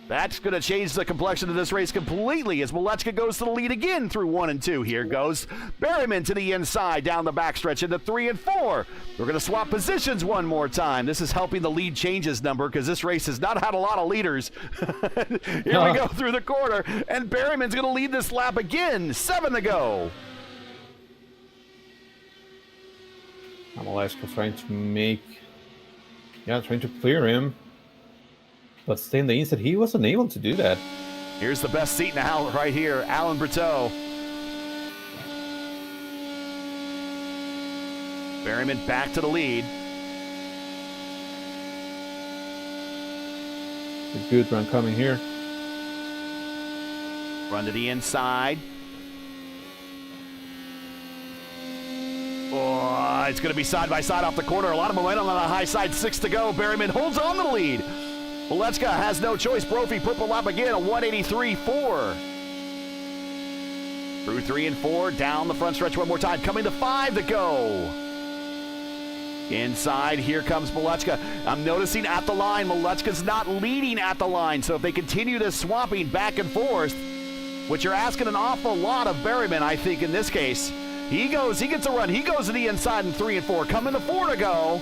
that's going to change the complexion of this race completely as Malechka goes to the lead again through 1 and 2. Here goes Berryman to the inside down the backstretch into 3 and 4. We're going to swap positions one more time. This is helping the lead changes number because this race has not had a lot of leaders. Here we go through the corner, and Berryman's going to lead this lap again. 7 to go. Malechka trying to clear him. But stay in the inside, he wasn't able to do that. Here's the best seat now right here, Alan Berteau. Berryman back to the lead. A good run coming here. Run to the inside. Oh, it's going to be side by side off the corner. A lot of momentum on the high side. 6 to go. Berryman holds on to the lead. Malechka has no choice. Brophy purple lap again, a 183.4. Through 3 and 4, down the front stretch one more time. Coming to 5 to go. Inside, here comes Malechka. I'm noticing at the line, Malechka's not leading at the line. So if they continue this swapping back and forth, which you're asking an awful lot of Berryman, I think, in this case. He gets a run. He goes to the inside in 3 and 4. Coming to 4 to go.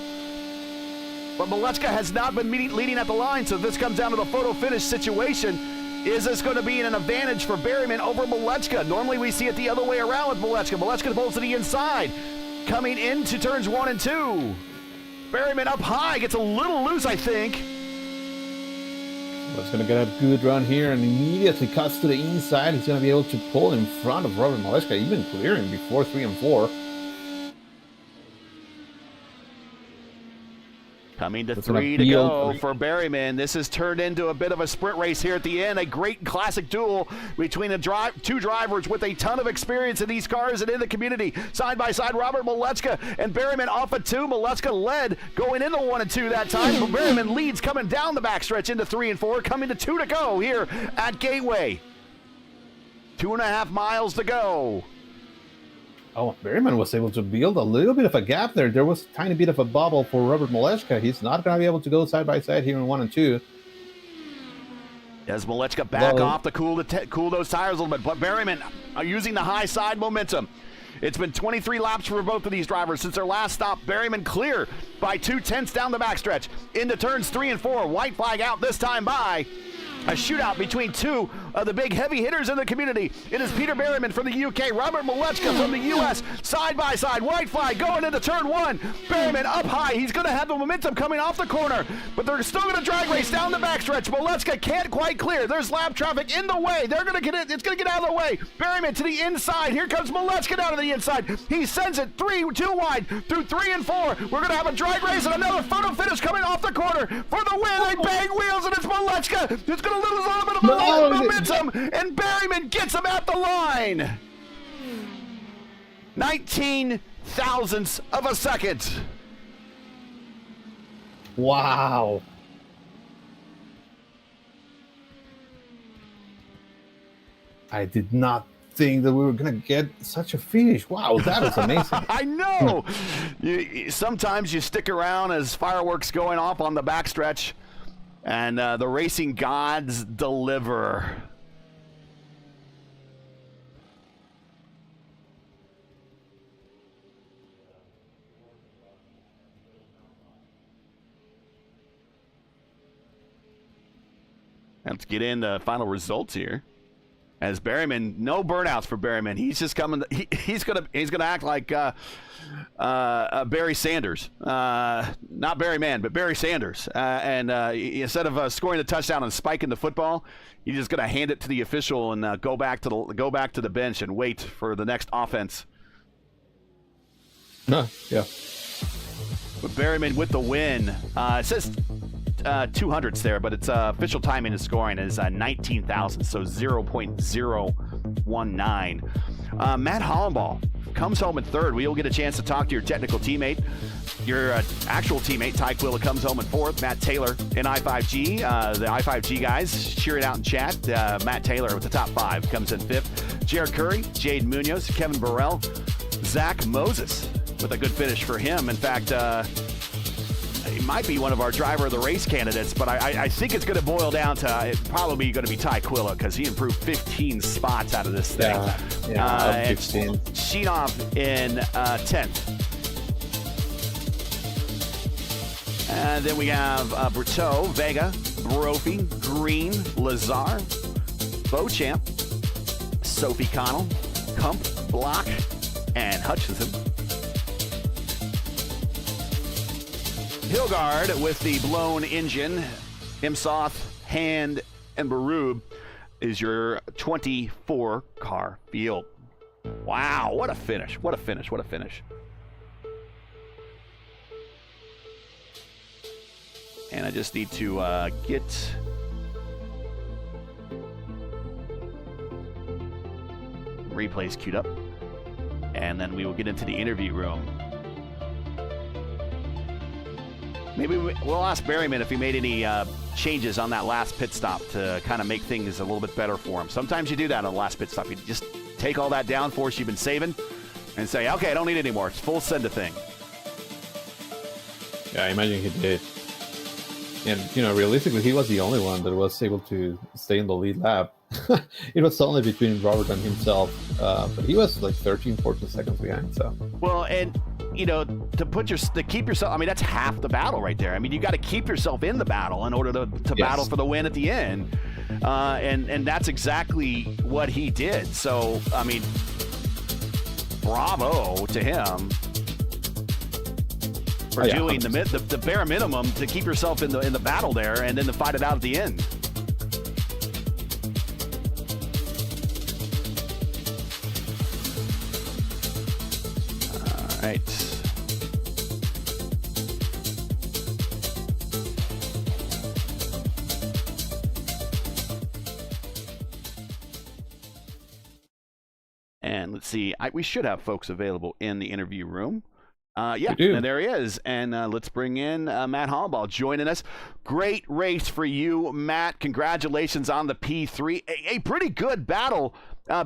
But Malechka has not been leading at the line, so this comes down to the photo finish situation. Is this going to be an advantage for Berryman over Malechka? Normally we see it the other way around with Malechka. Malechka pulls to the inside. Coming into turns 1 and 2. Berryman up high, gets a little loose, I think. He's going to get a good run here and immediately cuts to the inside. He's going to be able to pull in front of Robert Malechka, even clearing before 3 and 4. Coming to 3 to go for Berryman. This has turned into a bit of a sprint race here at the end. A great classic duel between two drivers with a ton of experience in these cars and in the community. Side by side, Robert Malechka and Berryman off of 2. Malechka led going into 1 and 2 that time. But Berryman leads coming down the backstretch into 3 and 4. Coming to 2 to go here at Gateway. 2.5 miles to go. Oh, Berryman was able to build a little bit of a gap there. There was a tiny bit of a bubble for Robert Malechka. He's not going to be able to go side by side here in 1 and 2. As Malechka back off to cool those tires a little bit. But Berryman using the high side momentum. It's been 23 laps for both of these drivers since their last stop. Berryman clear by 2/10 down the backstretch. Into turns 3 and 4. White flag out this time by a shootout between 2 of the big heavy hitters in the community. It is Peter Berryman from the UK, Robert Malechka from the US, side by side. White flag going into turn 1. Berryman up high. He's going to have the momentum coming off the corner, but they're still going to drag race down the backstretch. Malechka can't quite clear. There's lap traffic in the way. They're going to get it. It's going to get out of the way. Berryman to the inside. Here comes Malechka down to the inside. He sends it too wide through 3 and 4. We're going to have a drag race and another photo finish coming off the corner for the win. They bang wheels and it's Malechka. It's going to lose a little bit of momentum, and Berryman gets him at the line. 19 thousandths of a second. Wow. I did not think that we were going to get such a finish. Wow, that is amazing. I know. Sometimes you stick around as fireworks going off on the backstretch. And the racing gods deliver. Let's get into final results here. As Berryman, no burnouts for Berryman. He's just coming. He's gonna act like Barry Sanders, not Barry Mann, but Barry Sanders. And instead of scoring the touchdown and spiking the football, he's just gonna hand it to the official and go back to the bench and wait for the next offense. No, yeah. But Berryman with the win. It says 200ths there, but its official timing and scoring is 19,000, so 0.019. Matt Hollenball comes home in third. We'll get a chance to talk to your technical teammate. Your actual teammate, Ty Quilla, comes home in fourth. Matt Taylor in I5G. The I5G guys cheering out in chat. Matt Taylor with the top 5 comes in fifth. Jared Curry, Jade Munoz, Kevin Burrell, Zach Moses with a good finish for him. In fact, he might be one of our driver of the race candidates, but I think it's going to boil down to it's probably going to be Ty Quilla because he improved 15 spots out of this thing. Yeah, 15. Sheenov in 10th. And then we have Berteau, Vega, Brophy, Green, Lazar, Beauchamp, Sophie Connell, Kump, Block, and Hutchinson. Hilgard with the blown engine, Imsoth, Hand, and Barub is your 24-car field. Wow, what a finish, what a finish, what a finish. And I just need to get replays queued up, and then we will get into the interview room. Maybe we'll ask Berryman if he made any changes on that last pit stop to kind of make things a little bit better for him. Sometimes you do that on the last pit stop. You just take all that downforce you've been saving and say, okay, I don't need it anymore. It's full send a thing. Yeah, I imagine he did. And, realistically, he was the only one that was able to stay in the lead lap. It was only between Robert and himself, but he was like 13, 14 seconds behind. So well, and to keep yourself. I mean, that's half the battle right there. I mean, you got to keep yourself in the battle in order to battle for the win at the end. and that's exactly what he did. So, I mean, bravo to him for doing the bare minimum to keep yourself in the battle there, and then to fight it out at the end. All right. And let's see, we should have folks available in the interview room. Yeah, and there he is. And let's bring in Matt Hollaball joining us. Great race for you, Matt. Congratulations on the P3. A pretty good battle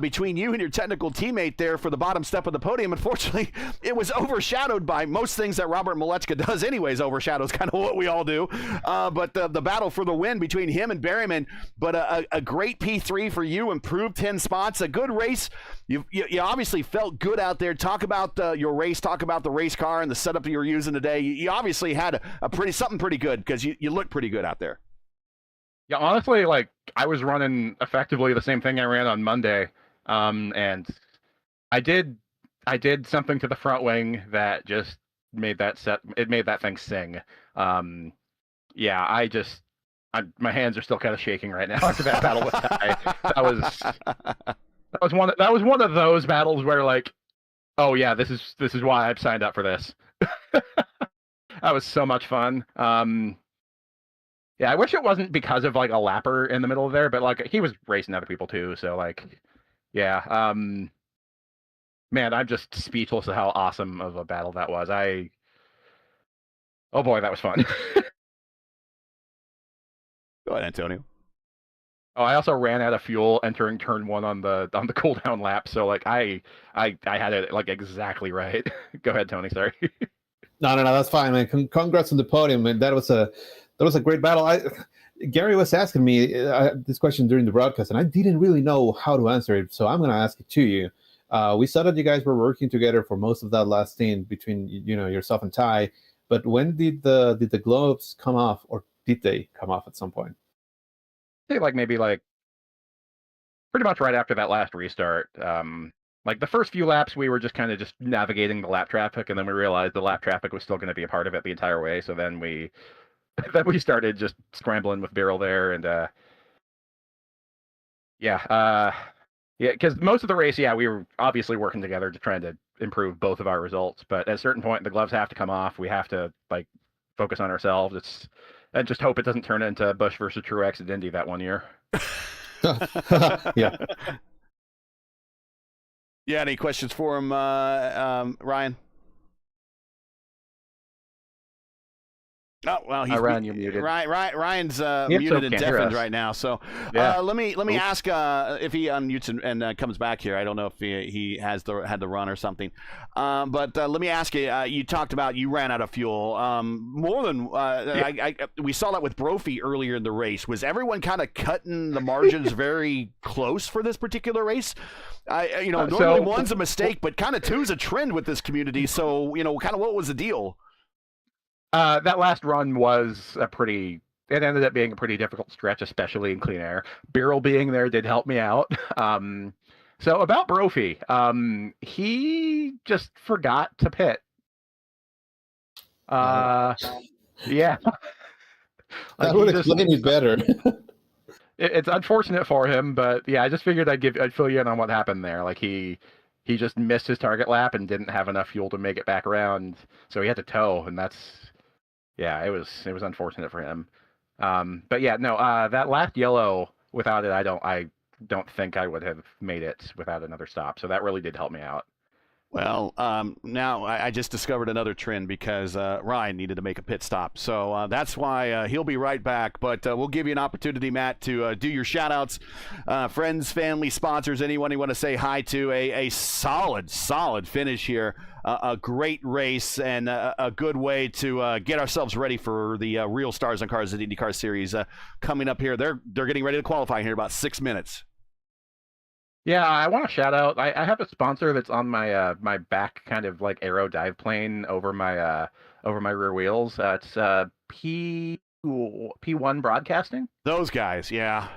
between you and your technical teammate there for the bottom step of the podium. Unfortunately, it was overshadowed by most things that Robert Malechka does anyways. Overshadows kind of what we all do. But the battle for the win between him and Berryman. But a great P3 for you, improved 10 spots. A good race. You obviously felt good out there. Talk about your race. Talk about the race car and the setup you were using today. You obviously had something pretty good because you looked pretty good out there. Yeah, honestly, like I was running effectively the same thing I ran on Monday, and I did something to the front wing that just made that thing sing. Yeah, my hands are still kind of shaking right now after that battle with Ty. That was one of those battles where like, oh yeah, this is why I've signed up for this. That was so much fun. Yeah, I wish it wasn't because of like a lapper in the middle of there, but like he was racing other people too, so like, yeah. Man, I'm just speechless at how awesome of a battle that was. Oh boy, that was fun. Go ahead, Antonio. Oh, I also ran out of fuel entering turn 1 on the cooldown lap, so like I had it like exactly right. Go ahead, Tony. Sorry. No, that's fine, man. Congrats on the podium, man. That was a great battle. Gary was asking me this question during the broadcast, and I didn't really know how to answer it, so I'm going to ask it to you. We saw that you guys were working together for most of that last stint between yourself and Ty, but when did the gloves come off, or did they come off at some point? I think maybe pretty much right after that last restart. Like the first few laps, we were just kind of just navigating the lap traffic, and then we realized the lap traffic was still going to be a part of it the entire way. So then we started just scrambling with Beryl there, and yeah, because most of the race, we were obviously working together to try to improve both of our results. But at a certain point, the gloves have to come off. We have to focus on ourselves. And just hope it doesn't turn into Busch versus Truex at Indy that one year. Yeah. Yeah, any questions for him, Ryan? Oh, well, he's Ryan, you're muted. Ryan's muted and deafened right now. So yeah. let me ask if he unmutes and comes back here. I don't know if he had the run or something. But let me ask you. You talked about you ran out of fuel. More than we saw that with Brophy earlier in the race. Was everyone kind of cutting the margins very close for this particular race? Normally one's a mistake, but kind of two's a trend with this community. So kind of what was the deal? That last run was it ended up being a pretty difficult stretch, especially in clean air. Beryl being there did help me out. So about Brophy, he just forgot to pit. Yeah. That would explain it better. It's unfortunate for him, but yeah, I just figured I'd fill you in on what happened there. Like he just missed his target lap and didn't have enough fuel to make it back around, so he had to tow, and it was unfortunate for him. But yeah, no, that last yellow, without it, I don't think I would have made it without another stop. So that really did help me out. Well, now I just discovered another trend because Ryan needed to make a pit stop. So that's why he'll be right back. But we'll give you an opportunity, Matt, to do your shout-outs. Friends, family, sponsors, anyone you want to say hi to. A solid finish here. A great race and a good way to get ourselves ready for the real Stars on Cars at IndyCar Series coming up here. They're getting ready to qualify here in about 6 minutes. Yeah, I want to shout out. I have a sponsor that's on my my back, kind of like aero dive plane over my rear wheels. It's P1 Broadcasting. Those guys, yeah.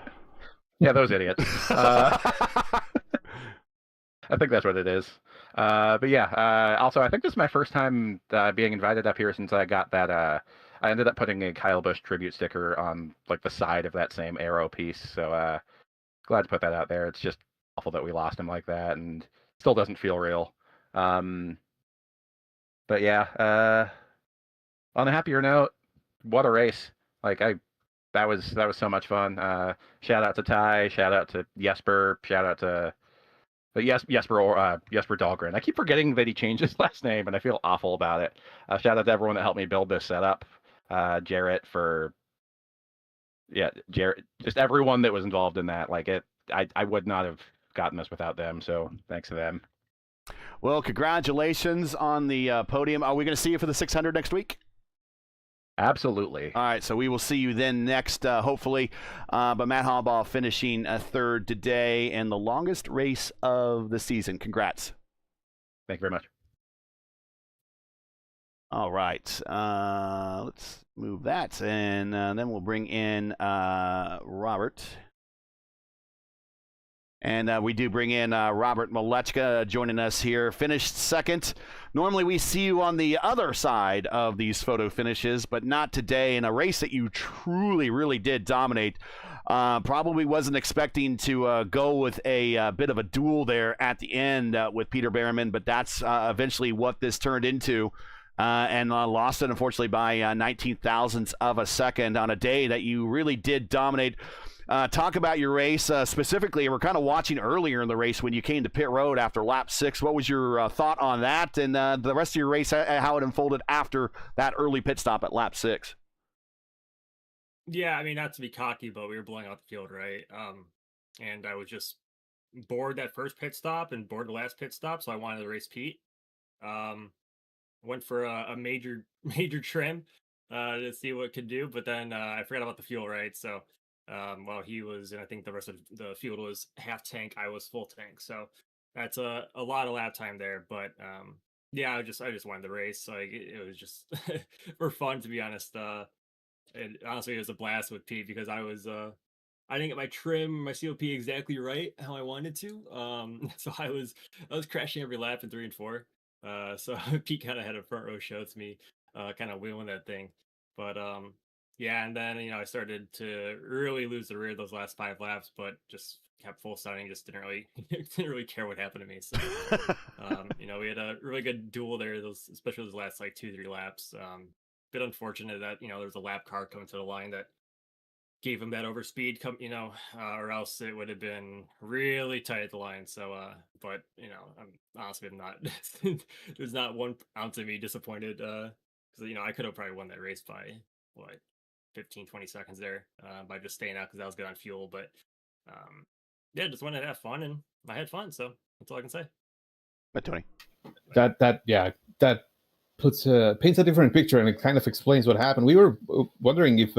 Yeah, those idiots. I think that's what it is. But yeah, also I think this is my first time being invited up here since I got that. I ended up putting a Kyle Busch tribute sticker on like the side of that same arrow piece. So glad to put that out there. It's just awful that we lost him like that, and still doesn't feel real. Um, but yeah, on a happier note, what a race! Like that was so much fun. Shout out to Ty, shout out to Jesper, shout out to Jesper Dahlgren. I keep forgetting that he changed his last name, and I feel awful about it. Shout out to everyone that helped me build this setup. Jarrett Jarrett, just everyone that was involved in that. Like I would not have gotten this without them. So thanks to them. Well, congratulations on the podium. Are we going to see you for the 600 next week? Absolutely. All right, so we will see you then next, hopefully. But Matt Harbaugh finishing third today in the longest race of the season. Congrats. Thank you very much. All right, let's move that, and then we'll bring in Robert. And we do bring in Robert Malechka joining us here. Finished second. Normally we see you on the other side of these photo finishes, but not today in a race that you truly, really did dominate. Probably wasn't expecting to go with a bit of a duel there at the end with Peter Behrman, but that's eventually what this turned into. And lost it, unfortunately, by 19 thousandths of a second on a day that you really did dominate. Talk about your race specifically. We're kind of watching earlier in the race when you came to pit road after lap 6. What was your thought on that, and the rest of your race, how it unfolded after that early pit stop at lap 6? Yeah, I mean, not to be cocky, but we were blowing out the field, right? And I was just bored that first pit stop and bored the last pit stop, so I wanted to race Pete. Went for a major trim to see what it could do, but then I forgot about the fuel, right? So while he was, and I think the rest of the field was half tank, I was full tank. So that's a lot of lap time there. But yeah, I just wanted the race. So it was just for fun, to be honest. And honestly, it was a blast with Pete because I didn't get my trim, my COP exactly right how I wanted to. So I was crashing every lap in 3 and 4. So Pete kind of had a front row show to me, kind of wheeling that thing. But yeah, and then I started to really lose the rear those last 5 laps, but just kept full starting. Just didn't really care what happened to me. So we had a really good duel there. Especially those last like 2-3 laps. Bit unfortunate that there was a lap car coming to the line that gave him that overspeed, or else it would have been really tight at the line. So, but I'm not. There's not 1 ounce of me disappointed because I could have probably won that race by 15-20 seconds there by just staying out because I was good on fuel. But yeah, just wanted to have fun, and I had fun. So that's all I can say. But Tony, that paints a different picture, and it kind of explains what happened. We were wondering if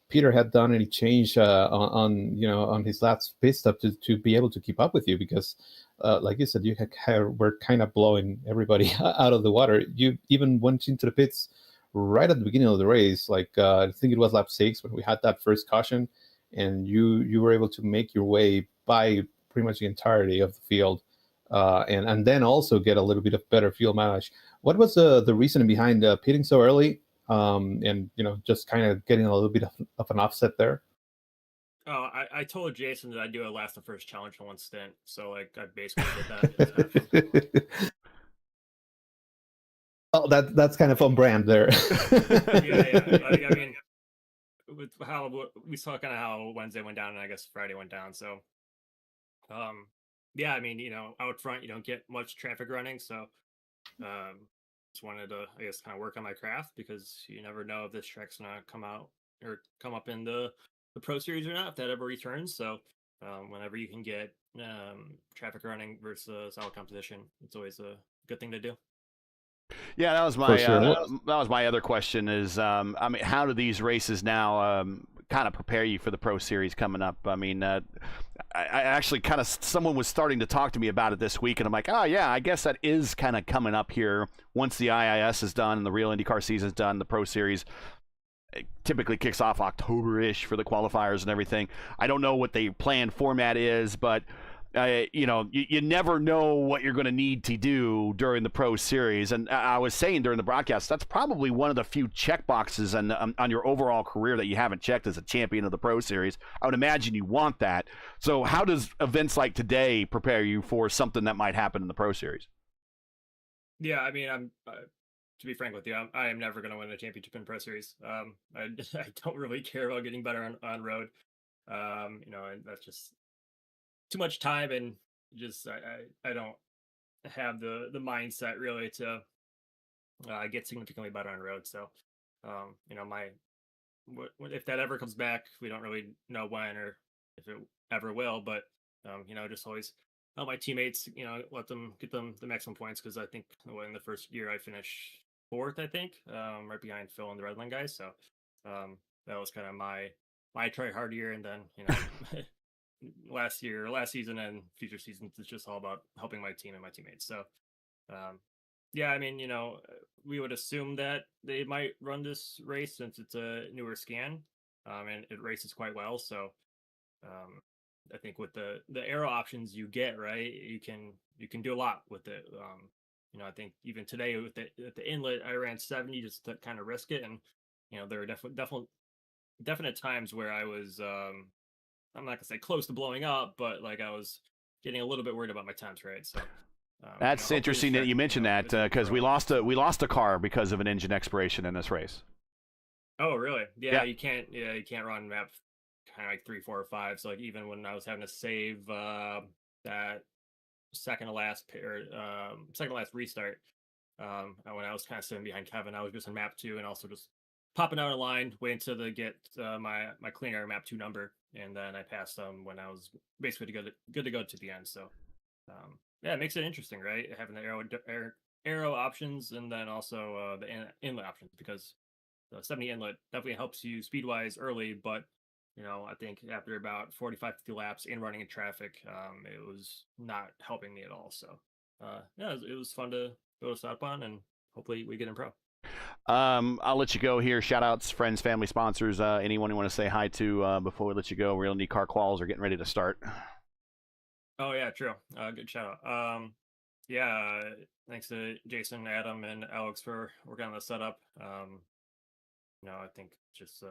Peter had done any change on his last pit stop to be able to keep up with you, because like you said, you were kind of blowing everybody out of the water. You even went into the pits right at the beginning of the race, like I think it was lap 6 when we had that first caution, and you were able to make your way by pretty much the entirety of the field, and then also get a little bit of better fuel mileage. What was the reasoning behind pitting so early? And just kind of getting a little bit of an offset there. Oh, I told Jason that I'd do a last the first challenge in 1 stint, so like I basically did that. Oh, that's kind of on brand there. Yeah. I mean, with how we saw kind of how Wednesday went down and I guess Friday went down, so yeah, I mean, out front you don't get much traffic running, so just wanted to, I guess, kind of work on my craft because you never know if this track's gonna come out or come up in the Pro Series or not, if that ever returns. So whenever you can get traffic running versus out competition, it's always a good thing to do. Yeah, that was my other question is, I mean, how do these races now kind of prepare you for the Pro Series coming up? I mean, I actually kind of, someone was starting to talk to me about it this week, and I'm like, oh yeah, I guess that is kind of coming up here once the IIS is done and the real IndyCar season is done, the Pro Series. It typically kicks off October-ish for the qualifiers and everything. I don't know what the planned format is, but you never know what you're going to need to do during the Pro Series. And I was saying during the broadcast, that's probably one of the few check boxes on your overall career that you haven't checked as a champion of the Pro Series. I would imagine you want that. So how does events like today prepare you for something that might happen in the Pro Series? Yeah, I mean, I'm to be frank with you, I am never going to win a championship in Pro Series. I don't really care about getting better on road. And that's just too much time, and just I don't have the mindset really to get significantly better on road. So, if that ever comes back, we don't really know when or if it ever will. But just always help my teammates. Let them get them the maximum points, because I think in the first year I finished 4th, I think, right behind Phil and the Redland guys. So that was kind of my try hard year, and then last season and future seasons, it's just all about helping my team and my teammates. So yeah, I mean, we would assume that they might run this race since it's a newer scan, and it races quite well. So I think with the aero options you get, right, you can do a lot with it. I think even today with the inlet, I ran 70 just to kind of risk it, and there were definite times where I was I'm not gonna say close to blowing up, but like I was getting a little bit worried about my temps, right? So that's interesting that you mentioned that, because we lost a car because of an engine expiration in this race. Oh, really? Yeah. You can't run map kind of like 3, 4, or 5. So like even when I was having to save that second to last restart, when I was kind of sitting behind Kevin, I was just in map 2 and also just popping out of line, waiting till they get my clean air map 2 number, and then I passed them when I was basically good to go to the end. So yeah, it makes it interesting, right? Having the arrow options, and then also the inlet options, because the 70 inlet definitely helps you speed wise early, but I think after about 45, 50 laps and running in traffic, it was not helping me at all. So yeah, it was fun to go to stop on, and hopefully we get in pro. I'll let you go here. Shout outs, friends, family, sponsors, anyone you want to say hi to before we let you go. Real IndyCar quals are getting ready to start. Oh yeah, true. Good shout out. Yeah, thanks to Jason, Adam, and Alex for working on the setup. I think just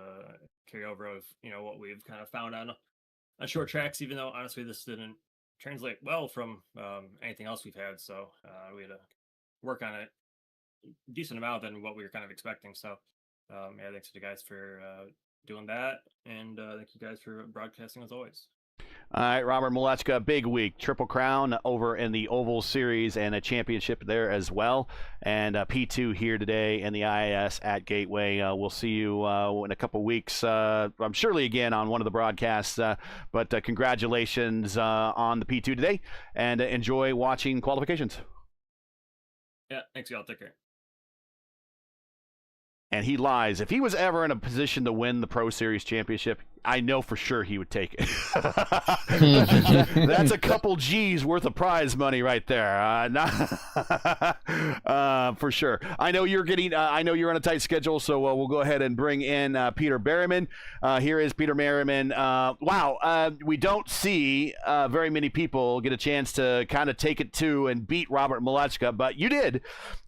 carryover of what we've kind of found on short tracks, even though honestly this didn't translate well from anything else we've had. So we had to work on it decent amount than what we were kind of expecting. So yeah, thanks to the guys for doing that, and thank you guys for broadcasting as always. All right, Robert Malechka, big week. Triple Crown over in the Oval Series and a championship there as well. And P2 here today in the IAS at Gateway. We'll see you in a couple weeks, I'm surely again on one of the broadcasts. But congratulations on the P2 today, and enjoy watching qualifications. Yeah, thanks y'all. Take care. And he lies. If he was ever in a position to win the Pro Series championship, I know for sure he would take it. That's a couple G's worth of prize money right there. For sure. I know you're getting. I know you're on a tight schedule, so we'll go ahead and bring in Peter Berryman. Here is Peter Berryman. Wow, we don't see very many people get a chance to kind of take it to and beat Robert Malechka, but you did,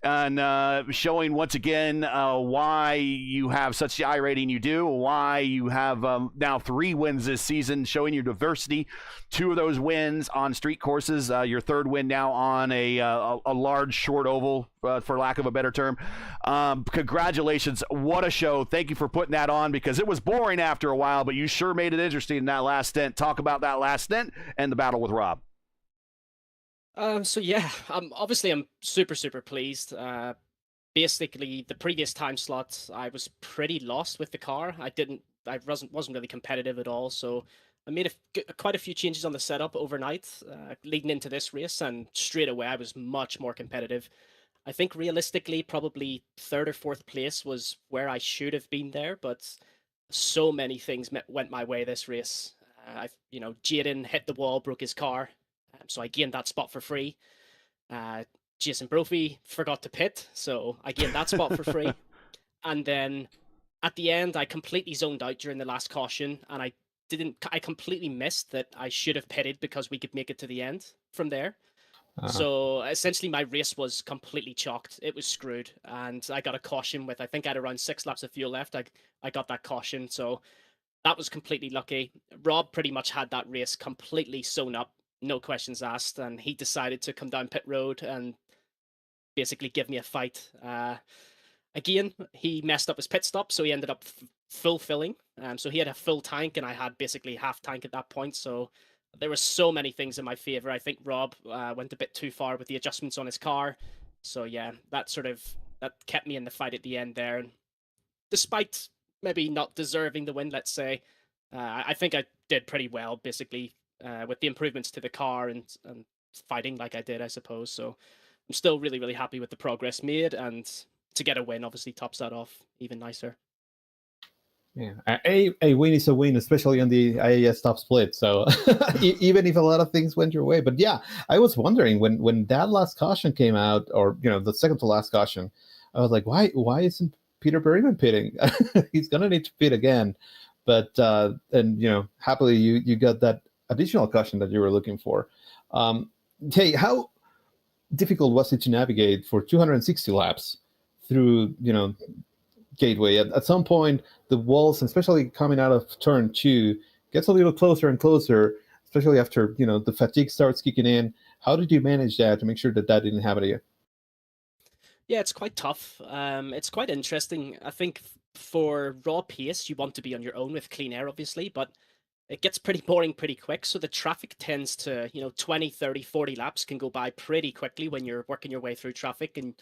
and showing once again why you have such the iRating you do, why you have now 3 wins this season, showing your diversity. 2 of those wins on street courses, your 3rd win now on a large short oval, for lack of a better term. Congratulations. What a show. Thank you for putting that on, because it was boring after a while, but you sure made it interesting in that last stint. Talk about that last stint and the battle with Rob. So yeah, I'm super pleased. Basically, the previous time slot, I was pretty lost with the car. I wasn't really competitive at all. So I made quite a few changes on the setup overnight, leading into this race, and straight away I was much more competitive. I think realistically, probably 3rd or 4th place was where I should have been there, but so many things went my way this race. Jaden hit the wall, broke his car, so I gained that spot for free. Jason Brophy forgot to pit, so I gained that spot for free. And then at the end, I completely zoned out during the last caution, and I completely missed that I should have pitted because we could make it to the end from there. So essentially, my race was completely chalked. It was screwed, and I got a caution with, I think I had around 6 laps of fuel left. I got that caution, so that was completely lucky. Rob pretty much had that race completely sewn up, no questions asked, and he decided to come down pit road and basically give me a fight. Again, he messed up his pit stop, so he ended up full filling. So he had a full tank, and I had basically half tank at that point. So there were so many things in my favor. I think Rob went a bit too far with the adjustments on his car. So yeah, that kept me in the fight at the end there. And despite maybe not deserving the win, let's say, I think I did pretty well, basically, with the improvements to the car and fighting like I did, I suppose. So I'm still really, really happy with the progress made, and to get a win obviously tops that off even nicer. Yeah, a win is a win, especially on the IAS top split. So even if a lot of things went your way, but yeah, I was wondering when that last caution came out, or the second to last caution, I was like, why isn't Peter Berryman pitting? He's gonna need to pit again. But and happily you got that additional caution that you were looking for. Hey, how difficult was it to navigate for 260 laps through Gateway? At some point, the walls, especially coming out of turn 2, gets a little closer and closer, especially after the fatigue starts kicking in. How did you manage that to make sure that didn't happen to you? Yeah, it's quite tough. It's quite interesting. I think for raw pace, you want to be on your own with clean air, obviously, but it gets pretty boring pretty quick. So the traffic tends to, 20, 30, 40 laps can go by pretty quickly when you're working your way through traffic. And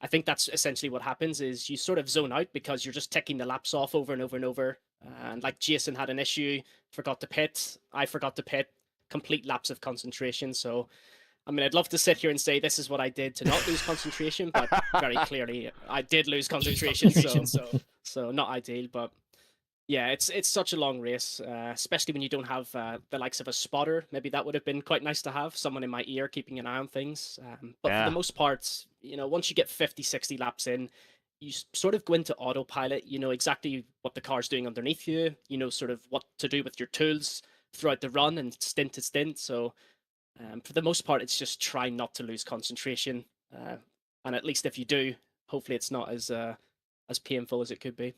I think that's essentially what happens is you sort of zone out because you're just ticking the laps off over and over and over. And like Jason had an issue, forgot to pit. I forgot to pit, complete lapse of concentration. So, I mean, I'd love to sit here and say this is what I did to not lose concentration, but very clearly I did lose concentration. So not ideal, but yeah, it's such a long race, especially when you don't have the likes of a spotter. Maybe that would have been quite nice to have, someone in my ear keeping an eye on things. But for the most part, once you get 50, 60 laps in, you sort of go into autopilot. You know exactly what the car's doing underneath you. You know sort of what to do with your tools throughout the run and stint to stint. So for the most part, it's just try not to lose concentration. And at least if you do, hopefully it's not as painful as it could be.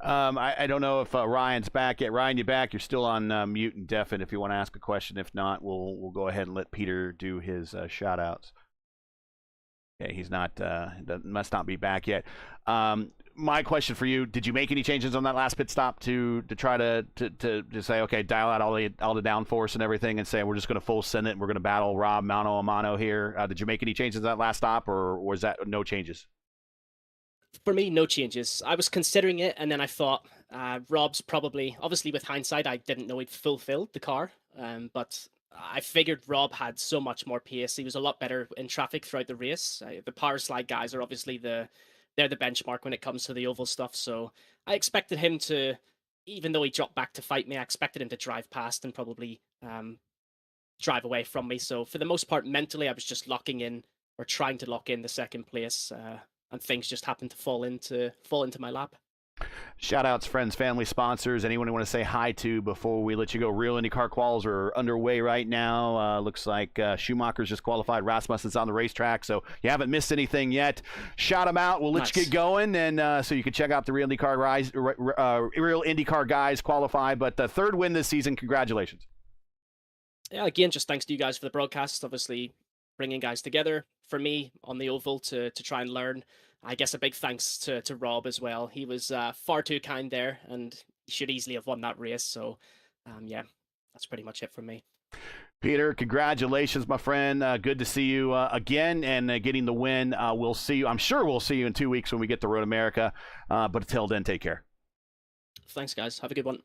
I don't know if Ryan's back yet. Ryan, you back? You're still on mute and deafen if you want to ask a question. If not, we'll go ahead and let Peter do his shout outs. Okay, he's not must not be back yet. My question for you: did you make any changes on that last pit stop to try to say, okay, dial out all the downforce and everything, and say we're just going to full send it and we're going to battle Rob mano a mano here? Did you make any changes on that last stop, or was that no changes? For me, no changes. I was considering it, and then I thought Rob's probably, obviously with hindsight, I didn't know he'd fulfilled the car, but I figured Rob had so much more pace. He was a lot better in traffic throughout the race. The power slide guys are obviously they're the benchmark when it comes to the oval stuff. So I expected him to, even though he dropped back to fight me, I expected him to drive past and probably drive away from me. So for the most part, mentally, I was just locking in or trying to lock in the second place. And things just happened to fall into my lap. Shout outs, friends, family, sponsors, anyone you want to say hi to before we let you go. Real IndyCar quals are underway right now. Looks like Schumacher's just qualified. Rasmussen's on the racetrack, so you haven't missed anything yet. Shout them out. We'll let you get going, and so you can check out the Real IndyCar guys qualify. But the third win this season, congratulations. Yeah, again, just thanks to you guys for the broadcast. Obviously, bringing guys together for me on the oval to try and learn. I guess a big thanks to Rob as well. He was far too kind there, and he should easily have won that race. So, yeah, that's pretty much it from me. Peter, congratulations, my friend. Good to see you again and getting the win. We'll see you. I'm sure we'll see you in 2 weeks when we get to Road America. But until then, take care. Thanks, guys. Have a good one.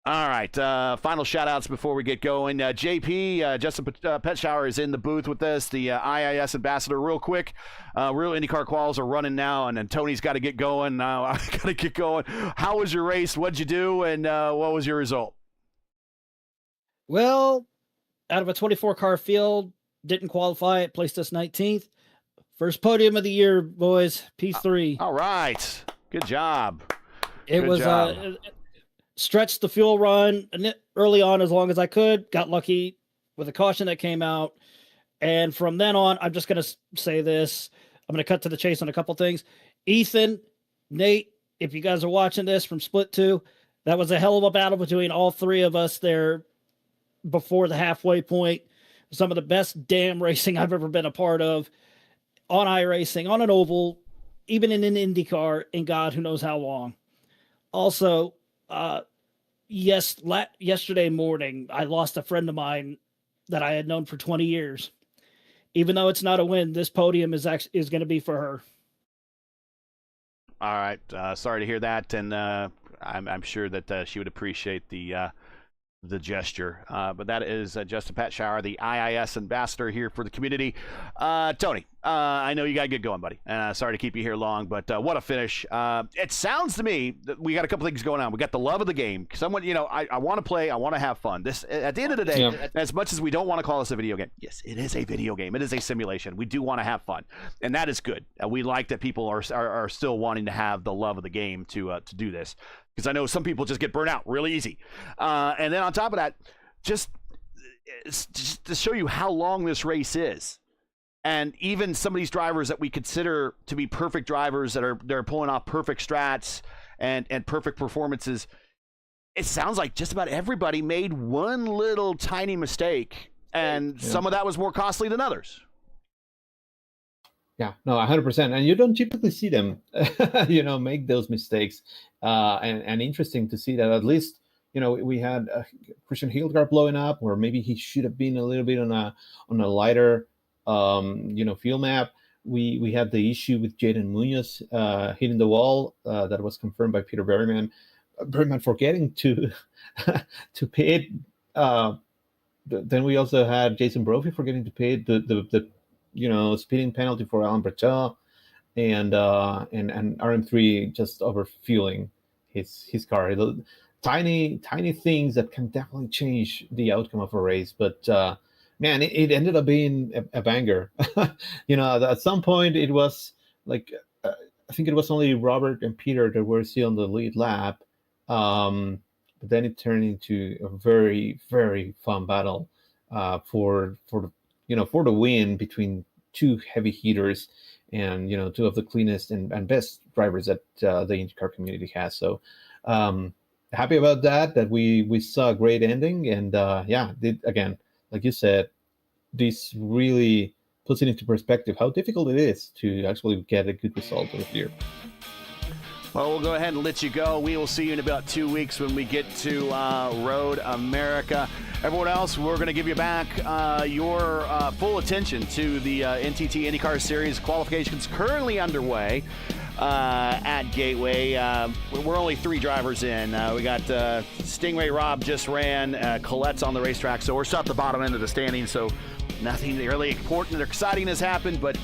All right, final shout-outs before we get going. JP, Justin Petshower is in the booth with us, the IIS ambassador. Real quick, Real IndyCar quals are running now, and then Tony's got to get going. Now I got to get going. How was your race? What'd you do, and what was your result? Well, out of a 24-car field, didn't qualify. It placed us 19th. First podium of the year, boys. P3. All right. Good job. It Good was job. stretched the fuel run early on as long as I could. Got lucky with a caution that came out, and from then on, I'm just gonna say this. I'm gonna cut to the chase on a couple things. Ethan, Nate, if you guys are watching this from Split 2, that was a hell of a battle between all three of us there before the halfway point. Some of the best damn racing I've ever been a part of on iRacing, on an oval, even in an IndyCar, in God who knows how long. Also, yesterday morning, I lost a friend of mine that I had known for 20 years. Even though it's not a win, this podium is going to be for her. All right. Sorry to hear that, and I'm sure that she would appreciate the gesture. But that is Justin Patshauer, the IIS ambassador here for the community. Tony, I know you got to get going, buddy. Sorry to keep you here long, but what a finish. It sounds to me that we got a couple things going on. We got the love of the game. Someone, I want to play. I want to have fun. This, at the end of the day, as much as we don't want to call this a video game, yes, it is a video game. It is a simulation. We do want to have fun, and that is good. We like that people are still wanting to have the love of the game to do this. Because I know some people just get burnt out really easy. And then on top of that, just to show you how long this race is. And even some of these drivers that we consider to be perfect drivers they're pulling off perfect strats and perfect performances, it sounds like just about everybody made one little tiny mistake. And some of that was more costly than others. Yeah, no, 100%. And you don't typically see them, make those mistakes. And interesting to see that at least, we had Christian Hildgaard blowing up, or maybe he should have been a little bit on a lighter, field map. We had the issue with Jaden Munoz hitting the wall that was confirmed by Peter Berryman. Berryman forgetting to pit. Then we also had Jason Brophy forgetting to pit the speeding penalty for Alan Brachel, and RM3 just overfueling his car. Tiny things that can definitely change the outcome of a race. But man, it ended up being a banger. At some point it was like I think it was only Robert and Peter that were still on the lead lap. But then it turned into a very, very fun battle for the win between two heavy hitters and two of the cleanest and best drivers that the IndyCar community has. So happy about that we saw a great ending, and again, like you said, this really puts it into perspective how difficult it is to actually get a good result over here. Well, we'll go ahead and let you go. We will see you in about 2 weeks when we get to Road America. Everyone else, we're going to give you back your full attention to the NTT IndyCar Series qualifications currently underway at Gateway. We're only 3 drivers in. We got Stingray Rob just ran. Colette's on the racetrack, so we're still at the bottom end of the standings, so nothing really important or exciting has happened, but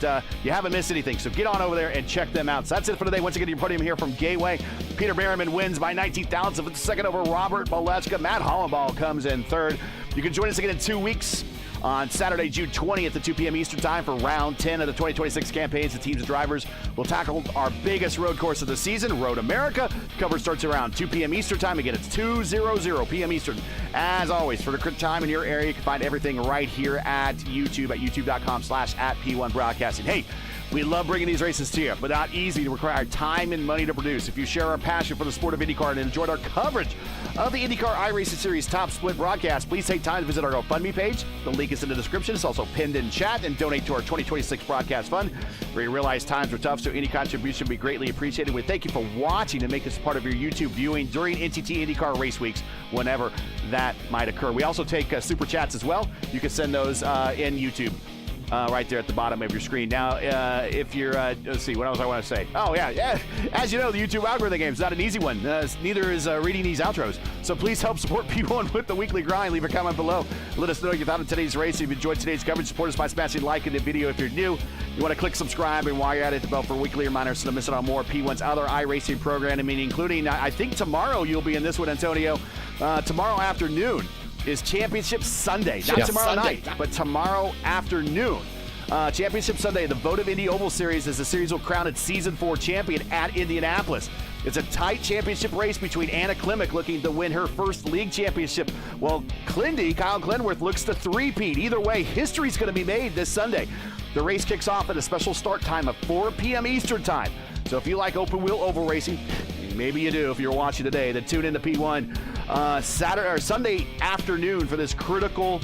you haven't missed anything. So get on over there and check them out. So that's it for today. Once again, your podium here from Gateway. Peter Berryman wins by 19,000th of a second over Robert Malechka. Matt Hollenball comes in third. You can join us again in 2 weeks on Saturday, June 20th at 2 p.m. Eastern Time for round 10 of the 2026 campaigns. The teams of drivers will tackle our biggest road course of the season, Road America. Coverage starts around 2 p.m. Eastern Time. Again, it's 2:00 p.m. Eastern. As always, for the correct time in your area, you can find everything right here at YouTube at youtube.com/@P1 Broadcasting. Hey, we love bringing these races to you, but not easy to require time and money to produce. If you share our passion for the sport of IndyCar and enjoyed our coverage of the IndyCar iRacing Series Top Split broadcast, please take time to visit our GoFundMe page. The link is in the description. It's also pinned in chat, and donate to our 2026 broadcast fund, where you realize times are tough, so any contribution would be greatly appreciated. We thank you for watching and make us part of your YouTube viewing during NTT IndyCar race weeks, whenever that might occur. We also take super chats as well. You can send those in YouTube. Right there at the bottom of your screen. Now, if you're, let's see, what else I want to say? Oh, yeah. As you know, the YouTube algorithm game is not an easy one. Neither is reading these outros. So please help support P1 with the weekly grind. Leave a comment below. Let us know your thought on today's race. If you enjoyed today's coverage, support us by smashing like in the video. If you're new, you want to click subscribe, and while you're at it, the bell for weekly reminders so to miss out on more P1's other iRacing programming, including, I think tomorrow you'll be in this one, Antonio. Tomorrow afternoon is Championship Sunday. Not tomorrow night, but tomorrow afternoon. Championship Sunday, the Votive Indy Oval Series, as the series will crown its Season 4 champion at Indianapolis. It's a tight championship race between Anna Klimek looking to win her first league championship, while Kyle Glenworth looks to three-peat. Either way, history's going to be made this Sunday. The race kicks off at a special start time of 4 p.m. Eastern Time. So if you like open-wheel oval racing, maybe you do if you're watching today, then tune in to P1 Sunday afternoon for this critical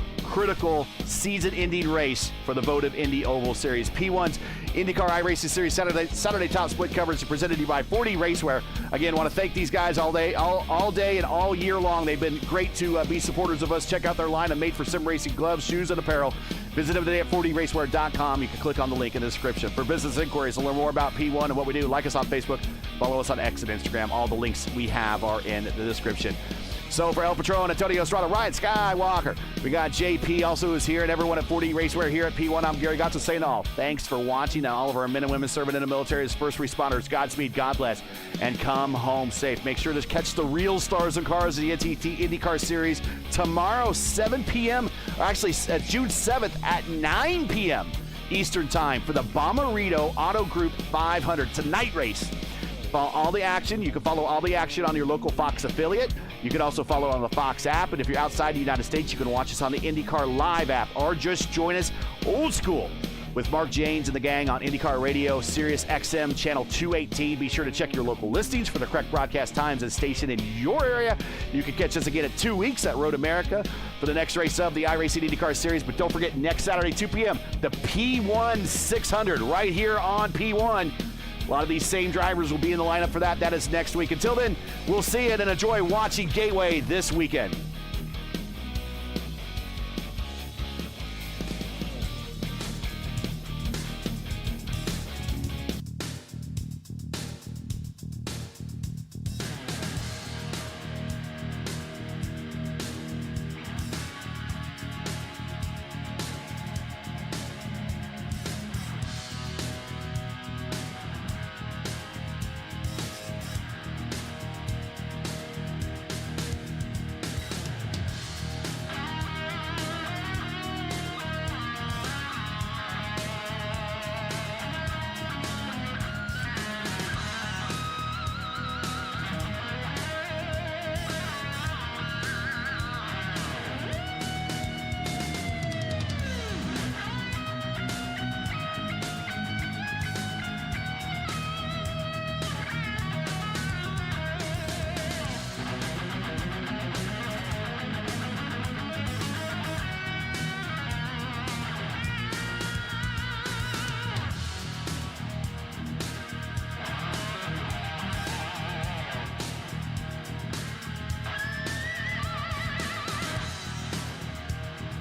season-ending race for the Votive Indy Oval Series. P1's IndyCar iRacing Series Saturday top split coverage is presented to you by 40 Racewear. Again, want to thank these guys all day and all year long. They've been great to be supporters of us. Check out their line of made-for-sim racing gloves, shoes, and apparel. Visit them today at 40racewear.com. You can click on the link in the description. For business inquiries to learn more about P1 and what we do, like us on Facebook, follow us on X and Instagram. All the links we have are in the description. So for El Patron, Antonio Estrada, Ryan Skywalker, we got JP also who's here, and everyone at 40 Racewear here at P1. I'm Gary Gatto saying all. Thanks for watching. All of our men and women serving in the military as first responders, Godspeed, God bless, and come home safe. Make sure to catch the real stars and cars of the NTT IndyCar Series tomorrow, 7 p.m., or actually June 7th at 9 p.m. Eastern Time for the Bommarito Auto Group 500. It's a night race. Follow all the action. You can follow all the action on your local Fox affiliate. You can also follow on the Fox app. And if you're outside the United States, you can watch us on the IndyCar Live app or just join us old school with Mark Janes and the gang on IndyCar Radio, Sirius XM Channel 218. Be sure to check your local listings for the correct broadcast times and station in your area. You can catch us again in 2 weeks at Road America for the next race of the iRacing IndyCar Series. But don't forget, next Saturday, 2 p.m., the P1 600 right here on P1. A lot of these same drivers will be in the lineup for that. That is next week. Until then, we'll see you and enjoy watching Gateway this weekend.